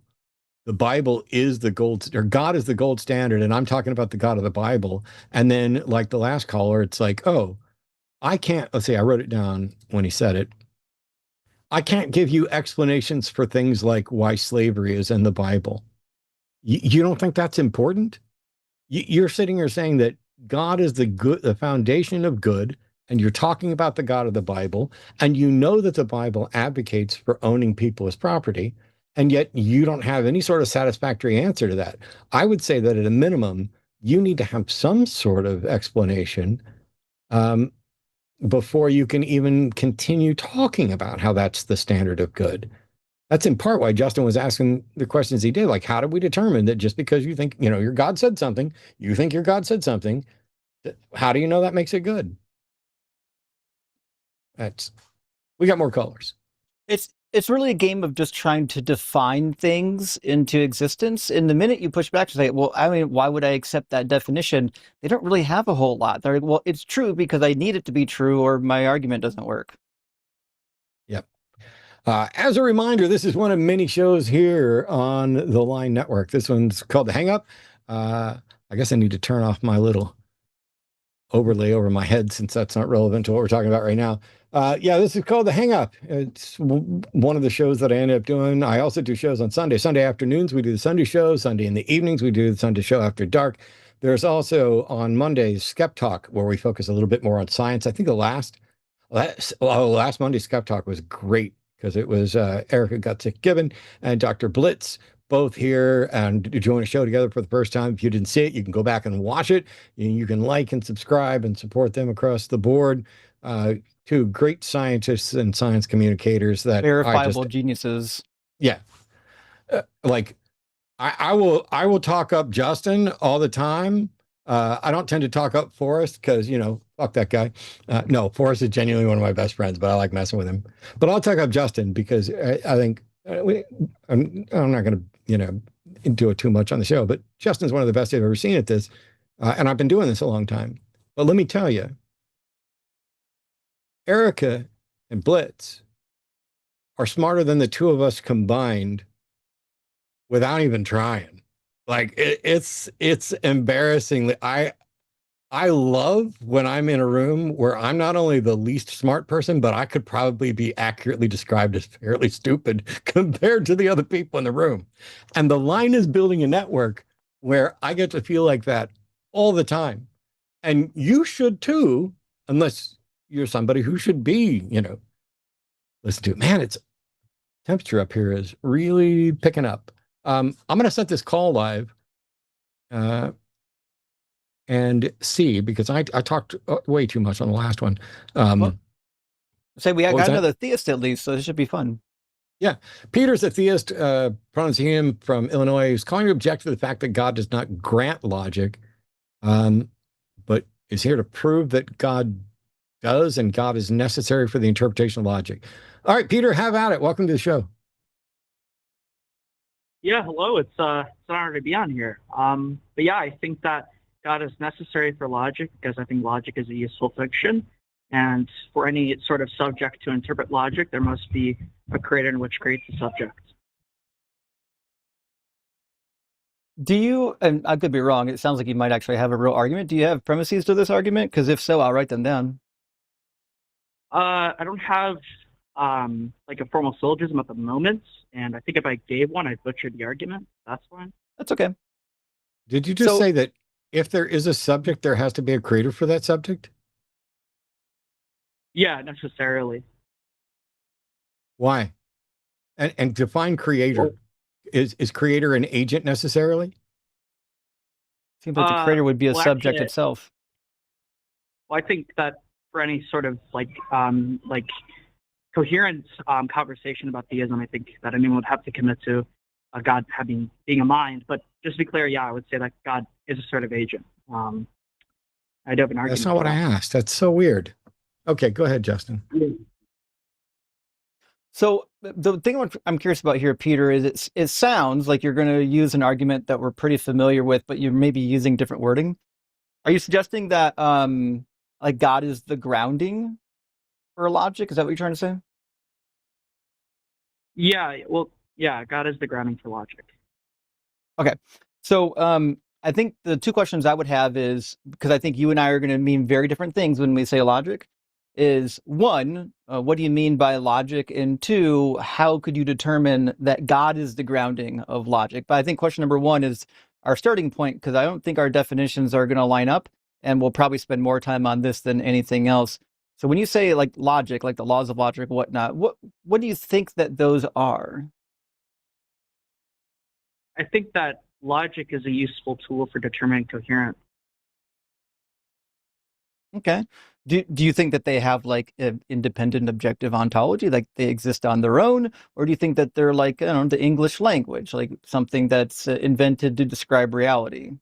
the Bible is the gold, or God is the gold standard, and I'm talking about the God of the Bible. And then, like the last caller, it's like, oh, let's see, I wrote it down when he said it. I can't give you explanations for things like why slavery is in the Bible. You don't think that's important? You're sitting here saying that God is the foundation of good, and you're talking about the God of the Bible, and you know that the Bible advocates for owning people as property, and yet you don't have any sort of satisfactory answer to that. I would say that at a minimum, you need to have some sort of explanation before you can even continue talking about how that's the standard of good. That's in part why Justin was asking the questions he did. Like, how do we determine that just because you think, your God said something, you think your God said something, how do you know that makes it good? We got more colors. It's really a game of just trying to define things into existence. And the minute you push back to say, well, I mean, why would I accept that definition? They don't really have a whole lot. They're like, well, it's true because I need it to be true or my argument doesn't work. Yep. As a reminder, this is one of many shows here on the Line Network. This one's called The Hang Up. I guess I need to turn off my little overlay over my head since that's not relevant to what we're talking about right now. Yeah, this is called The Hang Up. It's one of the shows that I ended up doing. I also do shows on Sunday afternoons. We do the Sunday show. Sunday in the evenings, we do the Sunday show after dark. There's also on Mondays, Skeptalk, where we focus a little bit more on science. I think last Monday, Skeptalk was great because it was Erica Gutsick-Gibbon and Dr. Blitz both here and join a show together for the first time. If you didn't see it, you can go back and watch it. You can like and subscribe and support them across the board. Two great scientists and science communicators that verifiable geniuses. Yeah. I will talk up Justin all the time. I don't tend to talk up Forrest because, fuck that guy. No, Forrest is genuinely one of my best friends, but I like messing with him. But I'll talk up Justin because I think I'm not going to, do it too much on the show, but Justin's one of the best I've ever seen at this. And I've been doing this a long time. But let me tell you, Erica and Blitz are smarter than the two of us combined without even trying. Like it's embarrassingly. I love when I'm in a room where I'm not only the least smart person, but I could probably be accurately described as fairly stupid compared to the other people in the room. And the Line is building a network where I get to feel like that all the time. And you should too, unless you're somebody who should be, listen to it. Man, it's temperature up here is really picking up. I'm going to set this call live. And see, because I talked way too much on the last one. Say we got another theist at least, so this should be fun. Yeah. Peter's a theist, pronouncing him from Illinois. He's calling to object to the fact that God does not grant logic, but is here to prove that God does, and God is necessary for the interpretation of logic. All right, Peter, have at it. Welcome to the show. Yeah, hello. It's an honor to be on here. But yeah, I think that God is necessary for logic because I think logic is a useful fiction. And for any sort of subject to interpret logic, there must be a creator in which creates the subject. Do you, and I could be wrong, it sounds like you might actually have a real argument. Do you have premises to this argument? Because if so, I'll write them down. I don't have like a formal syllogism at the moment. And I think if I gave one, I'd butcher the argument. That's fine. That's okay. Did you just say that if there is a subject, there has to be a creator for that subject? Yeah, necessarily. Why? And define creator. Well, is creator an agent necessarily? Seems like the creator would be a subject actually, itself. Well, I think that for any sort of like coherent conversation about theism, I think that anyone would have to commit to God being a mind. But just to be clear, yeah, I would say that God is a sort of agent. I do have an argument. That's not what I asked. That's so weird. Okay, go ahead, Justin. So the thing I'm curious about here, Peter, is it sounds like you're going to use an argument that we're pretty familiar with, but you're maybe using different wording. Are you suggesting that like God is the grounding for logic? Is that what you're trying to say? Yeah, well, yeah, God is the grounding for logic. Okay. So I think the two questions I would have is, because I think you and I are going to mean very different things when we say logic, is one, what do you mean by logic? And two, how could you determine that God is the grounding of logic? But I think question number one is our starting point, because I don't think our definitions are going to line up, and we'll probably spend more time on this than anything else. So when you say like logic, like the laws of logic, whatnot, what do you think that those are? I think that logic is a useful tool for determining coherence. Okay. do you think that they have like an independent objective ontology, like they exist on their own, or do you think that they're like, I don't know, the English language, like something that's invented to describe reality?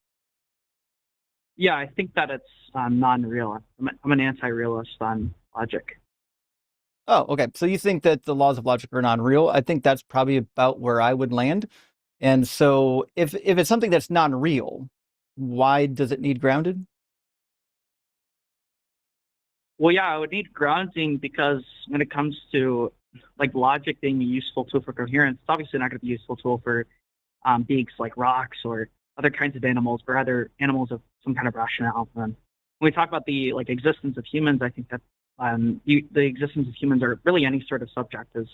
Yeah, I think that it's non-real. I'm an anti-realist on logic. Oh, okay. So you think that the laws of logic are non-real? I think that's probably about where I would land. And so if it's something that's non-real, why does it need grounded? Well, yeah, I would need grounding because when it comes to like logic being a useful tool for coherence, it's obviously not going to be a useful tool for beings like rocks or other kinds of animals, but rather animals of some kind of rationale. And when we talk about the like existence of humans, I think that the existence of humans, or really any sort of subject, is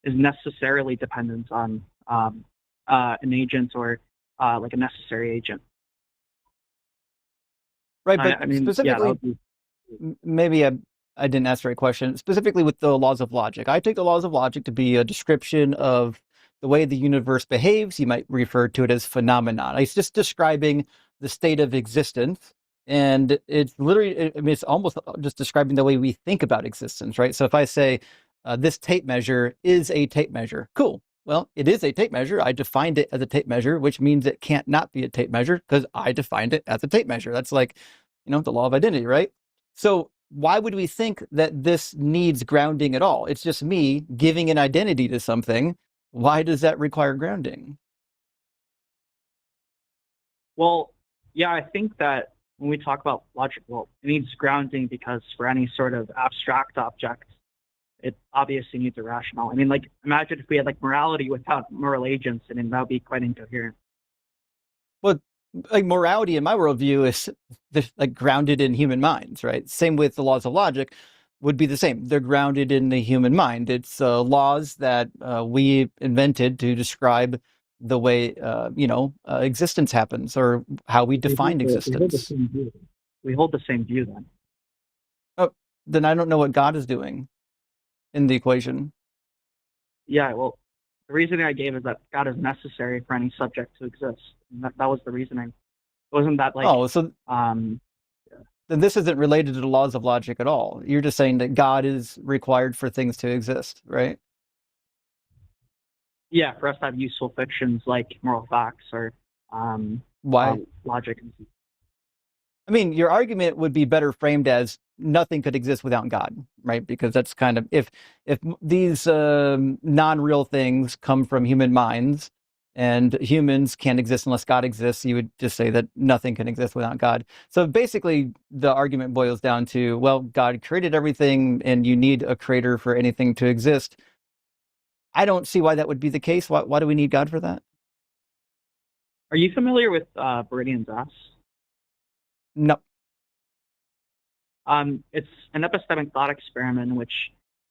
necessarily dependent on an agent or like a necessary agent. Right, but I mean, specifically, maybe I didn't ask the right question. Specifically with the laws of logic, I take the laws of logic to be a description of the way the universe behaves. You might refer to it as phenomenon. It's just describing the state of existence. And it's literally, I mean, it's almost just describing the way we think about existence, right? So if I say this tape measure is a tape measure, cool. Well, it is a tape measure. I defined it as a tape measure, which means it can't not be a tape measure because I defined it as a tape measure. That's like, the law of identity, right? So why would we think that this needs grounding at all? It's just me giving an identity to something. Why does that require grounding? Well, yeah, I think that when we talk about logic, well, it needs grounding because for any sort of abstract object, it obviously needs a rationale. I mean, like, imagine if we had like morality without moral agents, and that would be quite incoherent. Well, like morality in my worldview is like grounded in human minds, right? Same with the laws of logic would be the same. They're grounded in the human mind. It's laws that we invented to describe the way existence happens, or how we define existence. We hold the same view then. Oh, then I don't know what God is doing in the equation. Yeah, well, the reasoning I gave is that God is necessary for any subject to exist. And that was the reasoning. Wasn't that like? Oh, so then this isn't related to the laws of logic at all. You're just saying that God is required for things to exist, right? Yeah, for us to have useful fictions like moral facts or why logic. I mean, your argument would be better framed as nothing could exist without God, right? Because that's kind of, if these non-real things come from human minds and humans can't exist unless God exists, you would just say that nothing can exist without God. So basically the argument boils down to, well, God created everything and you need a creator for anything to exist. I don't see why that would be the case. Why do we need God for that? Are you familiar with Meridian's S? No. It's an epistemic thought experiment in which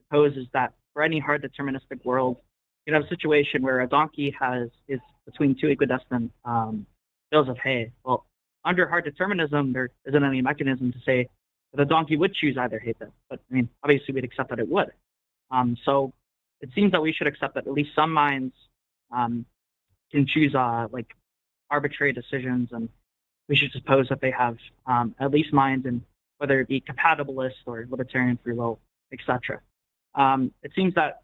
proposes that for any hard deterministic world, you have a situation where a donkey is between two equidistant bales of hay. Well, under hard determinism, there isn't any mechanism to say that a donkey would choose either hay bit. But I mean, obviously, we'd accept that it would. So it seems that we should accept that at least some minds can choose like arbitrary decisions, and we should suppose that they have at least minds, and whether it be compatibilist or libertarian free will, etc. It seems that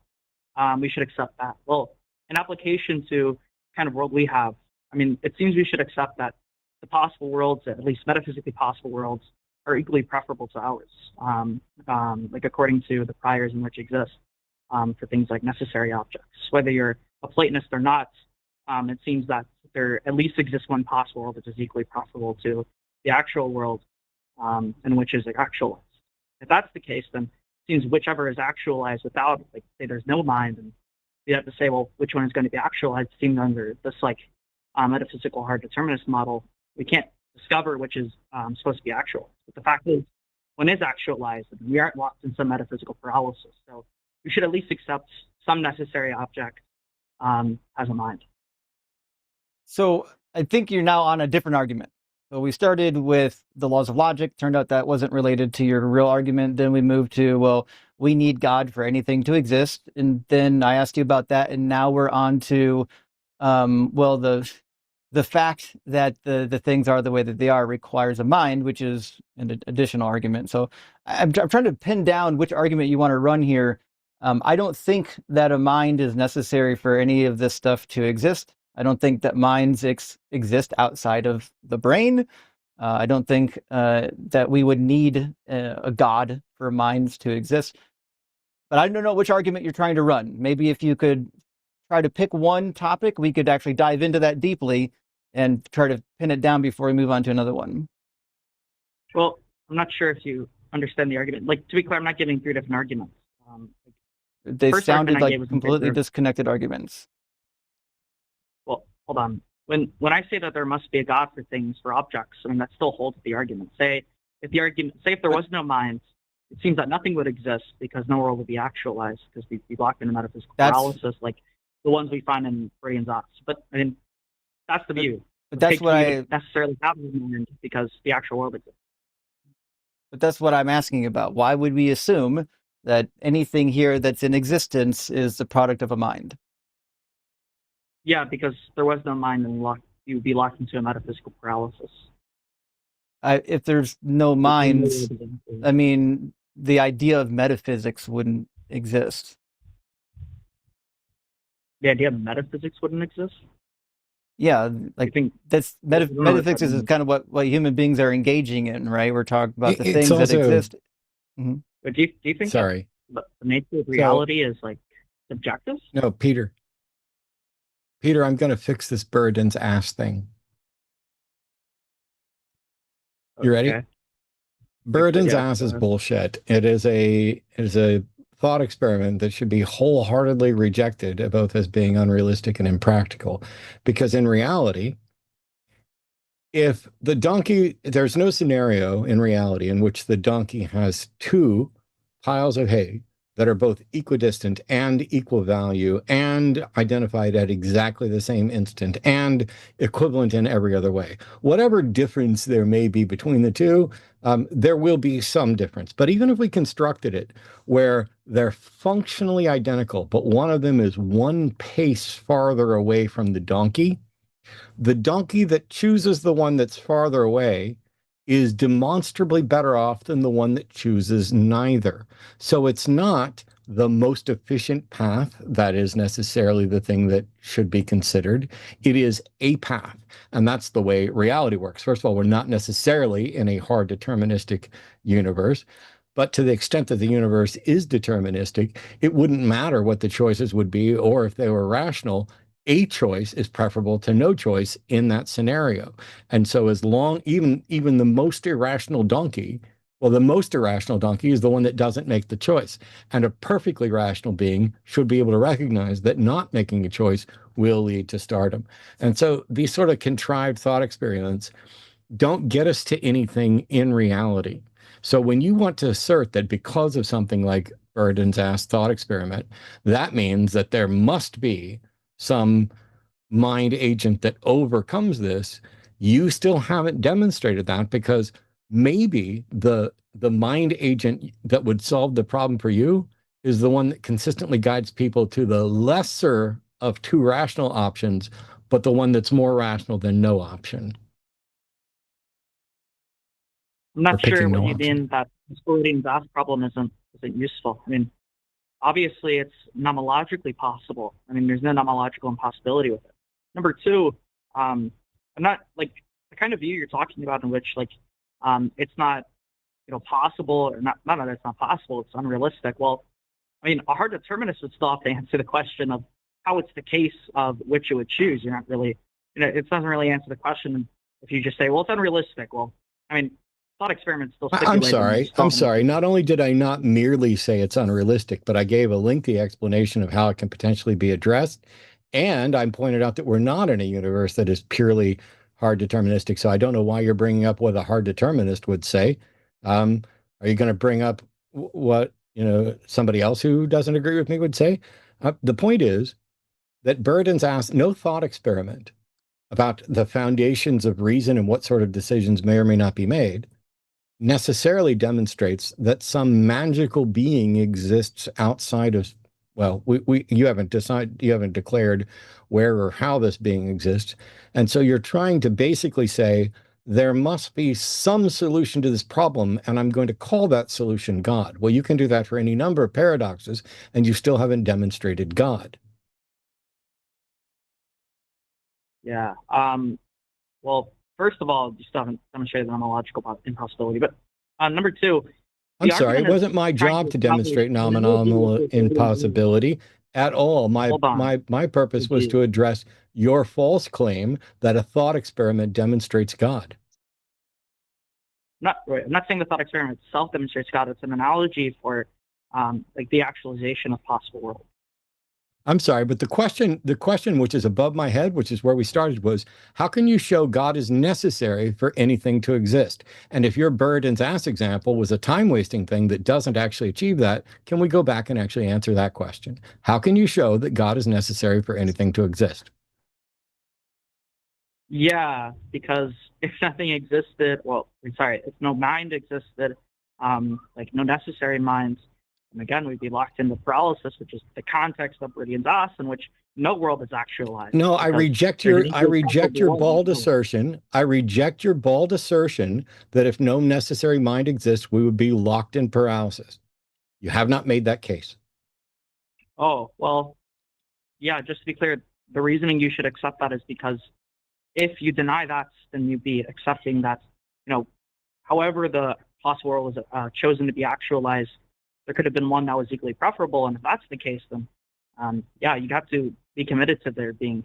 we should accept that. Well, in application to the kind of world we have, I mean, it seems we should accept that the possible worlds, at least metaphysically possible worlds, are equally preferable to ours, like according to the priors in which exist for things like necessary objects. Whether you're a Platonist or not, it seems that there at least exists one possible world which is equally preferable to the actual world and which is actualized. If that's the case, then it seems whichever is actualized without, like, say there's no mind, and you have to say, well, which one is going to be actualized? Seems under this like metaphysical hard determinist model, we can't discover which is supposed to be actual. But the fact is, one is actualized, and we aren't locked in some metaphysical paralysis. So we should at least accept some necessary object as a mind. So I think you're now on a different argument. So we started with the laws of logic. Turned out that wasn't related to your real argument. Then we moved to, well, we need God for anything to exist. And then I asked you about that. And now we're on to, well, the the fact that the things are the way that they are requires a mind, which is an additional argument. So I'm trying to pin down which argument you want to run here. I don't think that a mind is necessary for any of this stuff to exist. I don't think that minds exist outside of the brain. I don't think that we would need a God for minds to exist. But I don't know which argument you're trying to run. Maybe if you could try to pick one topic, we could actually dive into that deeply and try to pin it down before we move on to another one. Well, I'm not sure if you understand the argument. Like, to be clear, I'm not giving 3 different arguments. They First sounded argument I like gave was completely disconnected arguments. Well, hold on. When I say that there must be a God for things, for objects, I mean, that still holds the argument. Say if there was no mind, it seems that nothing would exist because no world would be actualized because we'd be locked in a metaphysical paralysis like the ones we find in Freudian's Ops. But I mean, that's the view. But that's what I necessarily have in mind because the actual world exists. But that's what I'm asking about. Why would we assume that anything here that's in existence is the product of a mind? Yeah, because there was no mind and you would be locked into a metaphysical paralysis. If there's no minds, I mean, the idea of metaphysics wouldn't exist. The idea of metaphysics wouldn't exist? Yeah, like that's metaphysics is kind of what human beings are engaging in, right? We're talking about the things that exist. Mm-hmm. But do you think the nature of reality is like subjective? No, Peter, I'm going to fix this Burden's ass thing. You ready? Okay. Burden's ass is bullshit. It is a thought experiment that should be wholeheartedly rejected, both as being unrealistic and impractical. Because in reality, if the donkey, there's no scenario in reality in which the donkey has 2 piles of hay that are both equidistant and equal value and identified at exactly the same instant and equivalent in every other way. Whatever difference there may be between the two, there will be some difference. But even if we constructed it where they're functionally identical, but one of them is 1 pace farther away from the donkey that chooses the one that's farther away is demonstrably better off than the one that chooses neither. So it's not the most efficient path that is necessarily the thing that should be considered. It is a path. And that's the way reality works. First of all, we're not necessarily in a hard deterministic universe. But to the extent that the universe is deterministic, it wouldn't matter what the choices would be or if they were rational. A choice is preferable to no choice in that scenario. And so as long, even the most irrational donkey, well, the most irrational donkey is the one that doesn't make the choice. And a perfectly rational being should be able to recognize that not making a choice will lead to stardom. And so these sort of contrived thought experiments don't get us to anything in reality. So when you want to assert that because of something like Burden's ass thought experiment, that means that there must be some mind agent that overcomes this, you still haven't demonstrated that, because maybe the mind agent that would solve the problem for you is the one that consistently guides people to the lesser of 2 rational options, but the one that's more rational than no option. I'm not sure what you mean that exploiting that problem isn't useful. I mean, obviously, it's nomologically possible. I mean, there's no nomological impossibility with it. Number 2, I'm not like the kind of view you're talking about in which it's not possible, or not that it's not possible, it's unrealistic. Well, I mean, a hard determinist would still have to answer the question of how it's the case of which it would choose. You're not really, it doesn't really answer the question if you just say, well, it's unrealistic. Well, I mean, thought experiments still stipulate. I'm sorry. Not only did I not merely say it's unrealistic, but I gave a lengthy explanation of how it can potentially be addressed. And I pointed out that we're not in a universe that is purely hard deterministic. So I don't know why you're bringing up what a hard determinist would say. Are you going to bring up what, somebody else who doesn't agree with me would say? The point is that Burden's asked no thought experiment about the foundations of reason and what sort of decisions may or may not be made necessarily demonstrates that some magical being exists outside of well, you haven't declared where or how this being exists. And so you're trying to basically say there must be some solution to this problem, and I'm going to call that solution God. Well, you can do that for any number of paradoxes, and you still haven't demonstrated God. Yeah. Well, first of all, you still haven't demonstrated nominological impossibility. But number two, I'm sorry, it wasn't my job to demonstrate nominal impossibility at all. My purpose was to address your false claim that a thought experiment demonstrates God. I'm not saying the thought experiment itself demonstrates God. It's an analogy for like the actualization of possible worlds. I'm sorry, but the question which is above my head, which is where we started, was how can you show God is necessary for anything to exist? And if your bird and ass example was a time-wasting thing that doesn't actually achieve that, can we go back and actually answer that question? How can you show that God is necessary for anything to exist? Yeah, because if nothing existed, if no mind existed, like no necessary minds, and again, we'd be locked into paralysis, which is the context of Meridian Das, in which no world is actualized. No, I reject your bald assertion. I reject your bald assertion that if no necessary mind exists, we would be locked in paralysis. You have not made that case. Oh, well, yeah, just to be clear, the reasoning you should accept that is because if you deny that, then you'd be accepting that, however the possible world was chosen to be actualized, there could have been one that was equally preferable. And if that's the case, then you'd have to be committed to there being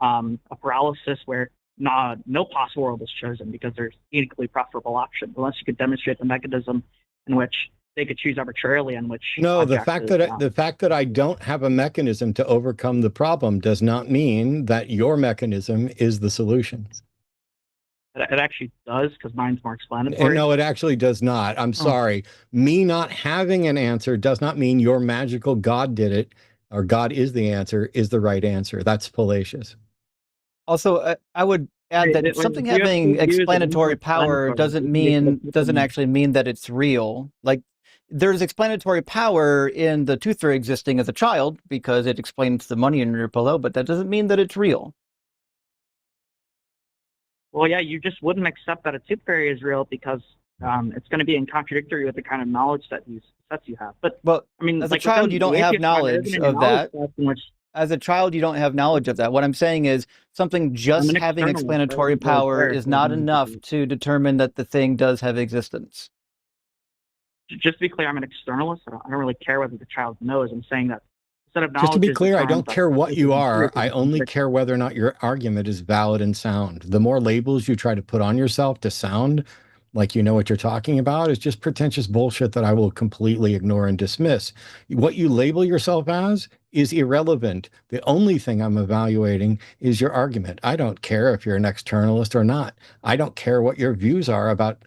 a paralysis where no possible world is chosen because there's equally preferable option, unless you could demonstrate the mechanism in which they could choose arbitrarily, in which the fact that I don't have a mechanism to overcome the problem does not mean that your mechanism is the solution. It actually does, because mine's more explanatory. No, it actually does not. I'm sorry. Me not having an answer does not mean your magical God did it, or God is the answer, is the right answer. That's fallacious. Also, I would add that something having explanatory power doesn't actually mean that it's real. Like, there's explanatory power in the tooth fairy existing as a child because it explains the money in your pillow, but that doesn't mean that it's real. Well, yeah, you just wouldn't accept that a tooth fairy is real because it's going to be in contradictory with the kind of knowledge that you have. But I mean, as a child, you don't have knowledge of that. As a child, you don't have knowledge of that. What I'm saying is something just having explanatory power is not enough to determine that the thing does have existence. Just to be clear, I'm an externalist. I don't really care whether the child knows. I'm saying that instead of knowledge. Just to be clear, I don't care what you are. I only care whether or not your argument is valid and sound. The more labels you try to put on yourself to sound like you know what you're talking about is just pretentious bullshit that I will completely ignore and dismiss. What you label yourself as is irrelevant. The only thing I'm evaluating is your argument. I don't care if you're an externalist or not. I don't care what your views are about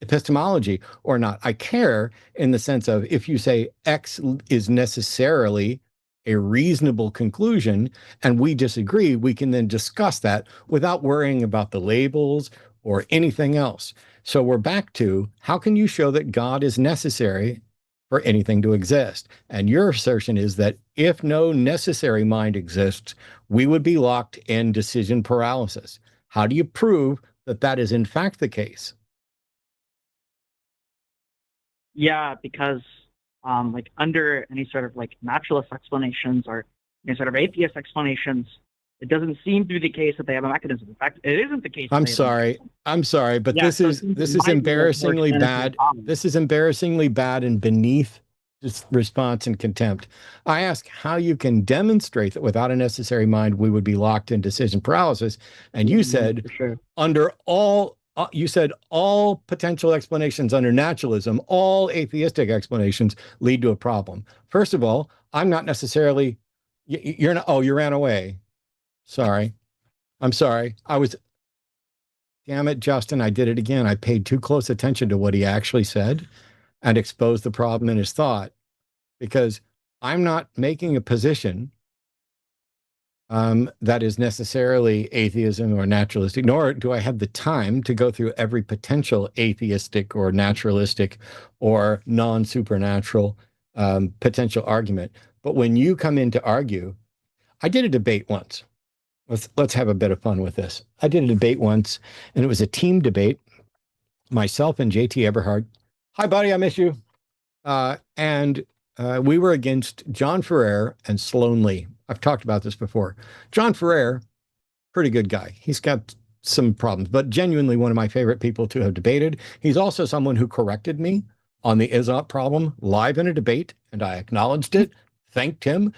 epistemology or not. I care in the sense of if you say X is necessarily a reasonable conclusion and we disagree, we can then discuss that without worrying about the labels or anything else. So we're back to how can you show that God is necessary for anything to exist? And your assertion is that if no necessary mind exists, we would be locked in decision paralysis. How do you prove that that is in fact the case? Yeah, because like under any sort of like naturalist explanations or any sort of atheist explanations, it doesn't seem to be the case that they have a mechanism. In fact, it isn't the case. I'm sorry, but this is embarrassingly bad. This is embarrassingly bad and beneath response and contempt. I ask how you can demonstrate that without a necessary mind, we would be locked in decision paralysis. And you said under all you said all potential explanations under naturalism, all atheistic explanations lead to a problem. First of all, I'm not necessarily, you're not, oh, you ran away. Sorry. I'm sorry. Damn it, Justin, I did it again. I paid too close attention to what he actually said and exposed the problem in his thought because I'm not making a position that is necessarily atheism or naturalistic, nor do I have the time to go through every potential atheistic or naturalistic or non-supernatural potential argument. But when you come in to argue, I did a debate once. Let's have a bit of fun with this. I did a debate once, and it was a team debate. Myself and JT Eberhard. Hi, buddy, I miss you. And we were against John Ferrer and Sloan Lee. I've talked about this before. John Ferrer, pretty good guy. He's got some problems, but genuinely one of my favorite people to have debated. He's also someone who corrected me on the Izot problem live in a debate, and I acknowledged it, thanked him,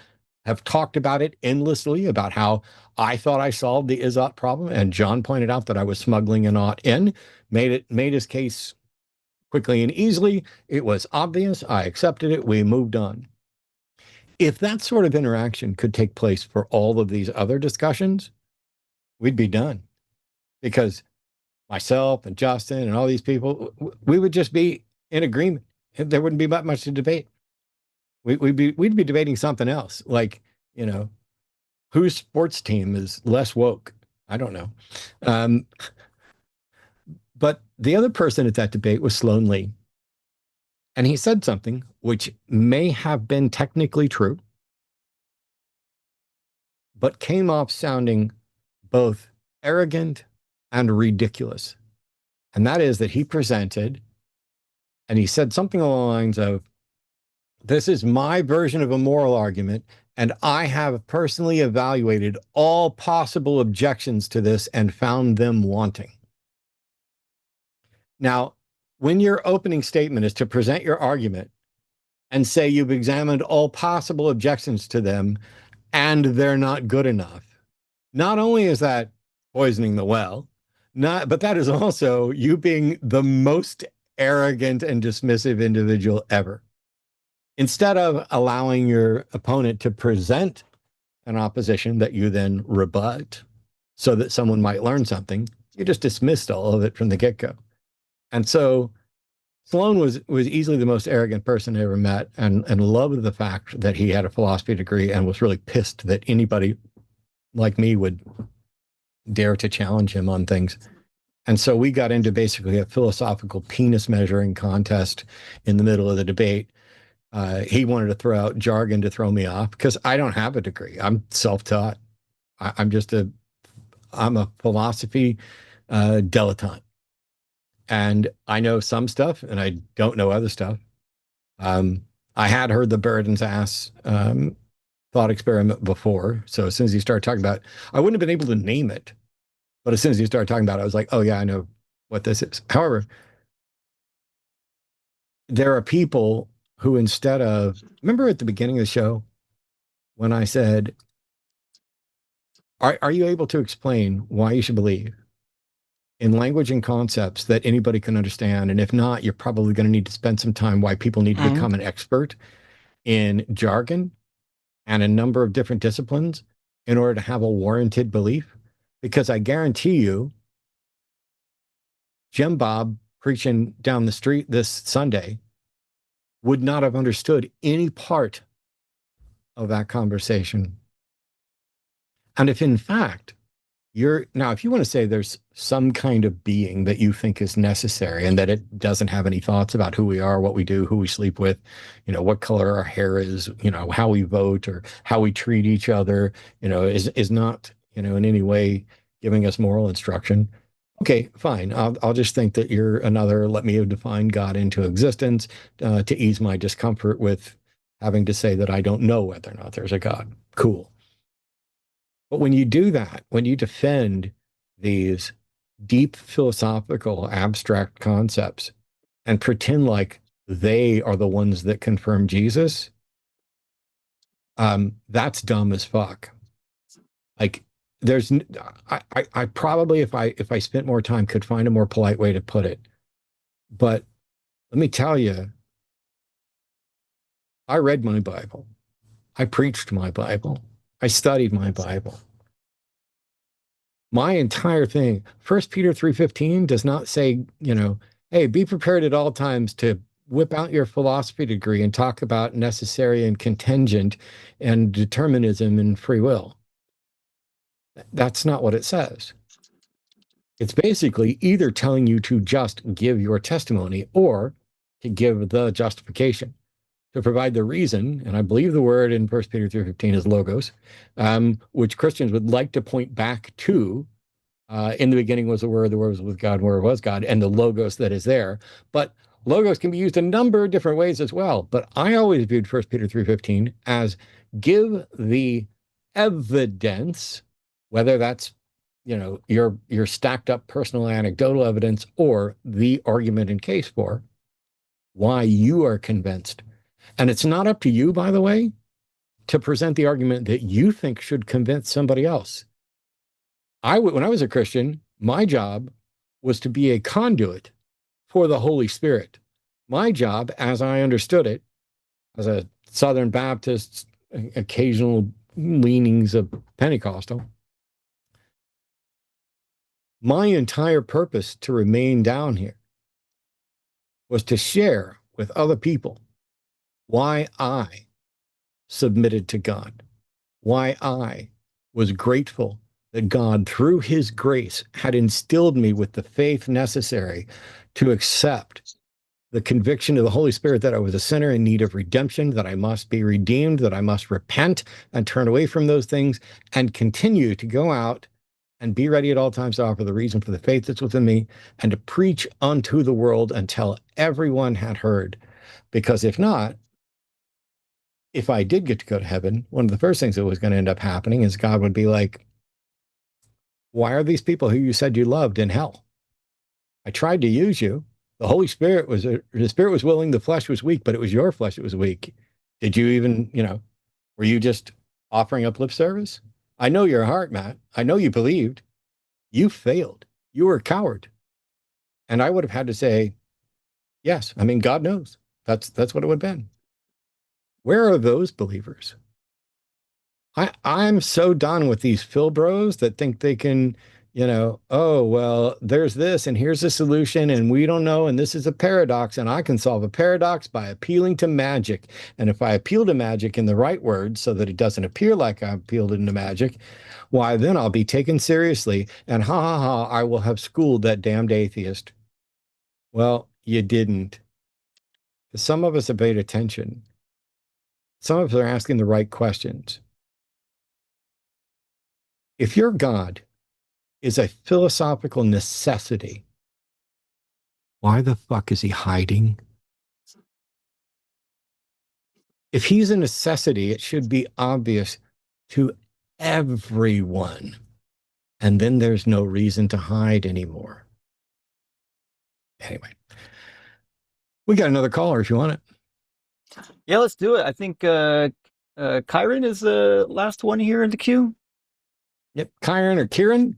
have talked about it endlessly, about how I thought I solved the Izot problem, and John pointed out that I was smuggling an ought in, made his case quickly and easily. It was obvious. I accepted it. We moved on. If that sort of interaction could take place for all of these other discussions, we'd be done. Because myself and Justin and all these people, we would just be in agreement. There wouldn't be much to debate. We'd be debating something else, like, you know, whose sports team is less woke. I don't know. But the other person at that debate was Sloan Lee. And he said something which may have been technically true, but came off sounding both arrogant and ridiculous. And that is that he presented, and he said something along the lines of, this is my version of a moral argument, and I have personally evaluated all possible objections to this and found them wanting. Now, when your opening statement is to present your argument and say you've examined all possible objections to them and they're not good enough, not only is that poisoning the well, but that is also you being the most arrogant and dismissive individual ever. Instead of allowing your opponent to present an opposition that you then rebut so that someone might learn something, you just dismissed all of it from the get-go. And so Sloan was easily the most arrogant person I ever met, and loved the fact that he had a philosophy degree and was really pissed that anybody like me would dare to challenge him on things. And so we got into basically a philosophical penis measuring contest in the middle of the debate. He wanted to throw out jargon to throw me off because I don't have a degree. I'm self-taught. I'm a philosophy dilettante. And I know some stuff and I don't know other stuff. I had heard the Burden's ass thought experiment before. So as soon as he started talking about it, I wouldn't have been able to name it. But as soon as he started talking about it, I was like, oh yeah, I know what this is. However, there are people who instead of, remember at the beginning of the show when I said, are you able to explain why you should believe in language and concepts that anybody can understand? And if not, you're probably going to need to spend some time why people need to become an expert in jargon and a number of different disciplines in order to have a warranted belief. Because I guarantee you, Jim Bob preaching down the street this Sunday would not have understood any part of that conversation. And if in fact, if you want to say there's some kind of being that you think is necessary and that it doesn't have any thoughts about who we are, what we do, who we sleep with, what color our hair is, how we vote or how we treat each other, is not, in any way giving us moral instruction. Okay, fine. I'll just think that you're another, let me have defined God into existence to ease my discomfort with having to say that I don't know whether or not there's a God. Cool. But when you do that, when you defend these deep philosophical abstract concepts and pretend like they are the ones that confirm Jesus, that's dumb as fuck. Like I probably, if I spent more time, could find a more polite way to put it. But let me tell you, I read my Bible. I preached my Bible. I studied my Bible. My entire thing, 1 Peter 3:15 does not say, hey, be prepared at all times to whip out your philosophy degree and talk about necessary and contingent and determinism and free will. That's not what it says. It's basically either telling you to just give your testimony or to give the justification. to provide the reason, and I believe the word in 1 Peter 3:15 is logos, which Christians would like to point back to. In the beginning was the Word was with God, and the Word was God, and the logos that is there. But logos can be used a number of different ways as well. But I always viewed 1 Peter 3:15 as give the evidence, whether that's your stacked up personal anecdotal evidence or the argument in case for why you are convinced. And it's not up to you, by the way, to present the argument that you think should convince somebody else. When I was a Christian, my job was to be a conduit for the Holy Spirit. My job, as I understood it, as a Southern Baptist, occasional leanings of Pentecostal, my entire purpose to remain down here was to share with other people why I submitted to God, why I was grateful that God, through his grace, had instilled me with the faith necessary to accept the conviction of the Holy Spirit that I was a sinner in need of redemption, that I must be redeemed, that I must repent and turn away from those things and continue to go out and be ready at all times to offer the reason for the faith that's within me and to preach unto the world until everyone had heard. Because if not, if I did get to go to heaven, one of the first things that was going to end up happening is God would be like, why are these people who you said you loved in hell? I tried to use you. The Spirit was willing, the flesh was weak, but it was your flesh that was weak. Did you even, were you just offering up lip service? I know your heart, Matt. I know you believed. You failed. You were a coward. And I would have had to say, yes. I mean, God knows. That's what it would have been. Where are those believers? I'm so done with these Phil bros that think they can, oh, well, there's this and here's the solution and we don't know and this is a paradox and I can solve a paradox by appealing to magic. And if I appeal to magic in the right words so that it doesn't appear like I appealed into magic, why then I'll be taken seriously and I will have schooled that damned atheist. Well, you didn't. Some of us have paid attention. Some of us are asking the right questions. If your God is a philosophical necessity, why the fuck is he hiding? If he's a necessity, it should be obvious to everyone. And then there's no reason to hide anymore. Anyway, we got another caller if you want it. Yeah, let's do it. I think Kyron is the last one here in the queue. Yep, Kyron or Kieran?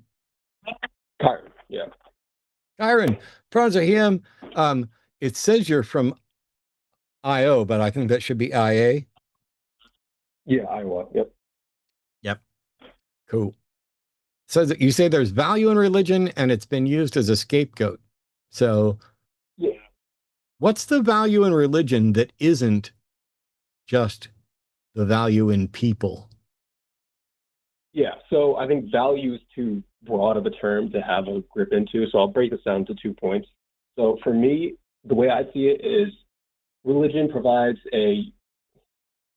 Kyron, yeah. Kyron, pronouns are him. It says you're from IO, but I think that should be IA. Yeah, Iowa, yep. Yep. Cool. Says that you say there's value in religion and it's been used as a scapegoat. So yeah. What's the value in religion that isn't just the value in people? Yeah, so I think value is too broad of a term to have a grip into, so I'll break this down to 2 points. So for me, the way I see it is religion provides a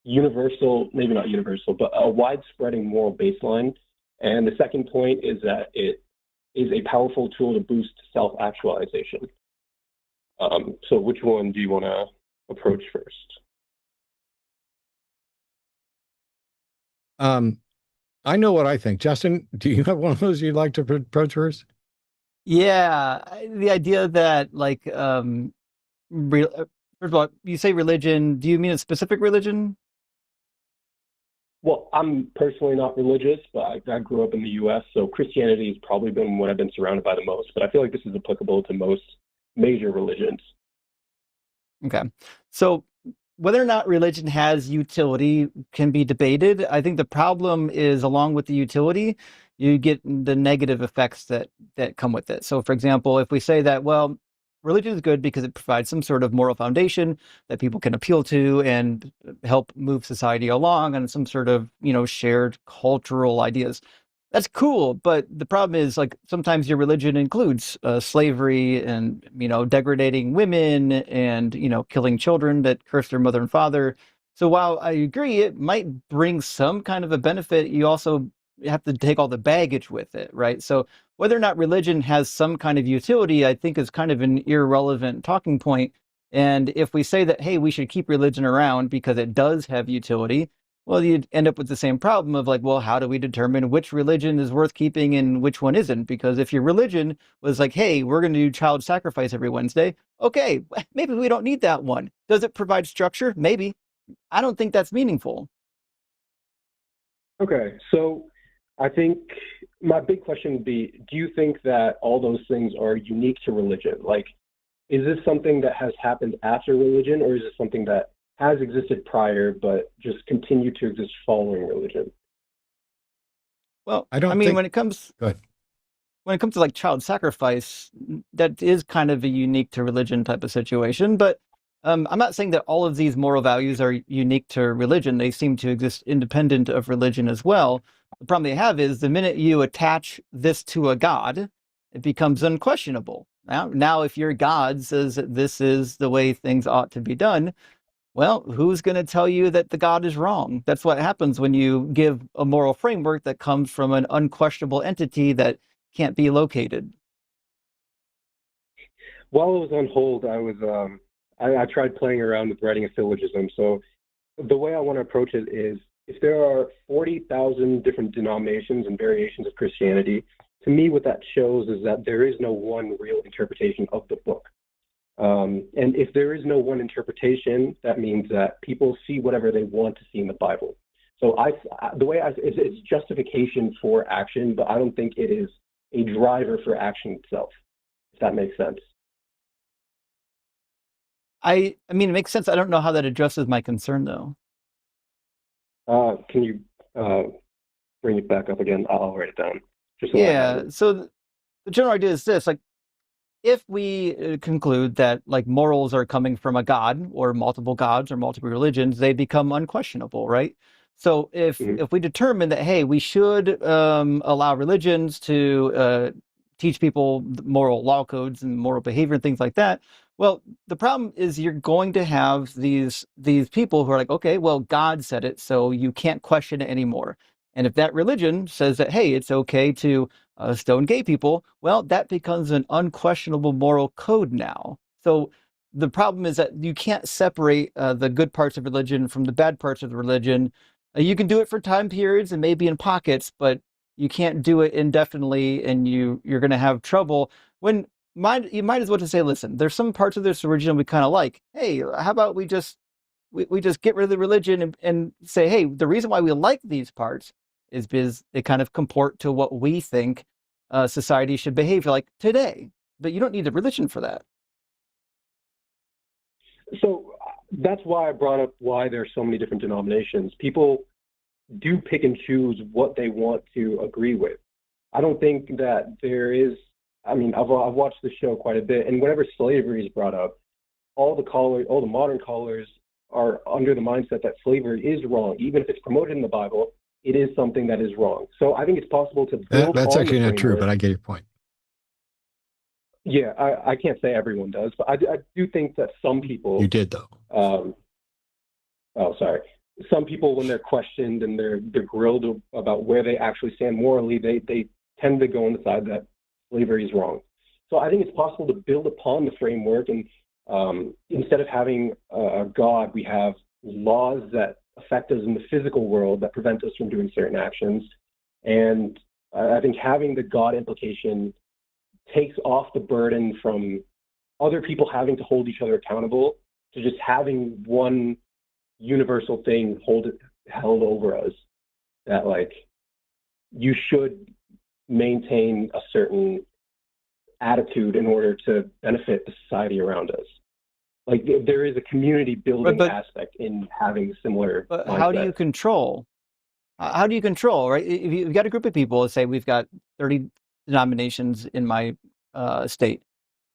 universal, maybe not universal, but a widespreading moral baseline. And the second point is that it is a powerful tool to boost self-actualization. So which one do you want to approach first? I know what I think. Justin, do you have one of those you'd like to approach first? Yeah, the idea that first of all, you say religion, do you mean a specific religion? Well, I'm personally not religious, but I grew up in the U.S., so Christianity has probably been what I've been surrounded by the most, but I feel like this is applicable to most major religions. Okay. So whether or not religion has utility can be debated. I think the problem is, along with the utility, you get the negative effects that come with it. So, for example, if we say that, well, religion is good because it provides some sort of moral foundation that people can appeal to and help move society along and some sort of, shared cultural ideas. That's cool, but the problem is, like, sometimes your religion includes slavery and, degrading women and, killing children that curse their mother and father. So while I agree it might bring some kind of a benefit, you also have to take all the baggage with it, right? So whether or not religion has some kind of utility, I think is kind of an irrelevant talking point. And if we say that, hey, we should keep religion around because it does have utility, well, you'd end up with the same problem of like, well, how do we determine which religion is worth keeping and which one isn't? Because if your religion was like, hey, we're going to do child sacrifice every Wednesday, okay, maybe we don't need that one. Does it provide structure? Maybe. I don't think that's meaningful. Okay, so I think my big question would be, do you think that all those things are unique to religion? Like, is this something that has happened after religion, or is it something that has existed prior but just continued to exist following religion? Well, I mean, when it comes to like child sacrifice, that is kind of a unique to religion type of situation. But I'm not saying that all of these moral values are unique to religion. They seem to exist independent of religion as well. The problem they have is the minute you attach this to a god, it becomes unquestionable. Now, if your god says that this is the way things ought to be done, well, who's going to tell you that the God is wrong? That's what happens when you give a moral framework that comes from an unquestionable entity that can't be located. While I was on hold, I tried playing around with writing a syllogism. So the way I want to approach it is, if there are 40,000 different denominations and variations of Christianity, to me what that shows is that there is no one real interpretation of the book. And if there is no one interpretation, that means that people see whatever they want to see in the Bible. So it's justification for action, but I don't think it is a driver for action itself, if that makes sense. I mean, it makes sense. I don't know how that addresses my concern, though. Can you bring it back up again? I'll write it down. So the general idea is this, like, if we conclude that like morals are coming from a god or multiple gods or multiple religions, they become unquestionable, right? So if we determine that, hey, we should allow religions to teach people moral law codes and moral behavior and things like that, well, the problem is you're going to have these people who are like, okay, well, God said it, so you can't question it anymore. And if that religion says that, hey, it's okay to stone gay people, well, that becomes an unquestionable moral code now. So the problem is that you can't separate the good parts of religion from the bad parts of the religion. You can do it for time periods and maybe in pockets, but you can't do it indefinitely, and you're going to have trouble. You might as well just say, listen, there's some parts of this religion we kind of like. Hey, how about we just get rid of the religion and say, hey, the reason why we like these parts is because they kind of comport to what we think society should behave like today. But you don't need the religion for that. So that's why I brought up why there's so many different denominations. People do pick and choose what they want to agree with. I don't think that there is, I mean, I've watched the show quite a bit, and whenever slavery is brought up, all the modern callers are under the mindset that slavery is wrong. Even if it's promoted in the Bible, it is something that is wrong. So I think it's possible to build That's actually not true, framework. but I get your point. Yeah, I can't say everyone does, but I do think that some people... You did, though. Some people, when they're questioned and they're grilled about where they actually stand morally, they tend to go on the side that slavery is wrong. So I think it's possible to build upon the framework, and instead of having a God, we have laws that affect us in the physical world that prevent us from doing certain actions. And I think having the God implication takes off the burden from other people having to hold each other accountable to just having one universal thing held over us, that like you should maintain a certain attitude in order to benefit the society around us. Like there is a community building aspect in having similar. But how do you control? How do you control, right? If you've got a group of people, let's say we've got 30 denominations in my state.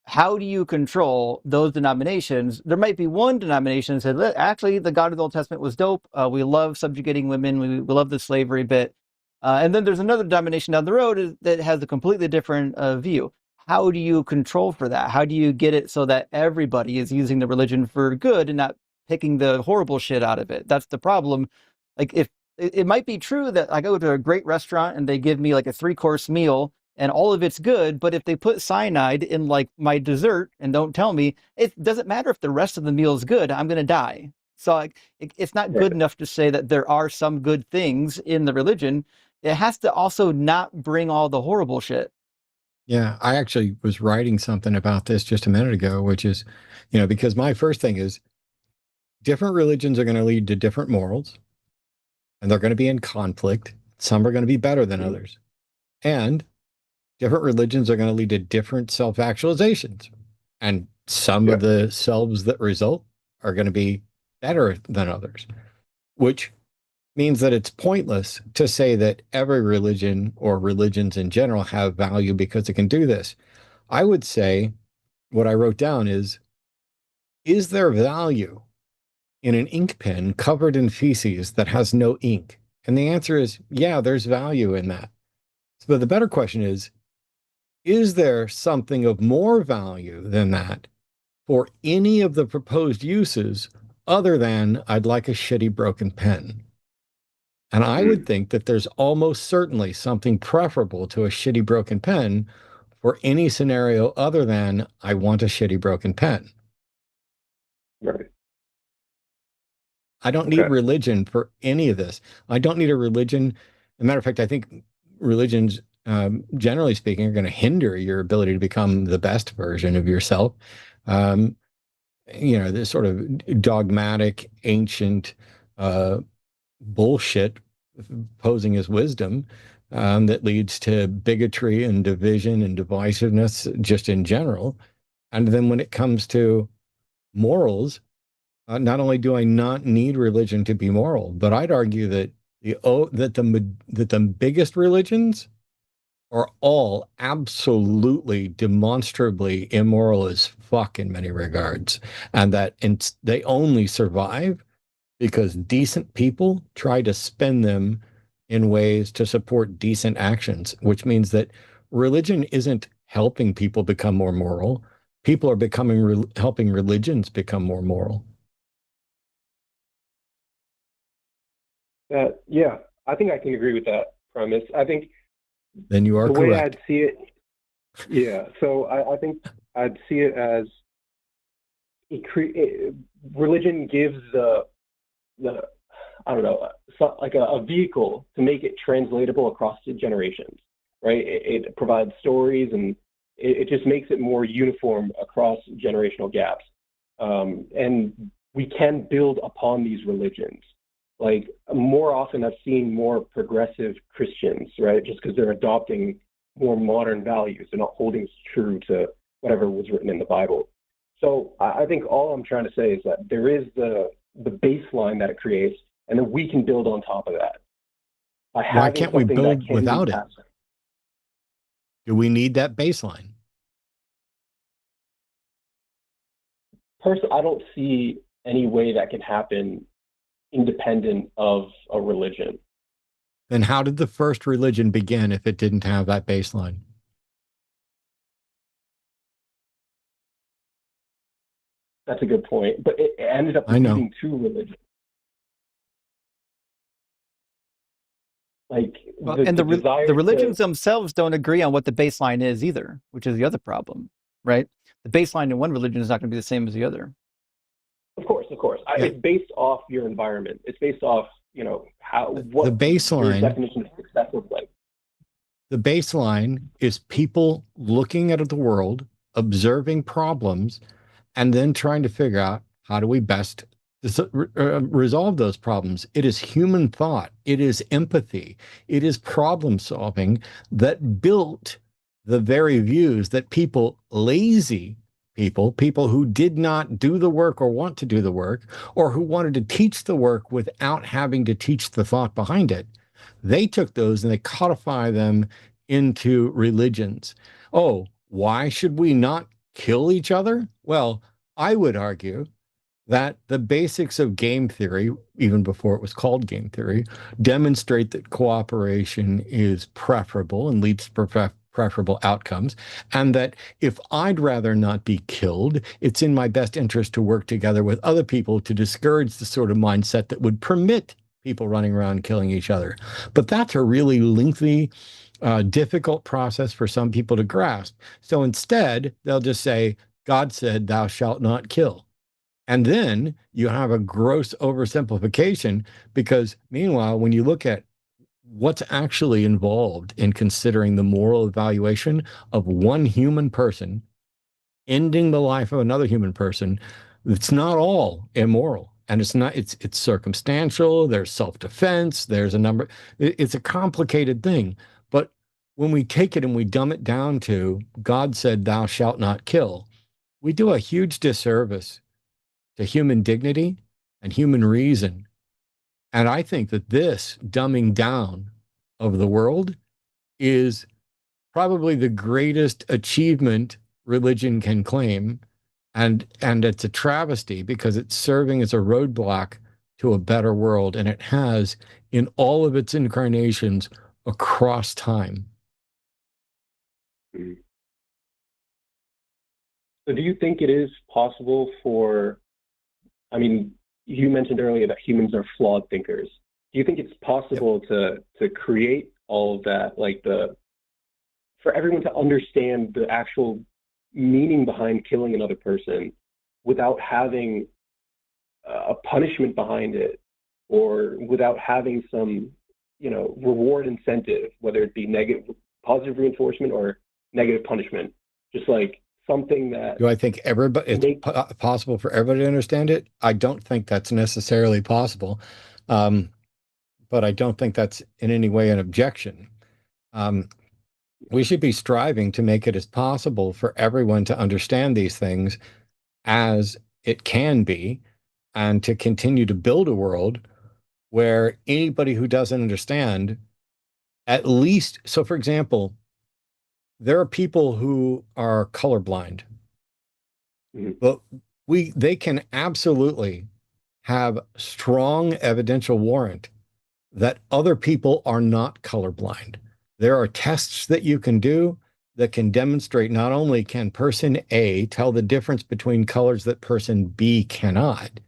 How do you control those denominations? There might be one denomination that said, actually, the God of the Old Testament was dope. We love subjugating women. We love the slavery bit. And then there's another denomination down the road that has a completely different view. How do you control for that? How do you get it so that everybody is using the religion for good and not picking the horrible shit out of it? That's the problem. Like, if it might be true that I go to a great restaurant and they give me like a 3-course meal and all of it's good, but if they put cyanide in like my dessert and don't tell me, it doesn't matter if the rest of the meal is good, I'm going to die. So like, it's not good enough to say that there are some good things in the religion. It has to also not bring all the horrible shit. Yeah, I actually was writing something about this just a minute ago, which is, because my first thing is different religions are going to lead to different morals, and they're going to be in conflict. Some are going to be better than others. And different religions are going to lead to different self-actualizations. And some of the selves that result are going to be better than others, which means that it's pointless to say that every religion or religions in general have value because it can do this. I would say what I wrote down is there value in an ink pen covered in feces that has no ink? And the answer is, yeah, there's value in that. But the better question is there something of more value than that for any of the proposed uses other than I'd like a shitty broken pen? And I would think that there's almost certainly something preferable to a shitty broken pen for any scenario other than I want a shitty broken pen. Right. I don't need religion for any of this. I don't need a religion. As a matter of fact, I think religions, generally speaking, are going to hinder your ability to become the best version of yourself. This sort of dogmatic, ancient bullshit posing as wisdom that leads to bigotry and division and divisiveness just in general. And then when it comes to morals, not only do I not need religion to be moral, but I'd argue that the biggest religions are all absolutely demonstrably immoral as fuck in many regards, and that they only survive because decent people try to spend them in ways to support decent actions, which means that religion isn't helping people become more moral. People are helping religions become more moral. Yeah, I think I can agree with that premise. I think then you are the correct. way I'd see it, yeah. So I think I'd see it as religion gives the I don't know, like a vehicle to make it translatable across the generations, right? It provides stories, and it just makes it more uniform across generational gaps. And we can build upon these religions. Like, more often I've seen more progressive Christians, right? Just because they're adopting more modern values. They're not holding true to whatever was written in the Bible. So I think all I'm trying to say is that there is the baseline that it creates, and then we can build on top of that. Why can't we build without it? Do we need that baseline? Personally, I don't see any way that can happen independent of a religion. Then how did the first religion begin if it didn't have that baseline? That's a good point. But it ended up leading to religion. Like, the religions themselves don't agree on what the baseline is either, which is the other problem, right? The baseline in one religion is not going to be the same as the other. Of course. Yeah. It's based off your environment. It's based off, what the baseline, your definition of success is like. The baseline is people looking at the world, observing problems, and then trying to figure out how do we best resolve those problems. It is human thought. It is empathy. It is problem solving that built the very views that lazy people who did not do the work or want to do the work, or who wanted to teach the work without having to teach the thought behind it, they took those and they codify them into religions. Oh, why should we not kill each other? Well, I would argue that the basics of game theory, even before it was called game theory, demonstrate that cooperation is preferable and leads to preferable outcomes, and that if I'd rather not be killed, it's in my best interest to work together with other people to discourage the sort of mindset that would permit people running around killing each other. But that's a really lengthy, difficult process for some people to grasp. So instead, they'll just say, God said, thou shalt not kill. And then you have a gross oversimplification, because meanwhile, when you look at what's actually involved in considering the moral evaluation of one human person ending the life of another human person, it's not all immoral. And it's circumstantial, there's self-defense, there's a number, it's a complicated thing. But when we take it and we dumb it down to God said, thou shalt not kill, we do a huge disservice to human dignity and human reason. And I think that this dumbing down of the world is probably the greatest achievement religion can claim. And it's a travesty, because it's serving as a roadblock to a better world. And it has in all of its incarnations across time. So do you think it is possible for, I mean, you mentioned earlier that humans are flawed thinkers. Do you think it's possible to create all of that, like for everyone to understand the actual meaning behind killing another person without having a punishment behind it, or without having some, reward incentive, whether it be positive reinforcement or negative punishment, just like something that... Do I think it's possible for everybody to understand it? I don't think that's necessarily possible, but I don't think that's in any way an objection. We should be striving to make it as possible for everyone to understand these things as it can be, and to continue to build a world where anybody who doesn't understand, at least, so for example, there are people who are colorblind, but they can absolutely have strong evidential warrant that other people are not colorblind. There are tests that you can do that can demonstrate not only can person A tell the difference between colors that person B cannot,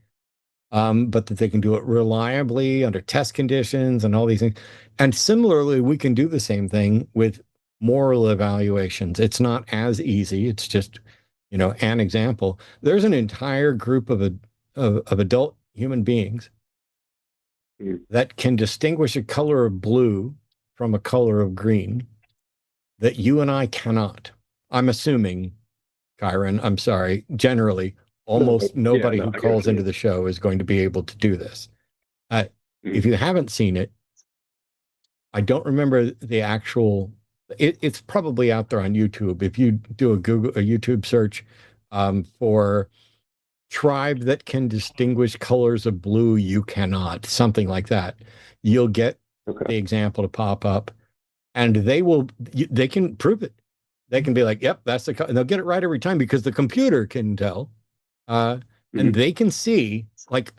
but that they can do it reliably under test conditions and all these things. And similarly, we can do the same thing with moral evaluations. It's not as easy. It's just, an example. There's an entire group of adult human beings that can distinguish a color of blue from a color of green that you and I cannot. I'm assuming, Kyron, I'm sorry, generally, almost nobody who calls into the show is going to be able to do this. If you haven't seen it, I don't remember the actual, it's probably out there on YouTube. If you do a YouTube search for tribe that can distinguish colors of blue, you cannot, something like that, you'll get the example to pop up, and they can prove it. They can be like, yep, that's the color, and they'll get it right every time, because the computer can tell, and they can see like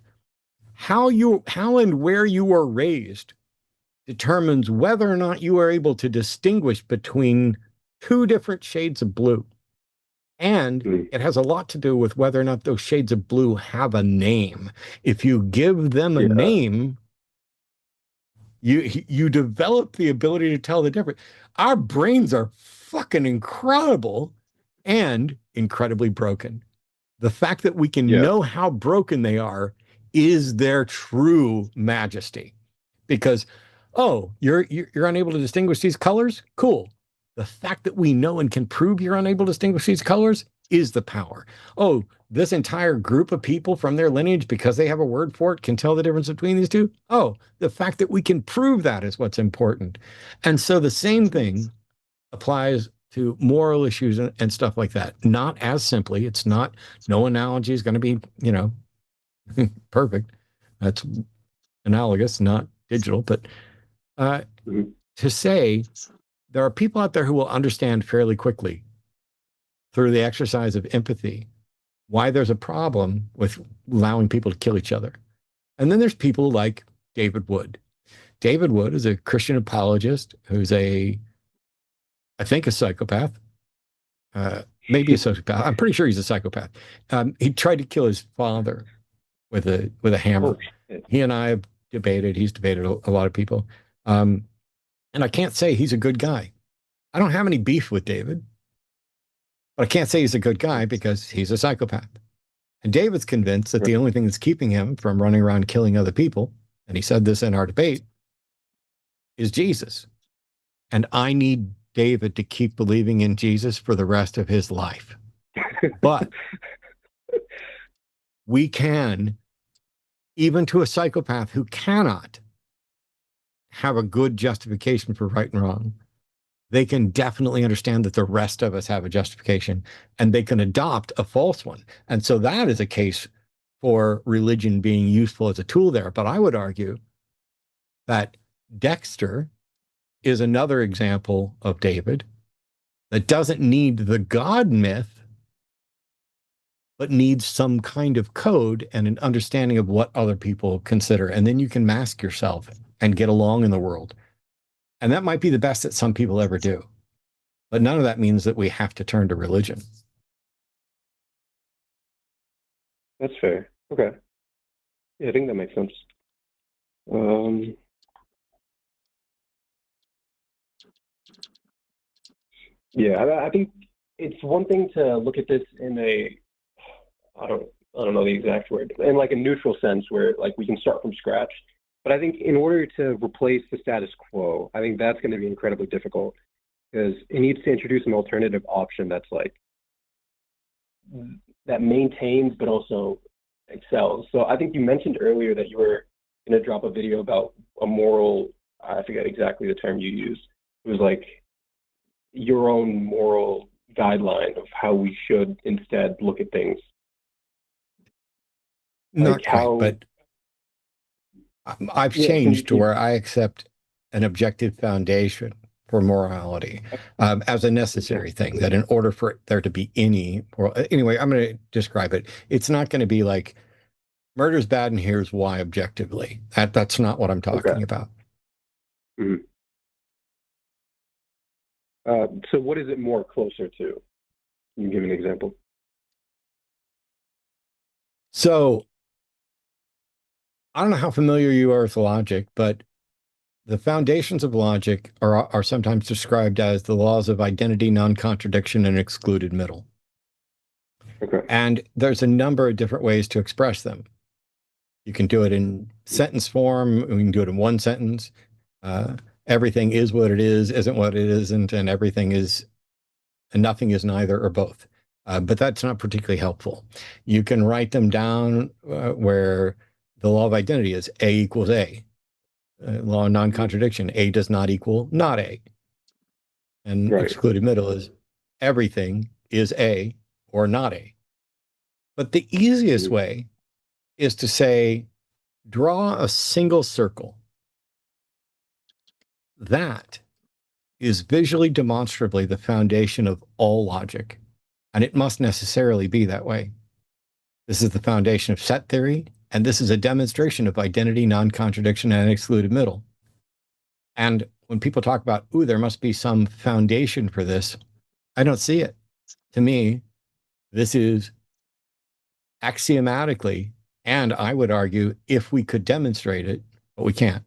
how and where you were raised determines whether or not you are able to distinguish between two different shades of blue. And it has a lot to do with whether or not those shades of blue have a name. If you give them a name, you develop the ability to tell the difference. Our brains are fucking incredible and incredibly broken. The fact that we can know how broken they are is their true majesty. Because, you're unable to distinguish these colors? Cool. The fact that we know and can prove you're unable to distinguish these colors is the power. Oh, this entire group of people from their lineage, because they have a word for it, can tell the difference between these two? Oh, the fact that we can prove that is what's important. And so the same thing applies to moral issues and stuff like that. Not as simply. It's not, no analogy is going to be, perfect. That's analogous, not digital. But to say, there are people out there who will understand fairly quickly through the exercise of empathy why there's a problem with allowing people to kill each other. And then there's people like David Wood. David Wood is a Christian apologist who's I think, a psychopath. Maybe a sociopath. I'm pretty sure he's a psychopath. He tried to kill his father with a hammer. Oh, he and I have debated. He's debated a lot of people. And I can't say he's a good guy. I don't have any beef with David, but I can't say he's a good guy because he's a psychopath. And David's convinced that the only thing that's keeping him from running around killing other people, and he said this in our debate, is Jesus. And I need David to keep believing in Jesus for the rest of his life. But we can, even to a psychopath who cannot have a good justification for right and wrong, they can definitely understand that the rest of us have a justification, and they can adopt a false one. And so that is a case for religion being useful as a tool there. But I would argue that Dexter is another example of David that doesn't need the God myth, but needs some kind of code and an understanding of what other people consider. And then you can mask yourself and get along in the world. And that might be the best that some people ever do. But none of that means that we have to turn to religion. That's fair. Okay. Yeah, I think that makes sense. Yeah, I think it's one thing to look at this in I don't know the exact word, in like a neutral sense where like we can start from scratch. But I think in order to replace the status quo, I think that's going to be incredibly difficult because it needs to introduce an alternative option that's like, that maintains but also excels. So I think you mentioned earlier that you were going to drop a video about a moral, I forget exactly the term you used. It was like your own moral guideline of how we should instead look at things. Not like quite, but I've changed to where I accept an objective foundation for morality as a necessary thing, that in order for there to be any moral, anyway, I'm going to describe it. It's not going to be like murder's bad and here's why objectively. That's not what I'm talking about. Mm-hmm. So what is it more closer to? Can you give an example? So I don't know how familiar you are with logic, but the foundations of logic are sometimes described as the laws of identity, non-contradiction, and excluded middle. Okay. And there's a number of different ways to express them. You can do it in sentence form. We can do it in one sentence. Everything is what it is, isn't what it isn't, and everything is, and nothing is neither or both. But that's not particularly helpful. You can write them down where the law of identity is A equals A. Law of non-contradiction, A does not equal not A. And excluded middle is everything is A or not A. But the easiest way is to say, draw a single circle. That is visually demonstrably the foundation of all logic. And it must necessarily be that way. This is the foundation of set theory, and this is a demonstration of identity, non-contradiction, and excluded middle. And when people talk about, ooh, there must be some foundation for this, I don't see it. To me, this is axiomatically, and I would argue, if we could demonstrate it, but we can't,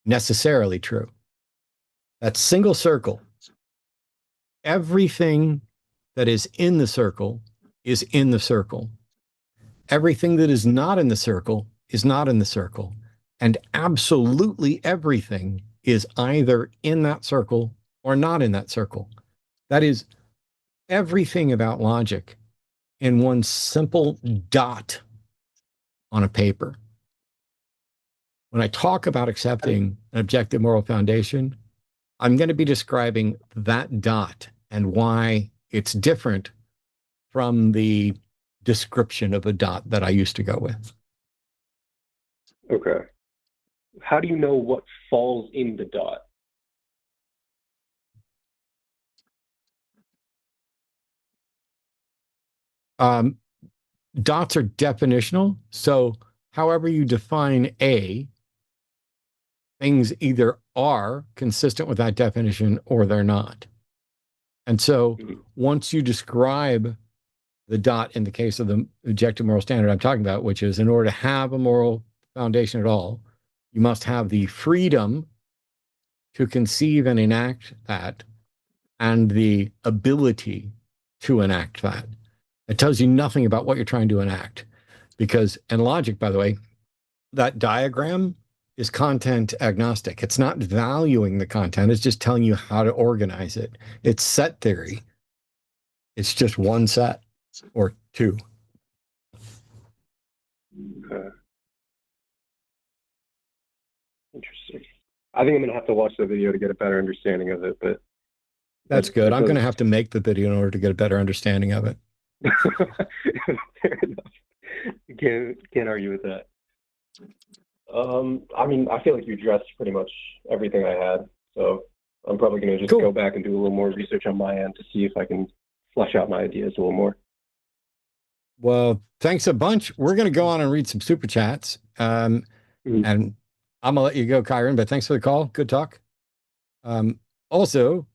necessarily true. That single circle, everything that is in the circle is in the circle. Everything that is not in the circle is not in the circle. And absolutely everything is either in that circle or not in that circle. That is everything about logic in one simple dot on a paper. When I talk about accepting an objective moral foundation, I'm going to be describing that dot and why it's different from the description of a dot that I used to go with. Okay. How do you know what falls in the dot? dots are definitional. So however you define A, things either are consistent with that definition or they're not. And so once you describe the dot in the case of the objective moral standard I'm talking about, which is in order to have a moral foundation at all, you must have the freedom to conceive and enact that and the ability to enact that. It tells you nothing about what you're trying to enact. Because in logic, by the way, that diagram is content agnostic. It's not valuing the content. It's just telling you how to organize it. It's set theory. It's just one set or two. Okay. Interesting. I think I'm going to have to watch the video to get a better understanding of it, but that's good. I'm going to have to make the video in order to get a better understanding of it. Fair enough. Can't argue with that. I mean, I feel like you addressed pretty much everything I had, so I'm probably going to just go back and do a little more research on my end to see if I can flesh out my ideas a little more. Well, thanks a bunch. We're going to go on and read some super chats, and I'm going to let you go, Kyron, but thanks for the call. Good talk. Also,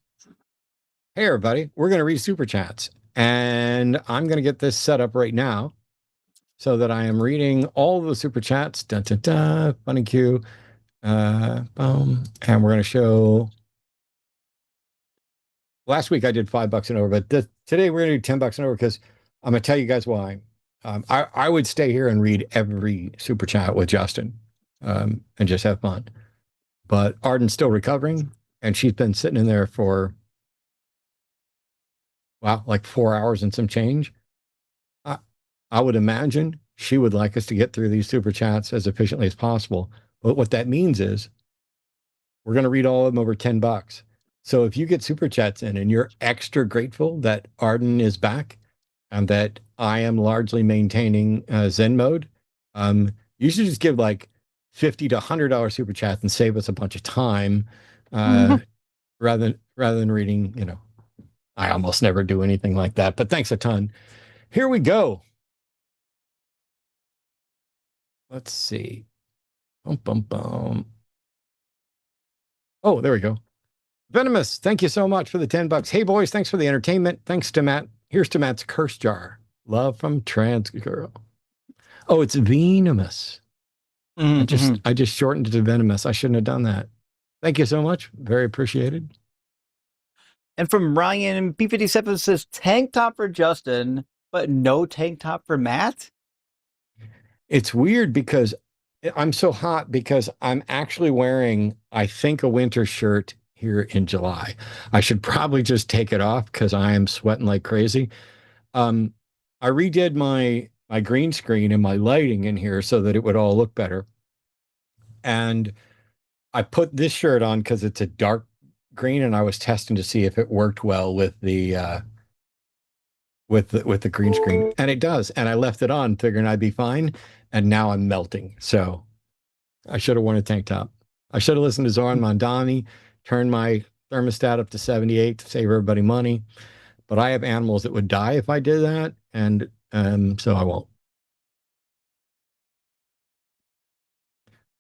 hey, everybody, we're going to read super chats, and I'm going to get this set up right now so that I am reading all the super chats. Dun, dun, dun, funny cue. Boom. And we're going to show. Last week I did $5 and over, but today we're going to do $10 and over because I'm going to tell you guys why. I would stay here and read every super chat with Justin and just have fun. But Arden's still recovering, and she's been sitting in there for, wow, like 4 hours and some change. I would imagine she would like us to get through these super chats as efficiently as possible. But what that means is we're going to read all of them over $10. So if you get super chats in and you're extra grateful that Arden is back and that I am largely maintaining Zen mode, you should just give like $50 to $100 super chats and save us a bunch of time rather than reading, you know, I almost never do anything like that, but thanks a ton. Here we go. Let's see. Bum, bum, bum. Oh, there we go. Venomous, thank you so much for the $10. Hey, boys, thanks for the entertainment. Thanks to Matt. Here's to Matt's curse jar. Love from Trans Girl. Oh, it's venomous. I just shortened it to venomous. I shouldn't have done that. Thank you so much. Very appreciated. And from Ryan, P57 says tank top for Justin, but no tank top for Matt. It's weird because I'm so hot because I'm actually wearing, I think, a winter shirt here in July. I should probably just take it off because I am sweating like crazy. I redid my green screen and my lighting in here so that it would all look better. And I put this shirt on because it's a dark green, and I was testing to see if it worked well with the green screen, and it does. And I left it on figuring I'd be fine, and now I'm melting. So I should have worn a tank top. I should have listened to Zoran Mondani, turned my thermostat up to 78 to save everybody money. But I have animals that would die if I did that, and so I won't.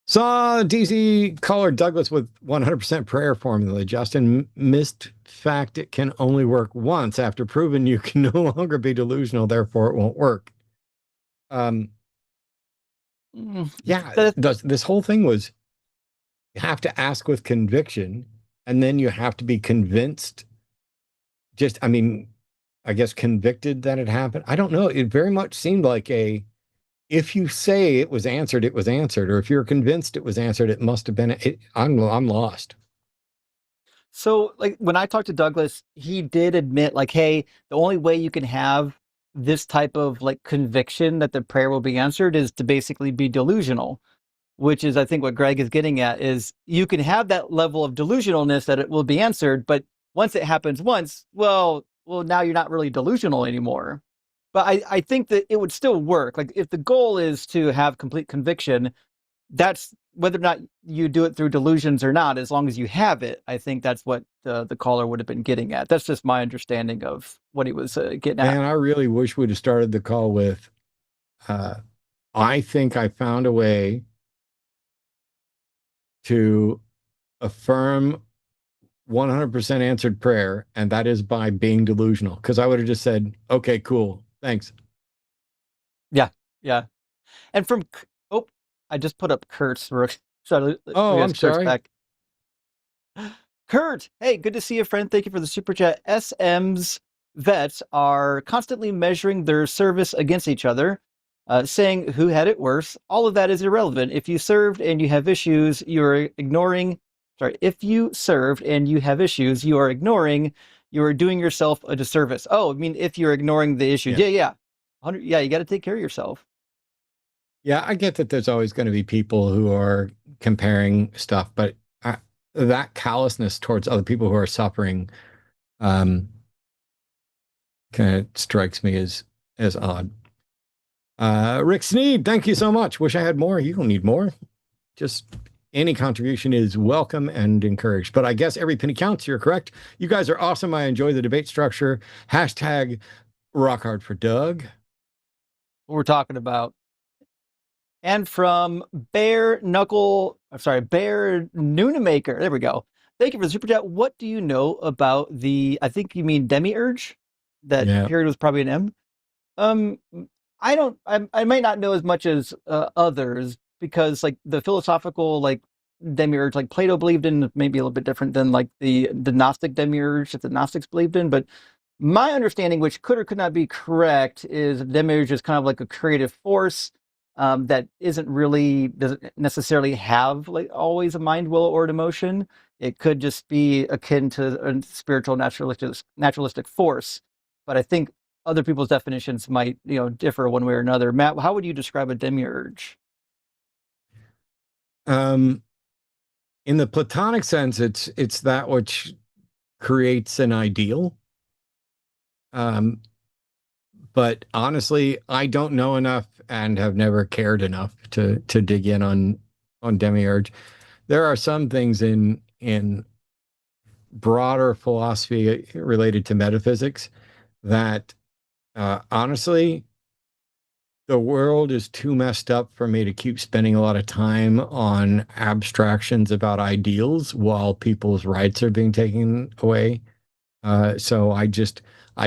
Saw DC caller Douglas with 100% prayer formula. Justin missed fact it can only work once. After proven you can no longer be delusional, therefore it won't work. Yeah, this whole thing was you have to ask with conviction, and then you have to be convinced. I guess convicted that it happened. I don't know. It very much seemed like if you say it was answered, it was answered. Or if you're convinced it was answered, it must have been. I'm lost. So, like, when I talked to Douglas, he did admit, like, hey, the only way you can have this type of, like, conviction that the prayer will be answered is to basically be delusional, which is, I think, what Greg is getting at, is you can have that level of delusionalness that it will be answered, but once it happens once, well, now you're not really delusional anymore. But I think that it would still work. Like, if the goal is to have complete conviction, that's whether or not you do it through delusions or not, as long as you have it, I think that's what the caller would have been getting at. That's just my understanding of what he was getting at. Man, I really wish we'd have started the call with, I think I found a way to affirm 100% answered prayer, and that is by being delusional. Because I would have just said, okay, cool, thanks. Yeah. And I just put up Kurt's. I'm sorry. Back. Kurt, hey, good to see you, friend. Thank you for the super chat. SM's vets are constantly measuring their service against each other, saying who had it worse. All of that is irrelevant. If you served and you have issues, you're ignoring. If you served and you have issues, you are ignoring. You are doing yourself a disservice. Oh, I mean, if you're ignoring the issues, yeah. You got to take care of yourself. Yeah, I get that there's always going to be people who are comparing stuff, but that callousness towards other people who are suffering kind of strikes me as odd. Rick Sneed, thank you so much. Wish I had more. You don't need more. Just any contribution is welcome and encouraged. But I guess every penny counts. You're correct. You guys are awesome. I enjoy the debate structure. Hashtag rock hard for Doug. What we're talking about. And from Bear Noonamaker. There we go. Thank you for the super chat. What do you know about I think you mean demiurge? That period was probably an M. I might not know as much as others, because like the philosophical like demiurge, like Plato believed in, maybe a little bit different than like the Gnostic demiurge that the Gnostics believed in. But my understanding, which could or could not be correct, is demiurge is kind of like a creative force that doesn't necessarily have like always a mind, will, or an emotion. It could just be akin to a spiritual naturalistic force. But I think other people's definitions might, differ one way or another. Matt, how would you describe a demiurge? In the Platonic sense, it's that which creates an ideal. But honestly, I don't know enough and have never cared enough to dig in on demiurge. There are some things in broader philosophy related to metaphysics that honestly, the world is too messed up for me to keep spending a lot of time on abstractions about ideals while people's rights are being taken away. So I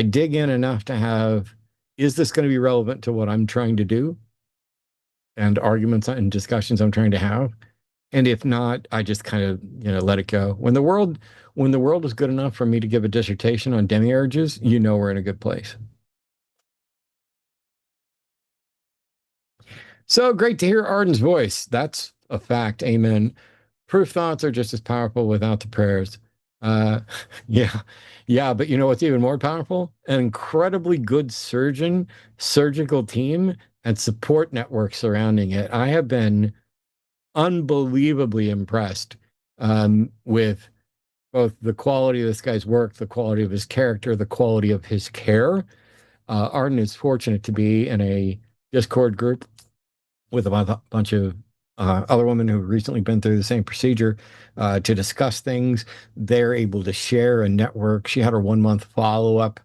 dig in enough to have, is this going to be relevant to what I'm trying to do and arguments and discussions I'm trying to have? And if not, I just kind of, let it go. When the world is good enough for me to give a dissertation on demiurges, we're in a good place. So great to hear Arden's voice. That's a fact. Amen. Proof thoughts are just as powerful without the prayers. Yeah. But you know what's even more powerful? An incredibly good surgical team, and support network surrounding it. I have been unbelievably impressed with both the quality of this guy's work, the quality of his character, the quality of his care. Arden is fortunate to be in a Discord group with a bunch of other women who've recently been through the same procedure to discuss things. They're able to share a network. She had her 1-month follow-up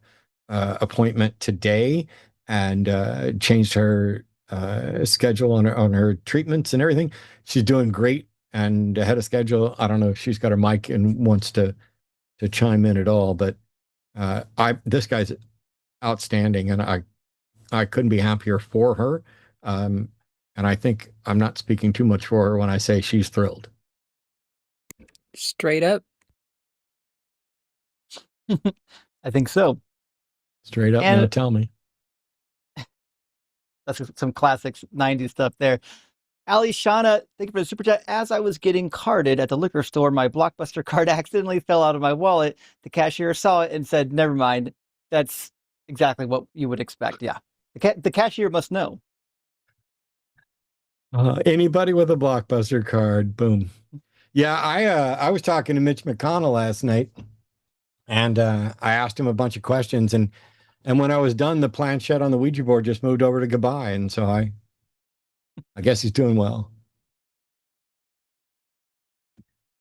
appointment today and changed her schedule on her treatments and everything. She's doing great and ahead of schedule. I don't know if she's got her mic and wants to chime in at all, but this guy's outstanding, and I couldn't be happier for her. And I think I'm not speaking too much for her when I say she's thrilled. Straight up. I think so. Straight up, now tell me. That's some classic 90s stuff there. Ali Shauna, thank you for the super chat. As I was getting carded at the liquor store, my Blockbuster card accidentally fell out of my wallet. The cashier saw it and said, never mind. That's exactly what you would expect. Yeah. The cashier must know. Anybody with a Blockbuster card, boom. Yeah, I was talking to Mitch McConnell last night, and I asked him a bunch of questions, and when I was done, the planchette on the Ouija board just moved over to goodbye, and so I guess he's doing well.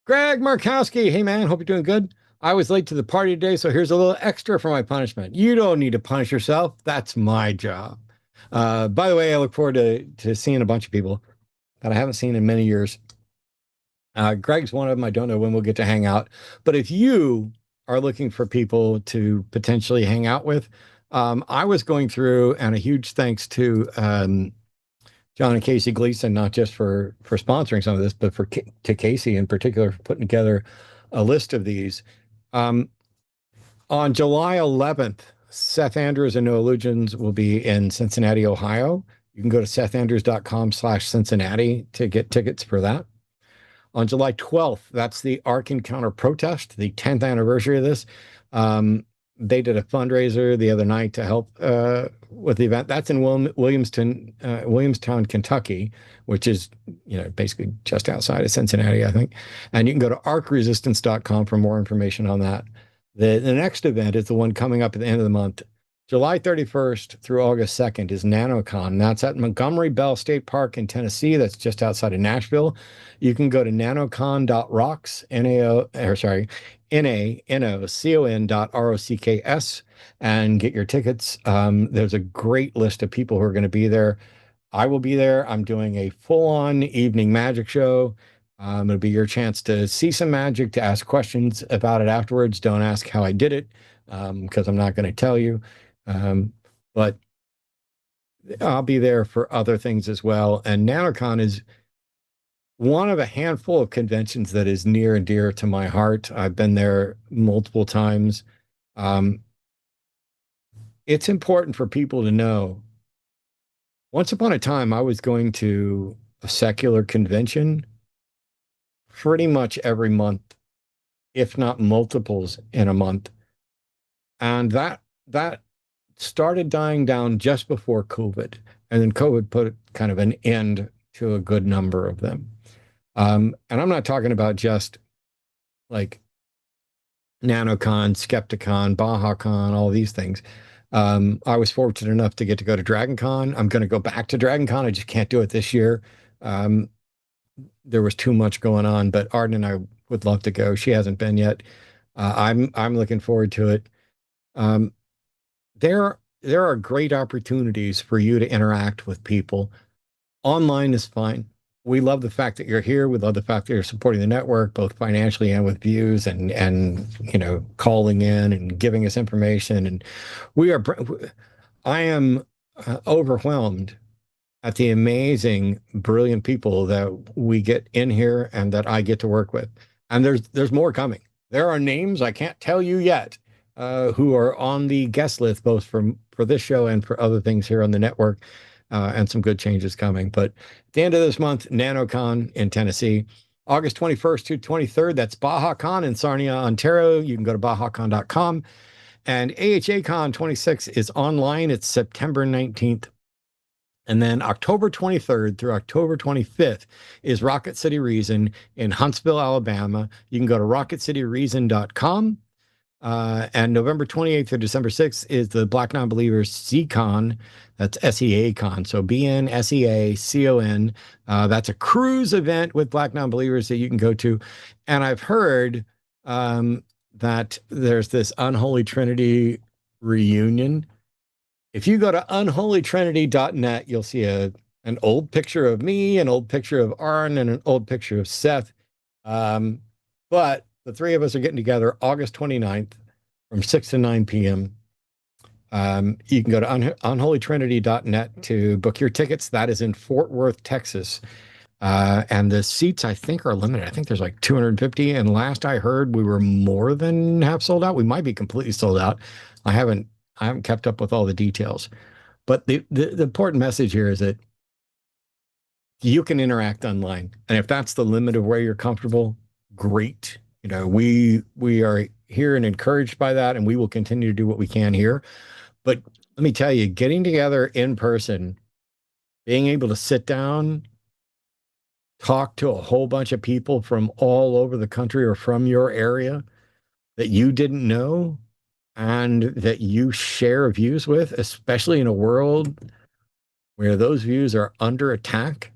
Greg Markowski, hey man, hope you're doing good. I was late to the party today, so here's a little extra for my punishment. You don't need to punish yourself. That's my job. By the way, I look forward to seeing a bunch of people that I haven't seen in many years. Greg's one of them. I don't know when we'll get to hang out. But if you are looking for people to potentially hang out with, I was going through, and a huge thanks to John and Casey Gleason, not just for sponsoring some of this, but to Casey in particular for putting together a list of these. On July 11th, Seth Andrews and No Illusions will be in Cincinnati, Ohio. You can go to sethandrews.com/Cincinnati to get tickets for that. On July 12th, that's the Ark Encounter protest, the 10th anniversary of this. They did a fundraiser the other night to help with the event. That's in Williamstown, Kentucky, which is, basically just outside of Cincinnati, I think. And you can go to arkresistance.com for more information on that. The next event is the one coming up at the end of the month. July 31st through August 2nd is NanoCon. That's at Montgomery Bell State Park in Tennessee. That's just outside of Nashville. You can go to nanocon.rocks, nanocon.rocks, and get your tickets. There's a great list of people who are going to be there. I will be there. I'm doing a full-on evening magic show. It'll be your chance to see some magic, to ask questions about it afterwards. Don't ask how I did it, because I'm not going to tell you. But I'll be there for other things as well. And NanoCon is one of a handful of conventions that is near and dear to my heart. I've been there multiple times. It's important for people to know. Once upon a time, I was going to a secular convention pretty much every month, if not multiples in a month. And that started dying down just before COVID. And then COVID put kind of an end to a good number of them. And I'm not talking about just like NanoCon, Skepticon, BajaCon, all these things. I was fortunate enough to get to go to DragonCon. I'm going to go back to DragonCon. I just can't do it this year. There was too much going on, but Arden and I would love to go. She hasn't been yet. I'm looking forward to it. There are great opportunities for you to interact with people. Online is fine. We love the fact that you're here. We love the fact that you're supporting the network, both financially and with views and calling in and giving us information. And I am overwhelmed at the amazing, brilliant people that we get in here and that I get to work with. And there's more coming. There are names I can't tell you yet who are on the guest list, both for this show and for other things here on the network, and some good changes coming. But at the end of this month, NanoCon in Tennessee. August 21st to 23rd, that's BajaCon in Sarnia, Ontario. You can go to bajacon.com. And AHACon 26 is online. It's September 19th. And then October 23rd through October 25th is Rocket City Reason in Huntsville, Alabama. You can go to rocketcityreason.com. And November 28th through December 6th is the Black Non-Believers SeaCon. That's SEACon. So BNSEACon. That's a cruise event with Black Non-Believers that you can go to. And I've heard that there's this Unholy Trinity reunion. If you go to unholytrinity.net, you'll see an old picture of me, an old picture of Arden, and an old picture of Seth. But the three of us are getting together August 29th from 6 to 9 p.m. You can go to unholytrinity.net to book your tickets. That is in Fort Worth, Texas. And the seats, I think, are limited. I think there's like 250. And last I heard, we were more than half sold out. We might be completely sold out. I haven't kept up with all the details. But the important message here is that you can interact online. And if that's the limit of where you're comfortable, great. We are here and encouraged by that, and we will continue to do what we can here. But let me tell you, getting together in person, being able to sit down, talk to a whole bunch of people from all over the country or from your area that you didn't know and that you share views with, especially in a world where those views are under attack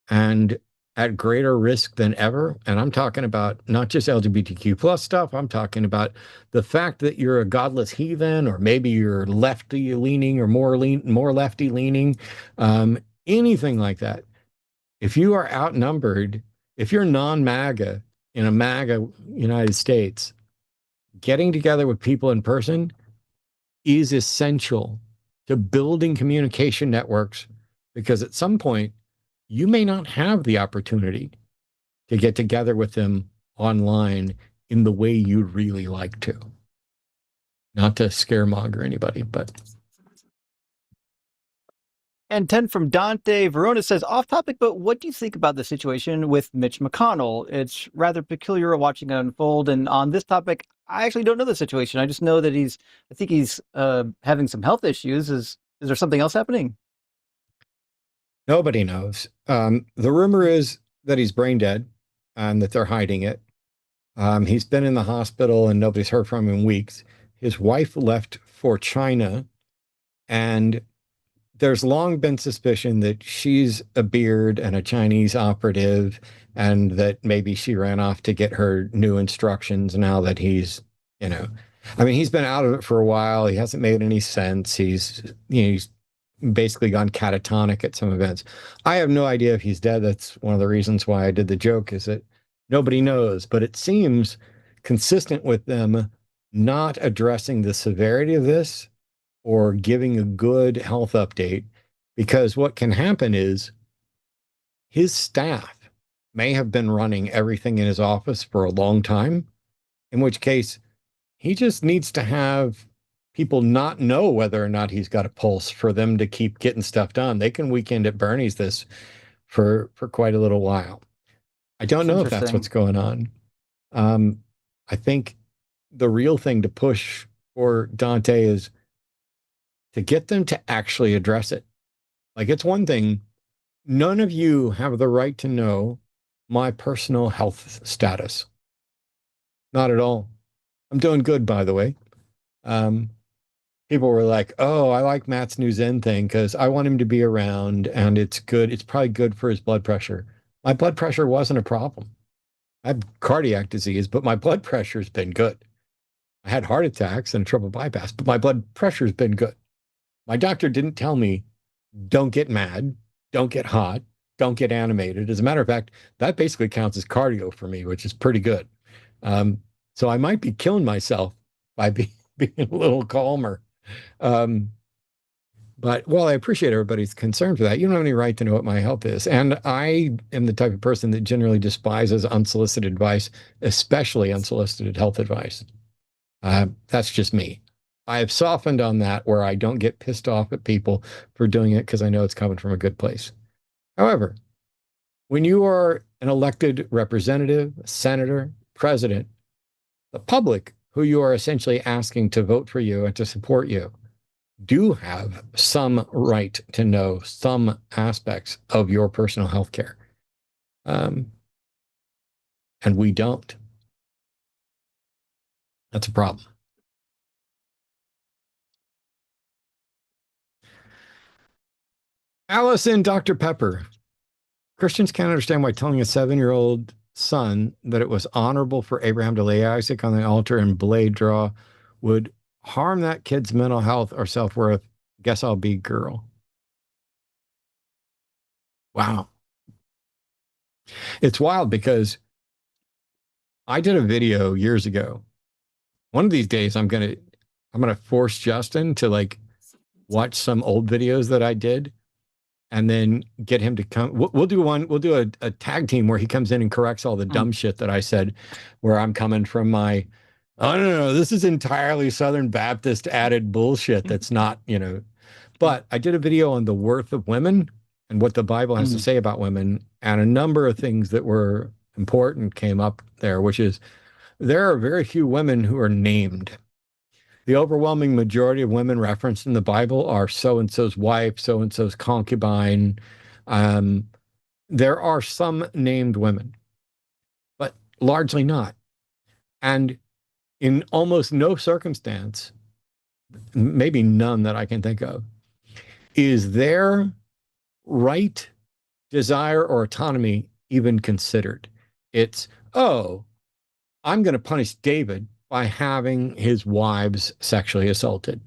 and at greater risk than ever. And I'm talking about not just LGBTQ plus stuff. I'm talking about the fact that you're a godless heathen, or maybe you're lefty leaning or more lefty leaning, anything like that. If you are outnumbered, if you're non-MAGA in a MAGA United States, getting together with people in person is essential to building communication networks, because at some point you may not have the opportunity to get together with them online in the way you'd really like to. Not to scaremonger anybody, but. And 10 from Dante Verona says, off topic, but what do you think about the situation with Mitch McConnell? It's rather peculiar watching it unfold. And on this topic, I actually don't know the situation. I just know that I think he's having some health issues. Is there something else happening? Nobody knows. The rumor is that he's brain dead and that they're hiding it. He's been in the hospital and nobody's heard from him in weeks. His wife left for China, and there's long been suspicion that she's a beard and a Chinese operative, and that maybe she ran off to get her new instructions now that he's, I mean, he's been out of it for a while. He hasn't made any sense. He's basically gone catatonic at some events. I have no idea if he's dead. That's one of the reasons why I did the joke, is that nobody knows, but it seems consistent with them not addressing the severity of this or giving a good health update, because what can happen is his staff may have been running everything in his office for a long time, in which case he just needs to have people not know whether or not he's got a pulse for them to keep getting stuff done. They can weekend at Bernie's this for quite a little while. I don't know if that's what's going on. I think the real thing to push for Dante is to get them to actually address it. Like, it's one thing, none of you have the right to know my personal health status. Not at all. I'm doing good, by the way. People were like, oh, I like Matt's new Zen thing because I want him to be around and it's good. It's probably good for his blood pressure. My blood pressure wasn't a problem. I have cardiac disease, but my blood pressure's been good. I had heart attacks and a triple bypass, but my blood pressure's been good. My doctor didn't tell me, don't get mad, don't get hot, don't get animated. As a matter of fact, that basically counts as cardio for me, which is pretty good. So I might be killing myself by being a little calmer. But while I appreciate everybody's concern for that, you don't have any right to know what my health is. And I am the type of person that generally despises unsolicited advice, especially unsolicited health advice. That's just me. I have softened on that, where I don't get pissed off at people for doing it because I know it's coming from a good place. However, when you are an elected representative, senator, president, the public, who you are essentially asking to vote for you and to support you, do have some right to know some aspects of your personal health care. And we don't. That's a problem. Allison, Dr. Pepper. Christians can't understand why telling a 7-year-old son that it was honorable for Abraham to lay Isaac on the altar and blade draw would harm that kid's mental health or self-worth. Guess I'll be girl. Wow. It's wild because I did a video years ago. One of these days I'm gonna force Justin to like watch some old videos that I did, and then get him to come. We'll do a tag team where he comes in and corrects all the dumb shit that I said, where I'm coming from my, oh, no, this is entirely Southern Baptist added bullshit that's not, But I did a video on the worth of women and what the Bible has to say about women, and a number of things that were important came up there, which is there are very few women who are named. The overwhelming majority of women referenced in the Bible are so-and-so's wife, so-and-so's concubine. There are some named women, but largely not. And in almost no circumstance, maybe none that I can think of, is their right, desire, or autonomy even considered. It's, oh, I'm going to punish David by having his wives sexually assaulted.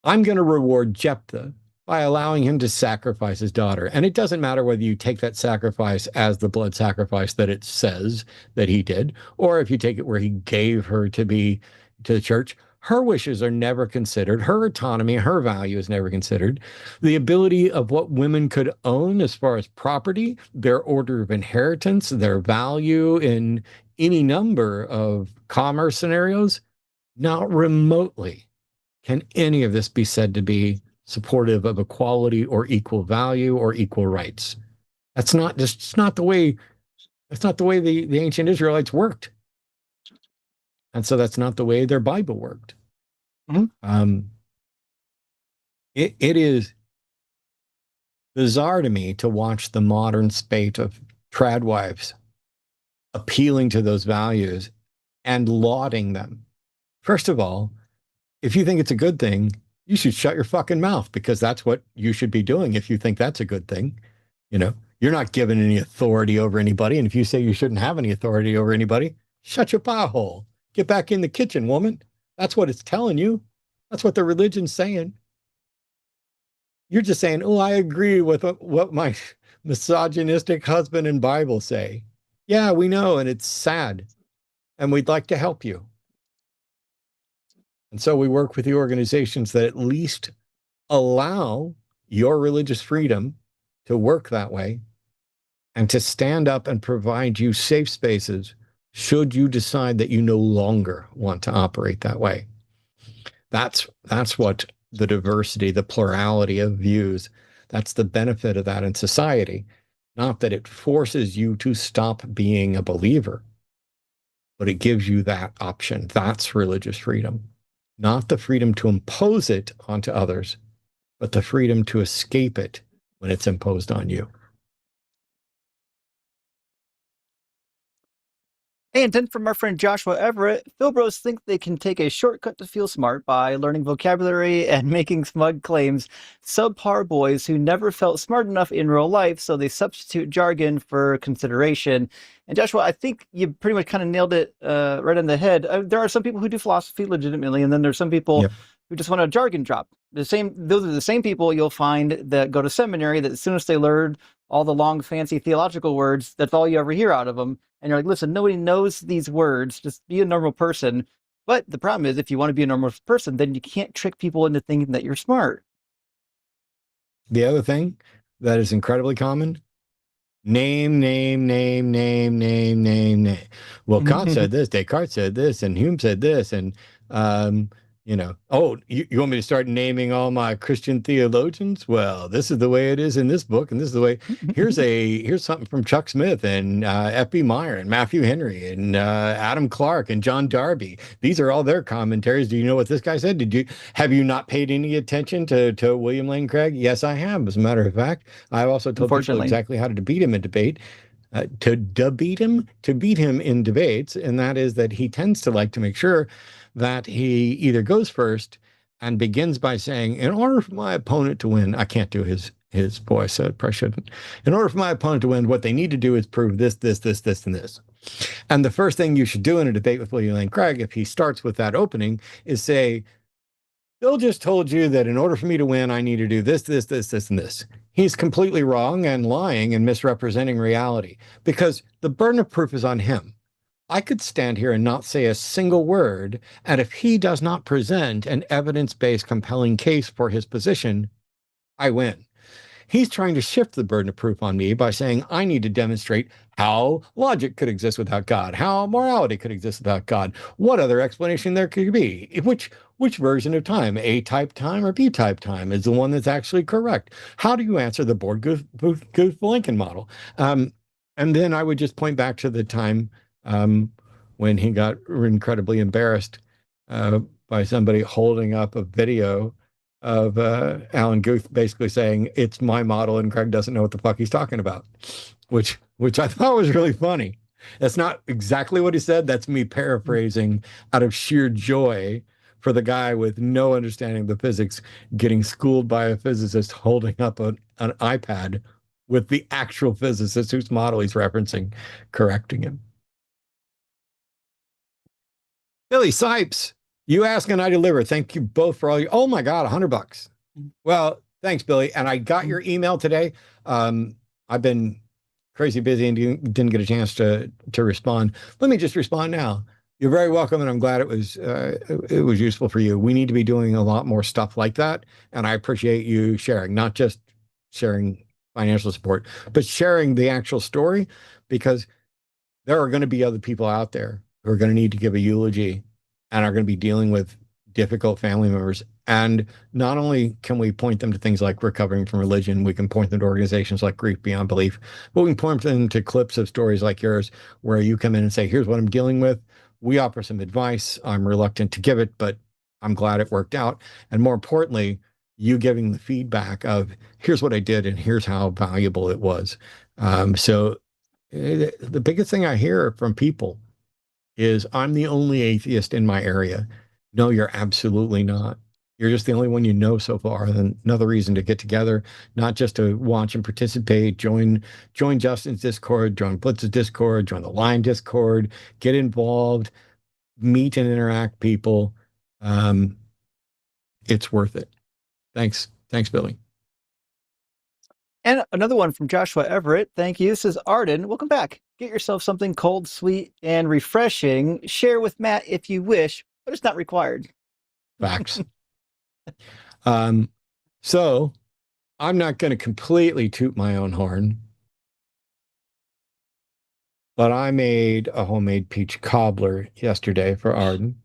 I'm going to reward Jephthah by allowing him to sacrifice his daughter. And it doesn't matter whether you take that sacrifice as the blood sacrifice that it says that he did, or if you take it where he gave her to be to the church. Her wishes are never considered. Her autonomy, her value is never considered. The ability of what women could own as far as property, their order of inheritance, their value in any number of commerce scenarios, not remotely can any of this be said to be supportive of equality or equal value or equal rights. That's not just, it's not the way the ancient Israelites worked. And so that's not the way their Bible worked. Mm-hmm. It is bizarre to me to watch the modern spate of trad wives appealing to those values and lauding them. First of all, if you think it's a good thing, you should shut your fucking mouth, because that's what you should be doing if you think that's a good thing. You know, you're not given any authority over anybody. And if you say you shouldn't have any authority over anybody, shut your pie hole. Get back in the kitchen, woman. That's what it's telling you. That's what the religion's saying. You're just saying, oh, I agree with what my misogynistic husband and Bible say. Yeah, we know, and it's sad. And we'd like to help you. And so we work with the organizations that at least allow your religious freedom to work that way and to stand up and provide you safe spaces should you decide that you no longer want to operate that way. That's what the diversity, the plurality of views, that's the benefit of that in society. Not that it forces you to stop being a believer, but it gives you that option. That's religious freedom. Not the freedom to impose it onto others, but the freedom to escape it when it's imposed on you. And then from our friend Joshua Everett, Philbros think they can take a shortcut to feel smart by learning vocabulary and making smug claims. Subpar boys who never felt smart enough in real life, so they substitute jargon for consideration. And Joshua, I think you pretty much kind of nailed it right on the head. There are some people who do philosophy legitimately, and then there's some people who just want a jargon drop. Those are the same people you'll find that go to seminary, that as soon as they learn all the long, fancy theological words, that's all you ever hear out of them. And you're like, listen, nobody knows these words. Just be a normal person. But the problem is, if you want to be a normal person, then you can't trick people into thinking that you're smart. The other thing that is incredibly common, name. Well, Kant said this, Descartes said this, and Hume said this, and you want me to start naming all my Christian theologians? Well, this is the way it is in this book, and this is the way. Here's something from Chuck Smith and F.B. Meyer and Matthew Henry and Adam Clark and John Darby. These are all their commentaries. Do you know what this guy said? Have you not paid any attention to William Lane Craig? Yes, I have. As a matter of fact, I've also told people exactly how to beat him in debate. To beat him in debates, and that is that he tends to like to make sure that he either goes first and begins by saying, in order for my opponent to win, I can't do his voice, so I probably shouldn't. In order for my opponent to win, what they need to do is prove this, and this. And the first thing you should do in a debate with William Lane Craig, if he starts with that opening, is say, Bill just told you that in order for me to win, I need to do this, and this. He's completely wrong and lying and misrepresenting reality, because the burden of proof is on him. I could stand here and not say a single word, and if he does not present an evidence-based compelling case for his position, I win. He's trying to shift the burden of proof on me by saying I need to demonstrate how logic could exist without God, how morality could exist without God, what other explanation there could be, which version of time, A-type time or B-type time, is the one that's actually correct. How do you answer the Borg-Guth-Lincoln model? And then I would just point back to the time when he got incredibly embarrassed by somebody holding up a video of Alan Guth basically saying, it's my model and Craig doesn't know what the fuck he's talking about, which I thought was really funny. That's not exactly what he said. That's me paraphrasing out of sheer joy for the guy with no understanding of the physics getting schooled by a physicist holding up an iPad with the actual physicist whose model he's referencing, correcting him. Billy Sipes, you ask and I deliver. Thank you both for all your, oh my God, $100. Well, thanks, Billy. And I got your email today. I've been crazy busy and didn't get a chance to respond. Let me just respond now. You're very welcome, and I'm glad it was useful for you. We need to be doing a lot more stuff like that, and I appreciate you sharing, not just sharing financial support, but sharing the actual story, because there are going to be other people out there who are going to need to give a eulogy and are going to be dealing with difficult family members. And not only can we point them to things like Recovering from Religion, we can point them to organizations like Grief Beyond Belief, but we can point them to clips of stories like yours where you come in and say, here's what I'm dealing with. We offer some advice. I'm reluctant to give it, but I'm glad it worked out. And more importantly, you giving the feedback of here's what I did and here's how valuable it was. So the biggest thing I hear from people is I'm the only atheist in my area. No, you're absolutely not. You're just the only one you know so far. And another reason to get together, not just to watch and participate, join Justin's Discord, join Blitz's Discord, join the Line Discord, get involved, meet and interact people. It's worth it. Thanks, Billy. And another one from Joshua Everett. Thank you. This is Arden. Welcome back. Get yourself something cold, sweet, and refreshing. Share with Matt if you wish, but it's not required. Facts. So I'm not going to completely toot my own horn, but I made a homemade peach cobbler yesterday for Arden.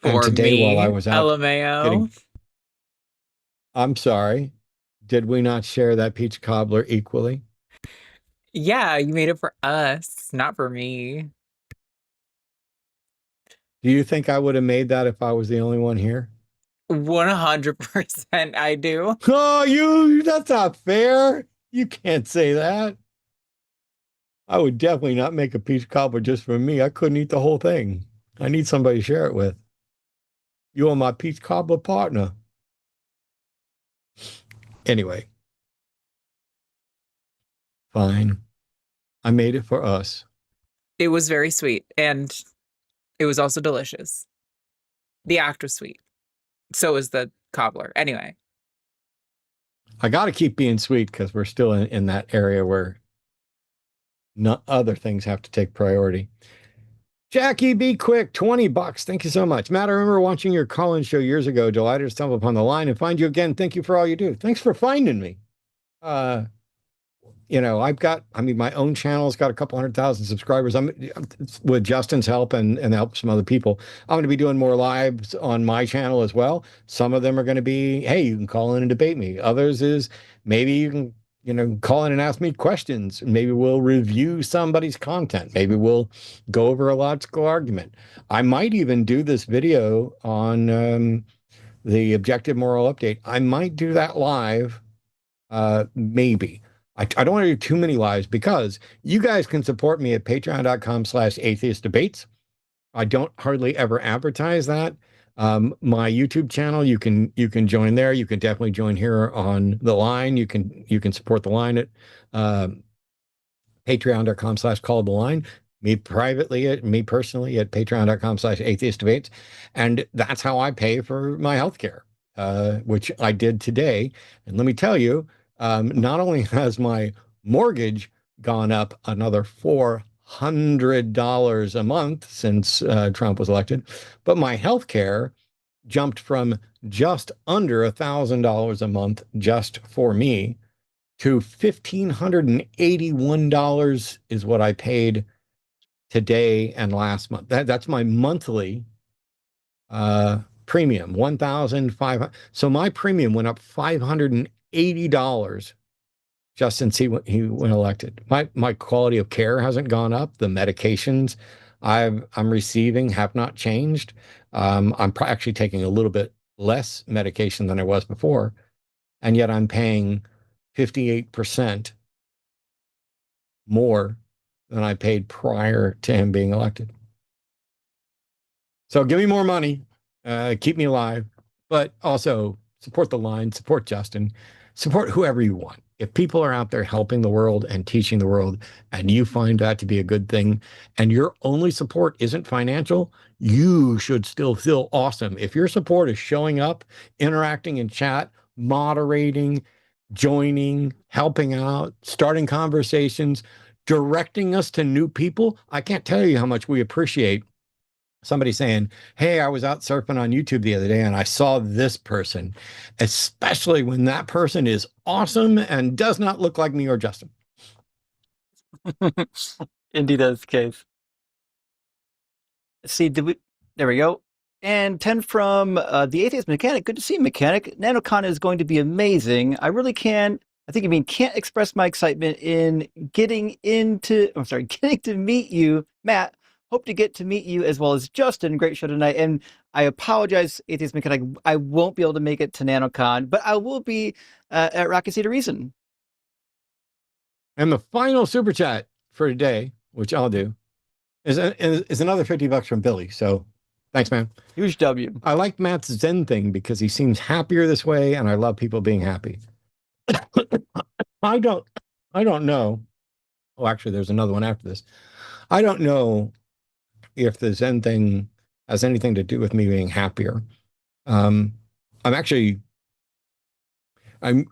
And today, while I was out LMAO. I'm sorry. Did we not share that peach cobbler equally? Yeah, you made it for us, not for me. Do you think I would have made that if I was the only one here? 100% I do. Oh, that's not fair. You can't say that. I would definitely not make a peach cobbler just for me. I couldn't eat the whole thing. I need somebody to share it with. You are my peach cobbler partner. Anyway. Fine. I made it for us. It was very sweet, and it was also delicious. The act was sweet. So was the cobbler. Anyway. I got to keep being sweet because we're still in that area where other things have to take priority. Jackie, be quick, $20. Thank you so much. Matt, I remember watching your call-in show years ago. Delighted to stumble upon the line and find you again. Thank you for all you do. Thanks for finding me. My own channel's got a couple 100,000 subscribers. I'm with Justin's help and the help of some other people. I'm going to be doing more lives on my channel as well. Some of them are going to be, hey, you can call in and debate me. Others is maybe you can, call in and ask me questions. Maybe we'll review somebody's content. Maybe we'll go over a logical argument. I might even do this video on the Objective Moral Update. I might do that live, maybe. I don't want to do too many lives because you guys can support me at patreon.com/atheistdebates. I don't hardly ever advertise that. My YouTube channel, you can join there. You can definitely join here on the line. You can support the line at patreon.com/calltheline. Me personally at patreon.com/atheistdebates. And that's how I pay for my healthcare, which I did today. And let me tell you, not only has my mortgage gone up another $400 a month since Trump was elected, but my health care jumped from just under $1,000 a month just for me to $1,581 is what I paid today and last month. That's my monthly premium, $1,500. So my premium went up $580 just since he went elected. My quality of care hasn't gone up. The medications I'm receiving have not changed. I'm actually taking a little bit less medication than I was before, and yet I'm paying 58% more than I paid prior to him being elected. So give me more money, keep me alive, but also support the line, support Justin. support whoever you want. If people are out there helping the world and teaching the world, and you find that to be a good thing, and your only support isn't financial, you should still feel awesome. If your support is showing up, interacting in chat, moderating, joining, helping out, starting conversations, directing us to new people, I can't tell you how much we appreciate somebody saying, hey, I was out surfing on YouTube the other day and I saw this person, especially when that person is awesome and does not look like me or Justin. Indeed, that's the case. Let's see, there we go. And 10 from the Atheist Mechanic. Good to see you, Mechanic. NanoCon is going to be amazing. I really can't express my excitement in getting to meet you, Matt. Hope to get to meet you as well as Justin. Great show tonight. And I apologize, Atheist Mechanic. I won't be able to make it to NanoCon, but I will be at Rocket City Reason. And the final super chat for today, which I'll do, is another $50 from Billy. So thanks, man. Huge W. I like Matt's Zen thing because he seems happier this way, and I love people being happy. I don't know. Oh, actually, there's another one after this. I don't know if the Zen thing has anything to do with me being happier. I'm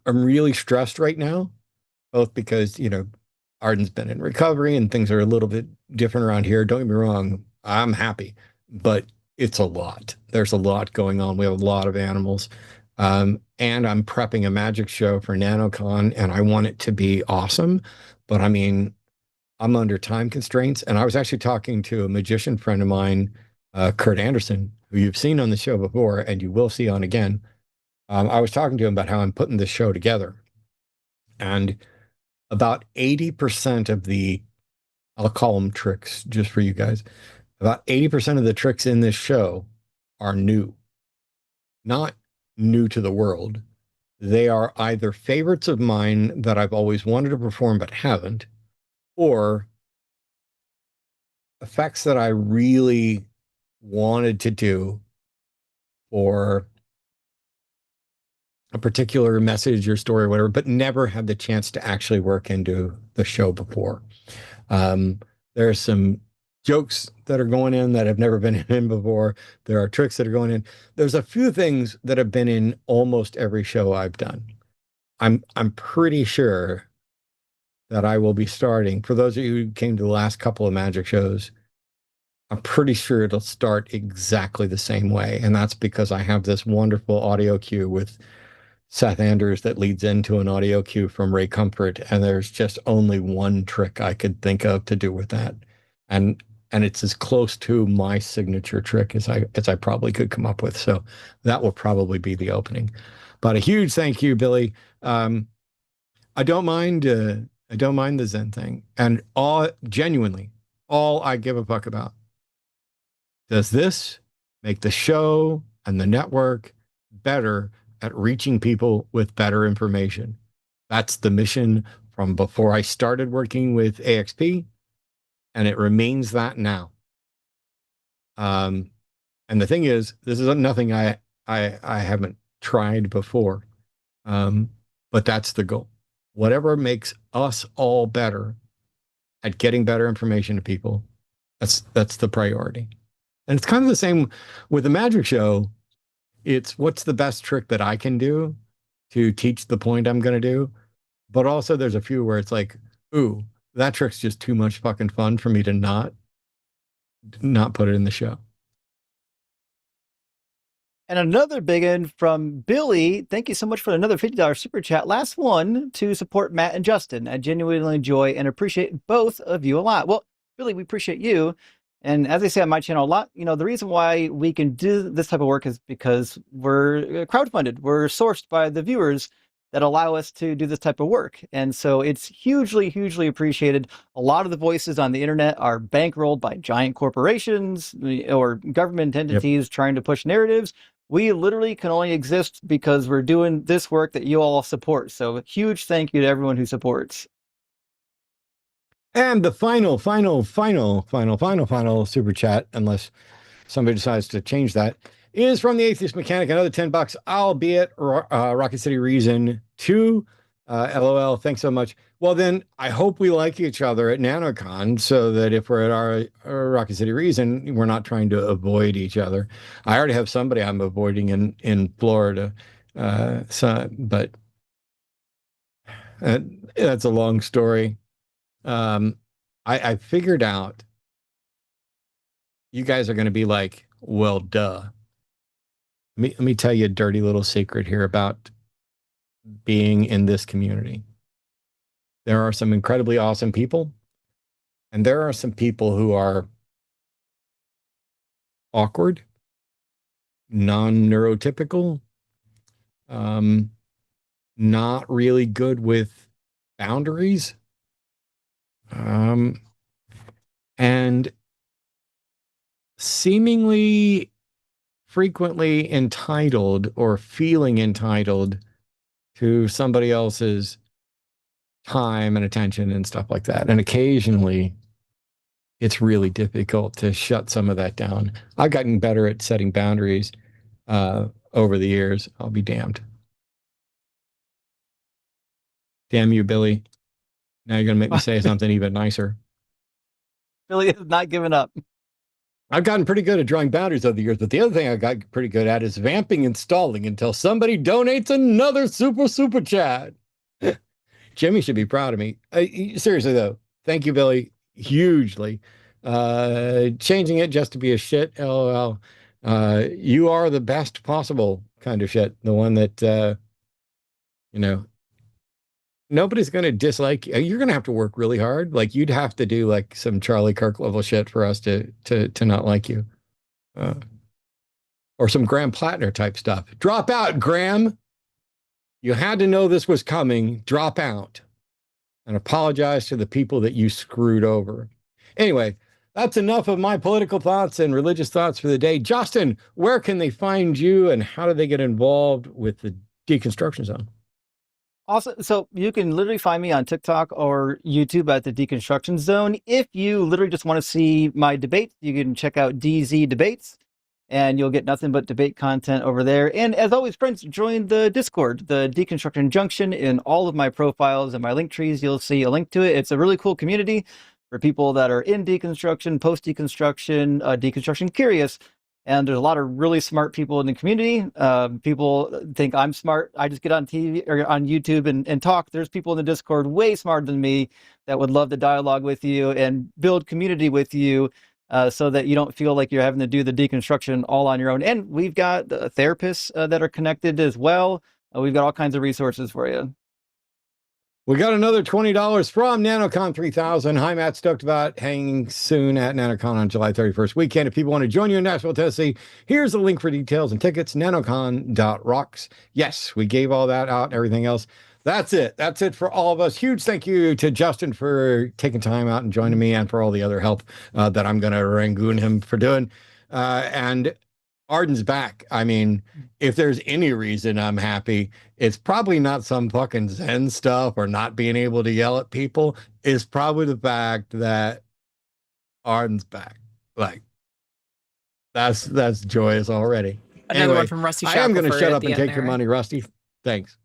really stressed right now, both because, Arden's been in recovery and things are a little bit different around here. Don't get me wrong, I'm happy, but it's a lot. There's a lot going on. We have a lot of animals. And I'm prepping a magic show for NanoCon, and I want it to be awesome. But I mean, I'm under time constraints. And I was actually talking to a magician friend of mine, Kurt Anderson, who you've seen on the show before, and you will see on again. I was talking to him about how I'm putting this show together. And about 80% of I'll call them tricks just for you guys. About 80% of the tricks in this show are new. Not new to the world. They are either favorites of mine that I've always wanted to perform but haven't, or effects that I really wanted to do for a particular message or story or whatever, but never had the chance to actually work into the show before. There are some jokes that are going in that have never been in before. There are tricks that are going in. There's a few things that have been in almost every show I've done. I'm pretty sure that I will be starting, for those of you who came to the last couple of magic shows, I'm pretty sure it'll start exactly the same way. And that's because I have this wonderful audio cue with Seth Anders that leads into an audio cue from Ray Comfort. And there's just only one trick I could think of to do with that. And it's as close to my signature trick as I probably could come up with. So that will probably be the opening. But a huge thank you, Billy. I don't mind the Zen thing. And genuinely, all I give a fuck about. Does this make the show and the network better at reaching people with better information? That's the mission from before I started working with AXP, and it remains that now. And the thing is, this is nothing I haven't tried before, but that's the goal. Whatever makes us all better at getting better information to people, that's the priority. And it's kind of the same with the magic show. It's what's the best trick that I can do to teach the point I'm going to do. But also there's a few where it's like, ooh, that trick's just too much fucking fun for me to not put it in the show. And another big one from Billy. Thank you so much for another $50 super chat. Last one to support Matt and Justin. I genuinely enjoy and appreciate both of you a lot. Well, Billy, we appreciate you. And as I say on my channel a lot, the reason why we can do this type of work is because we're crowdfunded. We're sourced by the viewers that allow us to do this type of work. And so it's hugely, hugely appreciated. A lot of the voices on the internet are bankrolled by giant corporations or government entities trying to push narratives. We literally can only exist because we're doing this work that you all support. So huge thank you to everyone who supports. And the final super chat, unless somebody decides to change that, is from the Atheist Mechanic. Another $10, albeit Rocket City Reason 2. LOL. Thanks so much. Well, then I hope we like each other at NanoCon so that if we're at our Rocket City Reason, we're not trying to avoid each other. I already have somebody I'm avoiding in Florida. But that's a long story. I figured out you guys are going to be like, well, duh. Let me tell you a dirty little secret here about being in this community. There are some incredibly awesome people, and there are some people who are awkward, non-neurotypical, not really good with boundaries, and seemingly frequently entitled or feeling entitled to somebody else's time and attention and stuff like that. And occasionally it's really difficult to shut some of that down. I've gotten better at setting boundaries over the years. I'll be damned. Damn you, Billy. Now you're going to make me say something even nicer. Billy has not given up. I've gotten pretty good at drawing boundaries over the years, but the other thing I got pretty good at is vamping and stalling until somebody donates another super chat. Jimmy should be proud of me. Seriously, though, thank you, Billy, hugely. Changing it just to be a shit, LOL. You are the best possible kind of shit. The one that, nobody's going to dislike you. You're going to have to work really hard. Like, you'd have to do like some Charlie Kirk level shit for us to not like you. Or some Graham Plattner type stuff. Drop out, Graham. You had to know this was coming. Drop out. And apologize to the people that you screwed over. Anyway, that's enough of my political thoughts and religious thoughts for the day. Justin, where can they find you and how do they get involved with the Deconstruction Zone? Also, so you can literally find me on TikTok or YouTube at the Deconstruction Zone. If you literally just want to see my debates, you can check out DZ Debates, and you'll get nothing but debate content over there. And as always, friends, join the Discord, the Deconstruction Junction. In all of my profiles and my link trees, you'll see a link to it. It's a really cool community for people that are in deconstruction, post-deconstruction, deconstruction curious. And there's a lot of really smart people in the community. People think I'm smart. I just get on TV or on YouTube and talk. There's people in the Discord way smarter than me that would love to dialogue with you and build community with you so that you don't feel like you're having to do the deconstruction all on your own. And we've got therapists that are connected as well. We've got all kinds of resources for you. We got another $20 from NanoCon 3000. Hi, Matt. Stoked about hanging soon at NanoCon on July 31st weekend. If people want to join you in Nashville, Tennessee, here's the link for details and tickets, nanocon.rocks. Yes, we gave all that out and everything else. That's it. That's it for all of us. Huge thank you to Justin for taking time out and joining me and for all the other help that I'm going to rangoon him for doing. And Arden's back. I mean, if there's any reason I'm happy, it's probably not some fucking Zen stuff or not being able to yell at people. It's probably the fact that Arden's back. Like, that's joyous already. Another one from Rusty I am going to Shackelford shut at up the and end take your there. money, Rusty. Thanks.